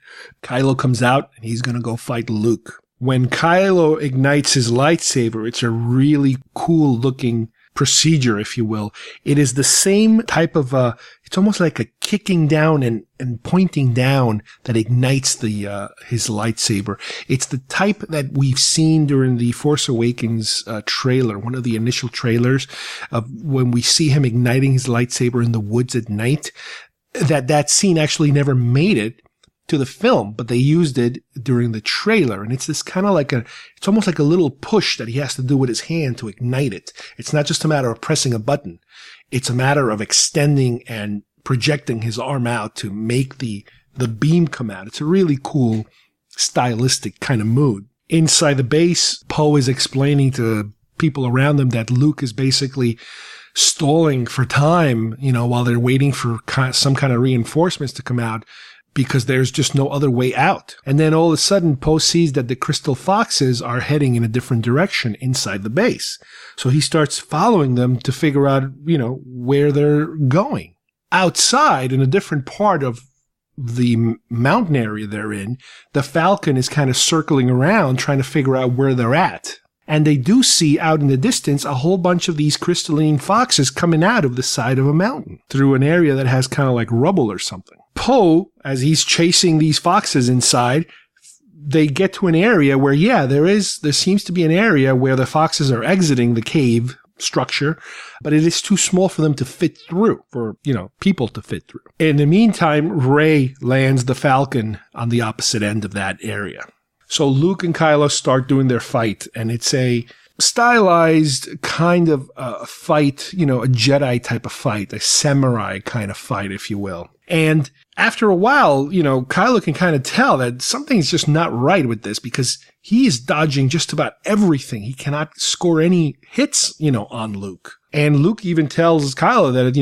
Kylo comes out and he's going to go fight Luke. When Kylo ignites his lightsaber, it's a really cool looking procedure, if you will. It is the same type of, it's almost like a kicking down and pointing down that ignites his lightsaber. It's the type that we've seen during the Force Awakens trailer, one of the initial trailers of when we see him igniting his lightsaber in the woods at night. That scene actually never made it to the film, but they used it during the trailer. And it's this kind of it's almost like a little push that he has to do with his hand to ignite it. It's not just a matter of pressing a button. It's a matter of extending and projecting his arm out to make the beam come out. It's a really cool stylistic kind of mood. Inside the base, Poe is explaining to people around them that Luke is basically stalling for time, while they're waiting for some kind of reinforcements to come out, because there's just no other way out. And then all of a sudden, Poe sees that the Crystal Foxes are heading in a different direction inside the base. So he starts following them to figure out, where they're going. Outside, in a different part of the mountain area they're in, the Falcon is kind of circling around trying to figure out where they're at. And they do see out in the distance a whole bunch of these crystalline foxes coming out of the side of a mountain through an area that has kind of like rubble or something. Poe, as he's chasing these foxes inside, they get to an area where, there seems to be an area where the foxes are exiting the cave structure, but it is too small for them to fit through, for, people to fit through. In the meantime, Rey lands the Falcon on the opposite end of that area. So Luke and Kylo start doing their fight, and it's a stylized kind of fight, a Jedi type of fight, a samurai kind of fight, if you will. And after a while, Kylo can kind of tell that something's just not right with this, because he is dodging just about everything. He cannot score any hits, on Luke. And Luke even tells Kylo that,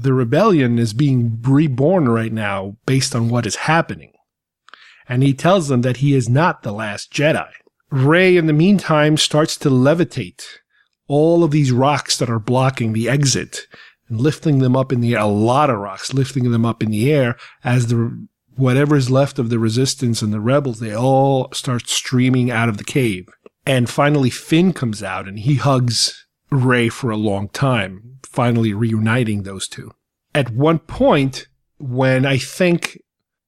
the rebellion is being reborn right now based on what is happening. And he tells them that he is not the last Jedi. Rey, in the meantime, starts to levitate all of these rocks that are blocking the exit and lifting them up in the air, a lot of rocks, lifting them up in the air as whatever is left of the resistance and the rebels, they all start streaming out of the cave. And finally, Finn comes out and he hugs Rey for a long time, finally reuniting those two. At one point, when I think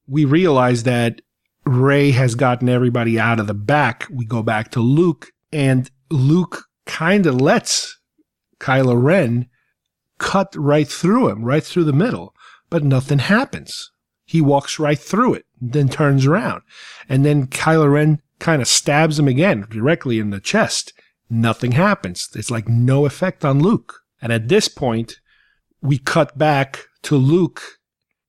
we realize that Rey has gotten everybody out of the back, we go back to Luke, and Luke kind of lets Kylo Ren cut right through him, right through the middle, but nothing happens. He walks right through it, then turns around, and then Kylo Ren kind of stabs him again directly in the chest. Nothing happens. It's like no effect on Luke. And at this point, we cut back to Luke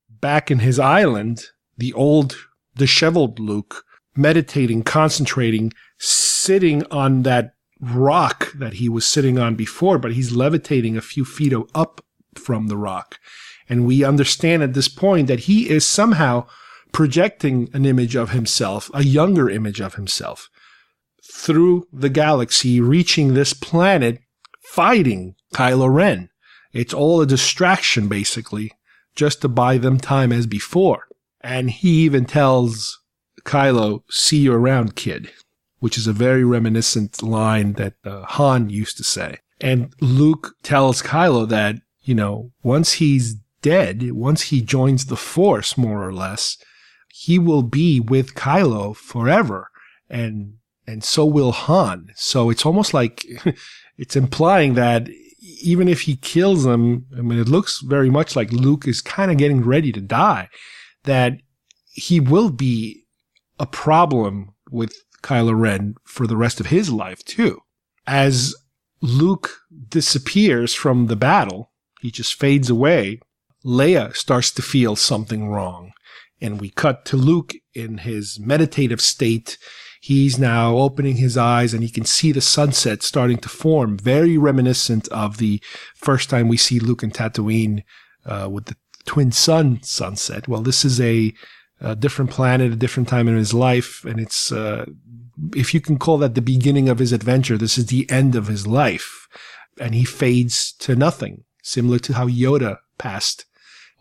back in his island, the old disheveled Luke, meditating, concentrating, sitting on that rock that he was sitting on before, but he's levitating a few feet up from the rock. And we understand at this point that he is somehow projecting an image of himself, a younger image of himself, through the galaxy, reaching this planet, fighting Kylo Ren. It's all a distraction, basically, just to buy them time as before. And he even tells Kylo, "See you around, kid," which is a very reminiscent line that Han used to say. And Luke tells Kylo that, once he's dead, once he joins the Force, more or less, he will be with Kylo forever. And so will Han. So it's almost like it's implying that even if he kills him, I mean, it looks very much like Luke is kind of getting ready to die, that he will be a problem with Kylo Ren for the rest of his life, too. As Luke disappears from the battle, he just fades away, Leia starts to feel something wrong. And we cut to Luke in his meditative state. He's now opening his eyes and he can see the sunset starting to form, very reminiscent of the first time we see Luke and Tatooine with the twin sun sunset. Well, this is a different planet, a different time in his life, and it's, if you can call that the beginning of his adventure, this is the end of his life, and he fades to nothing, similar to how Yoda passed.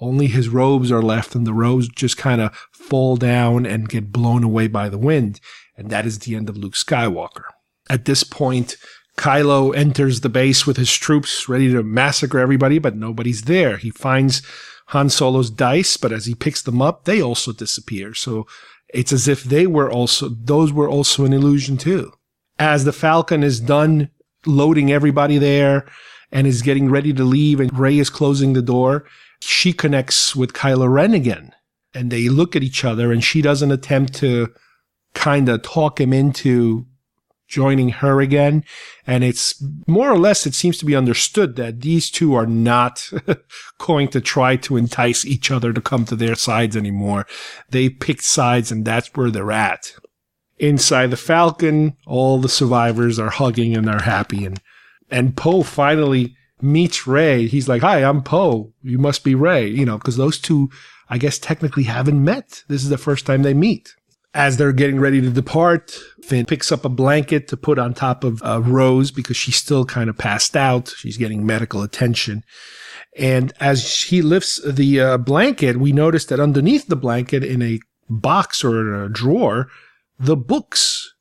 Only his robes are left, and the robes just kind of fall down and get blown away by the wind. And that is the end of Luke Skywalker. At this point, Kylo enters the base with his troops, ready to massacre everybody, but nobody's there. He finds Han Solo's dice, but as he picks them up, they also disappear. So it's as if those were also an illusion too. As the Falcon is done loading everybody there and is getting ready to leave, and Rey is closing the door, she connects with Kylo Ren again, and they look at each other, and she does an attempt to kind of talk him into joining her again. And it's more or less, it seems to be understood that these two are not going to try to entice each other to come to their sides anymore. They picked sides, and that's where they're at. Inside the Falcon, all the survivors are hugging and are happy. And Poe finally meets Rey. He's like, "Hi, I'm Poe. You must be Rey." Because those two, I guess, technically haven't met. This is the first time they meet. As they're getting ready to depart, Finn picks up a blanket to put on top of Rose because she's still kind of passed out. She's getting medical attention. And as he lifts the blanket, we notice that underneath the blanket, in a box or in a drawer, the books,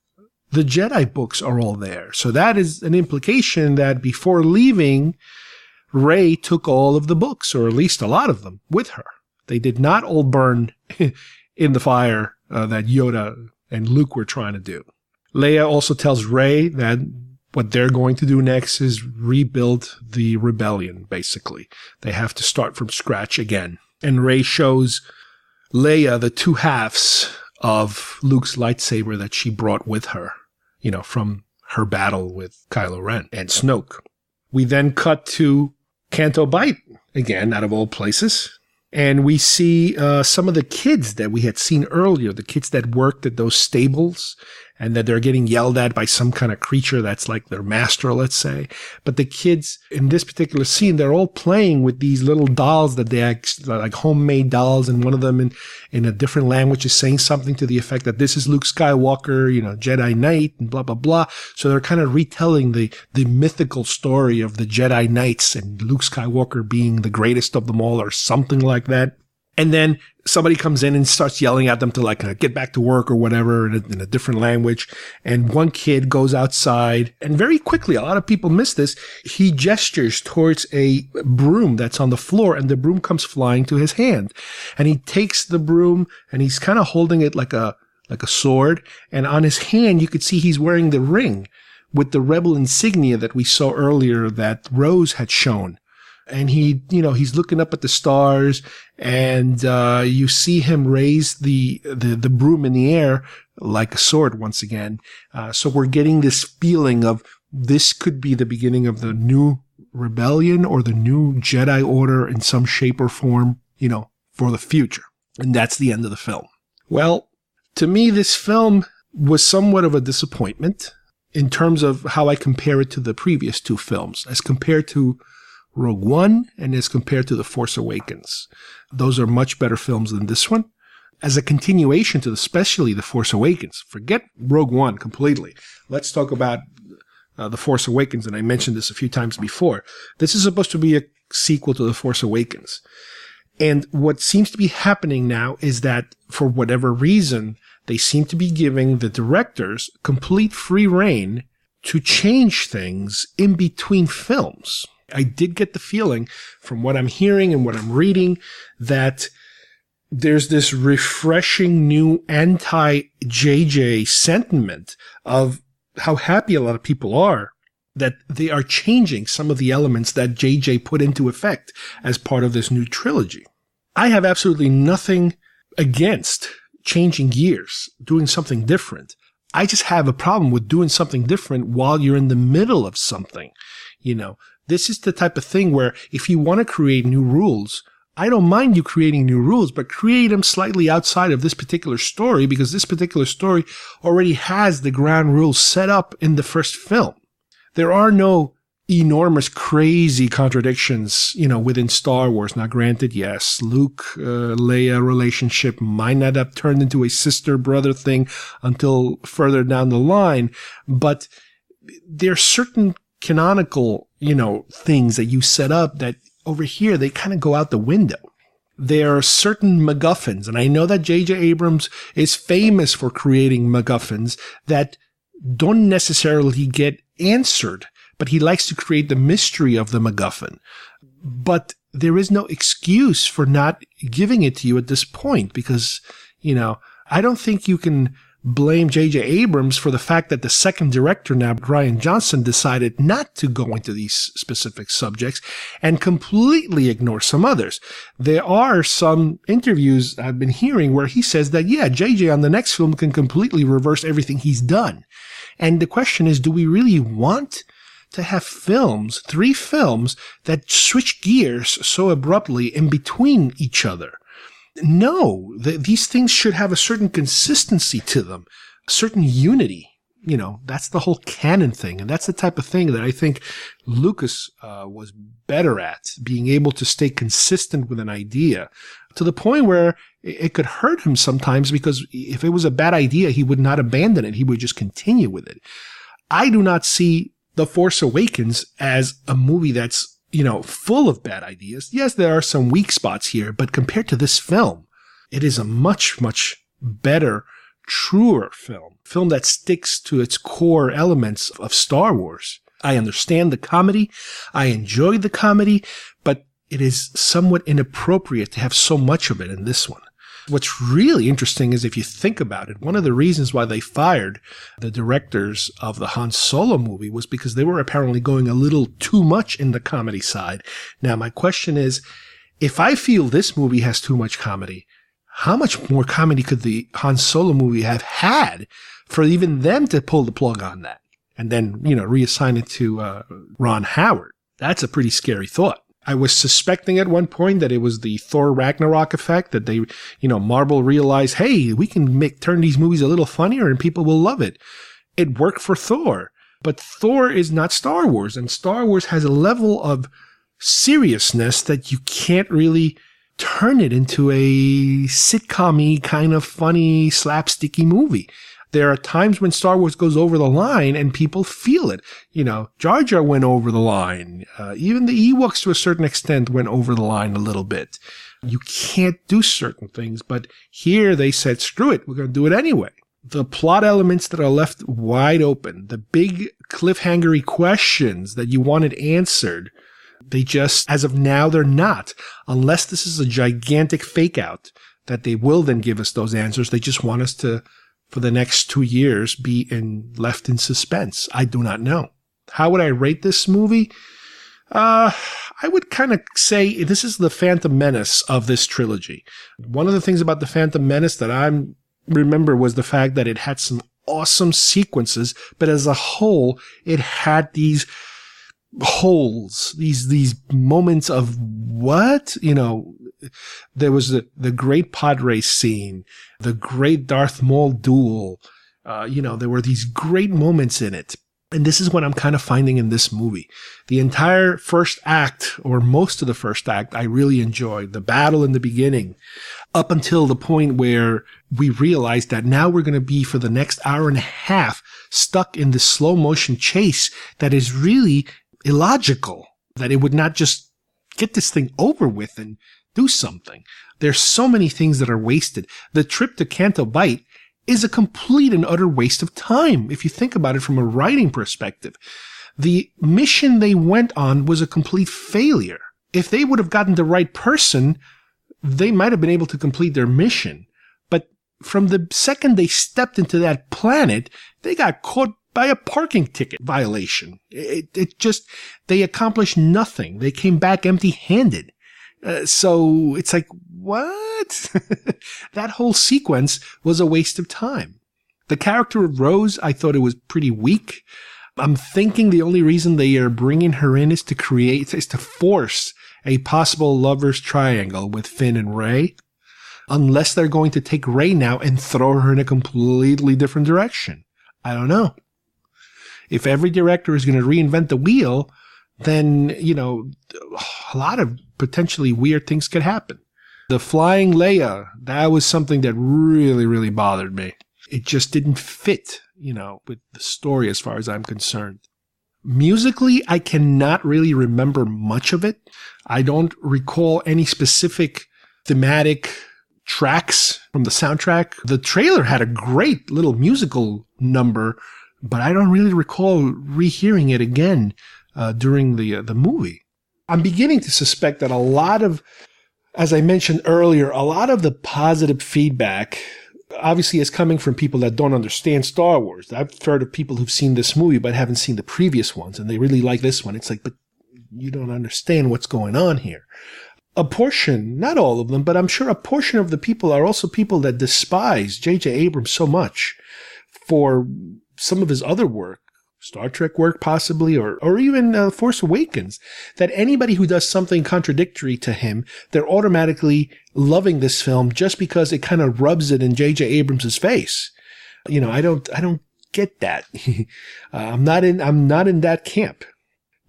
the Jedi books, are all there. So that is an implication that before leaving, Rey took all of the books, or at least a lot of them, with her. They did not all burn in the fire that Yoda and Luke were trying to do. Leia also tells Rey that what they're going to do next is rebuild the rebellion, basically. They have to start from scratch again. And Rey shows Leia the two halves of Luke's lightsaber that she brought with her, from her battle with Kylo Ren and Snoke. We then cut to Canto Bight again, out of all places. And we see some of the kids that we had seen earlier, the kids that worked at those stables, and that they're getting yelled at by some kind of creature that's like their master, let's say. But the kids in this particular scene, they're all playing with these little dolls that they like homemade dolls, and one of them in a different language is saying something to the effect that this is Luke Skywalker, Jedi Knight, and blah, blah, blah. So they're kind of retelling the mythical story of the Jedi Knights and Luke Skywalker being the greatest of them all, or something like that. And then somebody comes in and starts yelling at them to get back to work or whatever in a different language. And one kid goes outside, and very quickly, a lot of people miss this, he gestures towards a broom that's on the floor, and the broom comes flying to his hand. And he takes the broom and he's kind of holding it like a sword. And on his hand, you could see he's wearing the ring with the rebel insignia that we saw earlier that Rose had shown. And he's looking up at the stars, and you see him raise the broom in the air like a sword once again. So we're getting this feeling of this could be the beginning of the new rebellion or the new Jedi Order in some shape or form, for the future. And that's the end of the film. Well, to me, this film was somewhat of a disappointment in terms of how I compare it to the previous two films, as compared to Rogue One and as compared to The Force Awakens. Those are much better films than this one. As a continuation to especially The Force Awakens, forget Rogue One completely. Let's talk about The Force Awakens, and I mentioned this a few times before. This is supposed to be a sequel to The Force Awakens. And what seems to be happening now is that, for whatever reason, they seem to be giving the directors complete free rein to change things in between films. I did get the feeling, from what I'm hearing and what I'm reading, that there's this refreshing new anti-JJ sentiment of how happy a lot of people are that they are changing some of the elements that JJ put into effect as part of this new trilogy. I have absolutely nothing against changing gears, doing something different. I just have a problem with doing something different while you're in the middle of something. You know, this is the type of thing where if you want to create new rules, I don't mind you creating new rules, but create them slightly outside of this particular story, because this particular story already has the ground rules set up in the first film. There are no enormous, crazy contradictions, you know, within Star Wars. Now, granted, yes, Luke-Leia relationship might not have turned into a sister-brother thing until further down the line, but there are certain canonical, you know, things that you set up that over here, they kind of go out the window. There are certain MacGuffins, and I know that J.J. Abrams is famous for creating MacGuffins that don't necessarily get answered, but he likes to create the mystery of the MacGuffin. But there is no excuse for not giving it to you at this point, because, you know, I don't think you can blame J.J. Abrams for the fact that the second director now, Rian Johnson, decided not to go into these specific subjects and completely ignore some others. There are some interviews I've been hearing where he says that, yeah, J.J. on the next film can completely reverse everything he's done. And the question is, do we really want to have films, 3 films, that switch gears so abruptly in between each other? No, these things should have a certain consistency to them, a certain unity. You know, that's the whole canon thing. And that's the type of thing that I think Lucas was better at, being able to stay consistent with an idea to the point where it could hurt him sometimes, because if it was a bad idea, he would not abandon it. He would just continue with it. I do not see The Force Awakens as a movie that's, you know, full of bad ideas. Yes, there are some weak spots here, but compared to this film, it is a much, much better, truer film that sticks to its core elements of Star Wars. I understand the comedy. I enjoyed the comedy, but it is somewhat inappropriate to have so much of it in this one. What's really interesting is, if you think about it, one of the reasons why they fired the directors of the Han Solo movie was because they were apparently going a little too much in the comedy side. Now, my question is, if I feel this movie has too much comedy, how much more comedy could the Han Solo movie have had for even them to pull the plug on that and then, you know, reassign it to Ron Howard? That's a pretty scary thought. I was suspecting at one point that it was the Thor Ragnarok effect, that they, you know, Marvel realized, hey, we can turn these movies a little funnier and people will love it. It worked for Thor, but Thor is not Star Wars, and Star Wars has a level of seriousness that you can't really turn it into a sitcom-y kind of funny, slapsticky movie. There are times when Star Wars goes over the line and people feel it. You know, Jar Jar went over the line. Even the Ewoks, to a certain extent, went over the line a little bit. You can't do certain things, but here they said, screw it, we're going to do it anyway. The plot elements that are left wide open, the big cliffhangery questions that you wanted answered, they just, as of now, they're not. Unless this is a gigantic fake out that they will then give us those answers. They just want us to, for the next 2 years, be left in suspense. I do not know. How would I rate this movie? I would kind of say this is the Phantom Menace of this trilogy. One of the things about the Phantom Menace that I remember was the fact that it had some awesome sequences, but as a whole, it had these holes, these moments of what? You know, there was the great pod race scene, the great Darth Maul duel, There were these great moments in it. And this is what I'm kind of finding in this movie. The entire first act, or most of the first act, I really enjoyed. The battle in the beginning, up until the point where we realized that now we're going to be, for the next hour and a half, stuck in this slow motion chase that is really illogical, that it would not just get this thing over with and do something. There's so many things that are wasted. The trip to Canto Bight is a complete and utter waste of time, if you think about it from a writing perspective. The mission they went on was a complete failure. If they would have gotten the right person, they might have been able to complete their mission. But from the second they stepped into that planet, they got caught by a parking ticket violation. They accomplished nothing. They came back empty-handed. So it's like, what? That whole sequence was a waste of time. The character of Rose, I thought it was pretty weak. I'm thinking the only reason they are bringing her in is to force a possible lover's triangle with Finn and Rey. Unless they're going to take Rey now and throw her in a completely different direction. I don't know. If every director is going to reinvent the wheel, then, a lot of potentially weird things could happen. The flying Leia, that was something that really, really bothered me. It just didn't fit, with the story as far as I'm concerned. Musically, I cannot really remember much of it. I don't recall any specific thematic tracks from the soundtrack. The trailer had a great little musical number, but I don't really recall rehearing it again during the movie. I'm beginning to suspect that a lot of, as I mentioned earlier, a lot of the positive feedback obviously is coming from people that don't understand Star Wars. I've heard of people who've seen this movie but haven't seen the previous ones, and they really like this one. It's like, but you don't understand what's going on here. A portion, not all of them, but I'm sure a portion of the people are also people that despise J.J. Abrams so much for some of his other work, Star Trek work possibly, or even Force Awakens, that anybody who does something contradictory to him, they're automatically loving this film just because it kind of rubs it in J.J. Abrams' face. I don't get that. I'm not in that camp.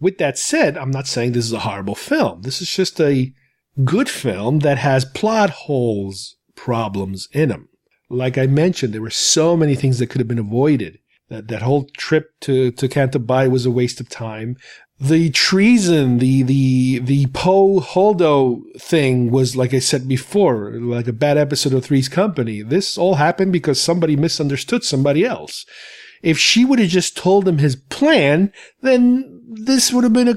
With that said, I'm not saying this is a horrible film. This is just a good film that has plot holes, problems in them. Like I mentioned, there were so many things that could have been avoided. That whole trip to Canto Bight was a waste of time. The treason, the Poe Holdo thing was, like I said before, like a bad episode of Three's Company. This all happened because somebody misunderstood somebody else. If she would have just told him his plan, then this would have been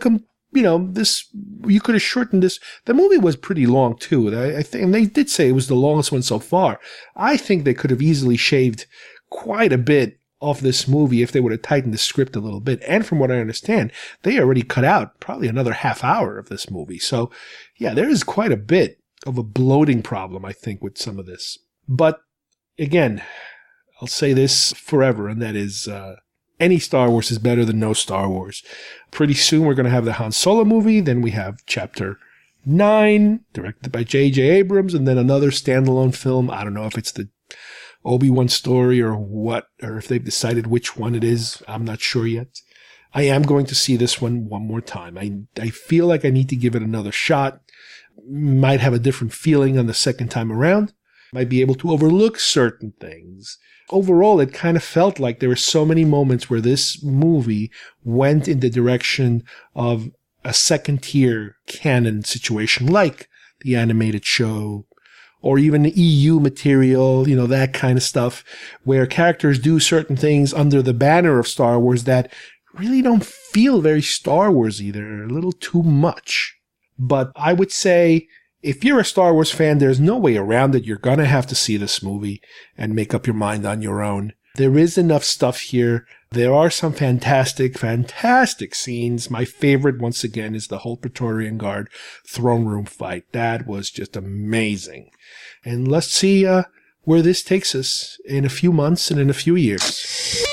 you could have shortened this. The movie was pretty long too. I think, and they did say it was the longest one so far. I think they could have easily shaved quite a bit off this movie if they would have tightened the script a little bit. And from what I understand, they already cut out probably another half hour of this movie. So yeah, there is quite a bit of a bloating problem, I think, with some of this. But again, I'll say this forever, and that is, any Star Wars is better than no Star Wars. Pretty soon we're going to have the Han Solo movie. Then we have Chapter 9, directed by J.J. Abrams, and then another standalone film. I don't know if it's the Obi-Wan story or what, or if they've decided which one it is. I'm not sure yet. I am going to see this one more time. I feel like I need to give it another shot. Might have a different feeling on the second time around. Might be able to overlook certain things. Overall, it kind of felt like there were so many moments where this movie went in the direction of a second-tier canon situation, like the animated show, or even the EU material, that kind of stuff, where characters do certain things under the banner of Star Wars that really don't feel very Star Wars either, a little too much. But I would say, if you're a Star Wars fan, there's no way around it. You're going to have to see this movie and make up your mind on your own. There is enough stuff here. There are some fantastic, fantastic scenes. My favorite, once again, is the whole Praetorian Guard throne room fight. That was just amazing. And let's see where this takes us in a few months and in a few years.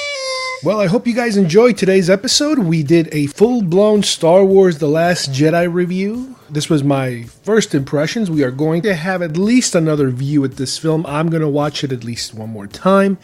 Well, I hope you guys enjoyed today's episode. We did a full-blown Star Wars The Last Jedi review. This was my first impressions. We are going to have at least another view at this film. I'm going to watch it at least one more time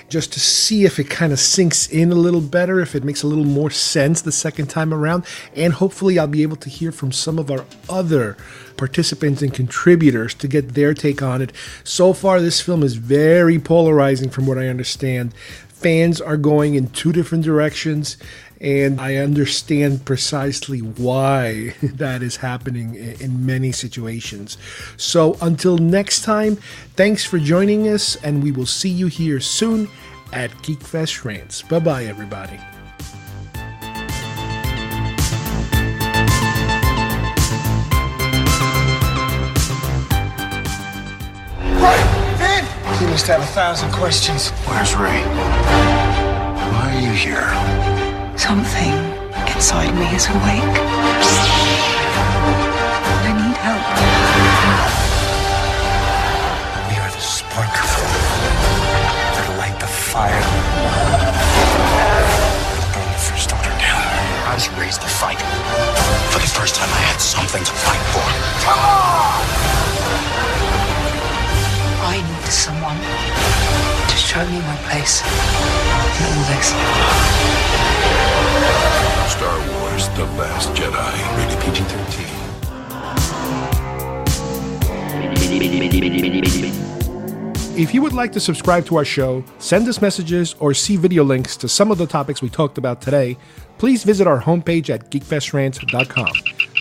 just to see if it kind of sinks in a little better, if it makes a little more sense the second time around. And hopefully I'll be able to hear from some of our other participants and contributors to get their take on it. So far, this film is very polarizing from what I understand. Fans are going in two different directions, and I understand precisely why that is happening in many situations. So until next time, thanks for joining us, and we will see you here soon at GeekFest Rants. Bye-bye, everybody. He must have 1,000 questions. Where's Ray? Why are you here? Something inside me is awake. I need help. We are the spark that'll light the fire. It'll burn the First Order down. I was raised to fight. For the first time, I had something to fight for. Come on! I need someone to show me my place in all this. Star Wars The Last Jedi. Rated PG-13. If you would like to subscribe to our show, send us messages, or see video links to some of the topics we talked about today, please visit our homepage at geekfestrants.com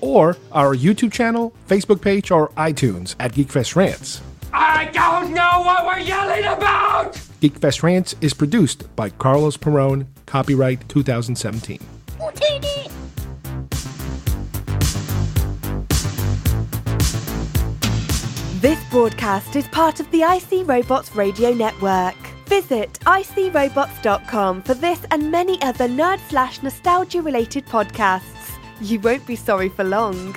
or our YouTube channel, Facebook page, or iTunes at GeekFest Rants. I don't know what we're yelling about! GeekFest Rants is produced by Carlos Perón, copyright 2017. This broadcast is part of the IC Robots Radio Network. Visit icrobots.com for this and many other nerd/nostalgia related podcasts. You won't be sorry for long.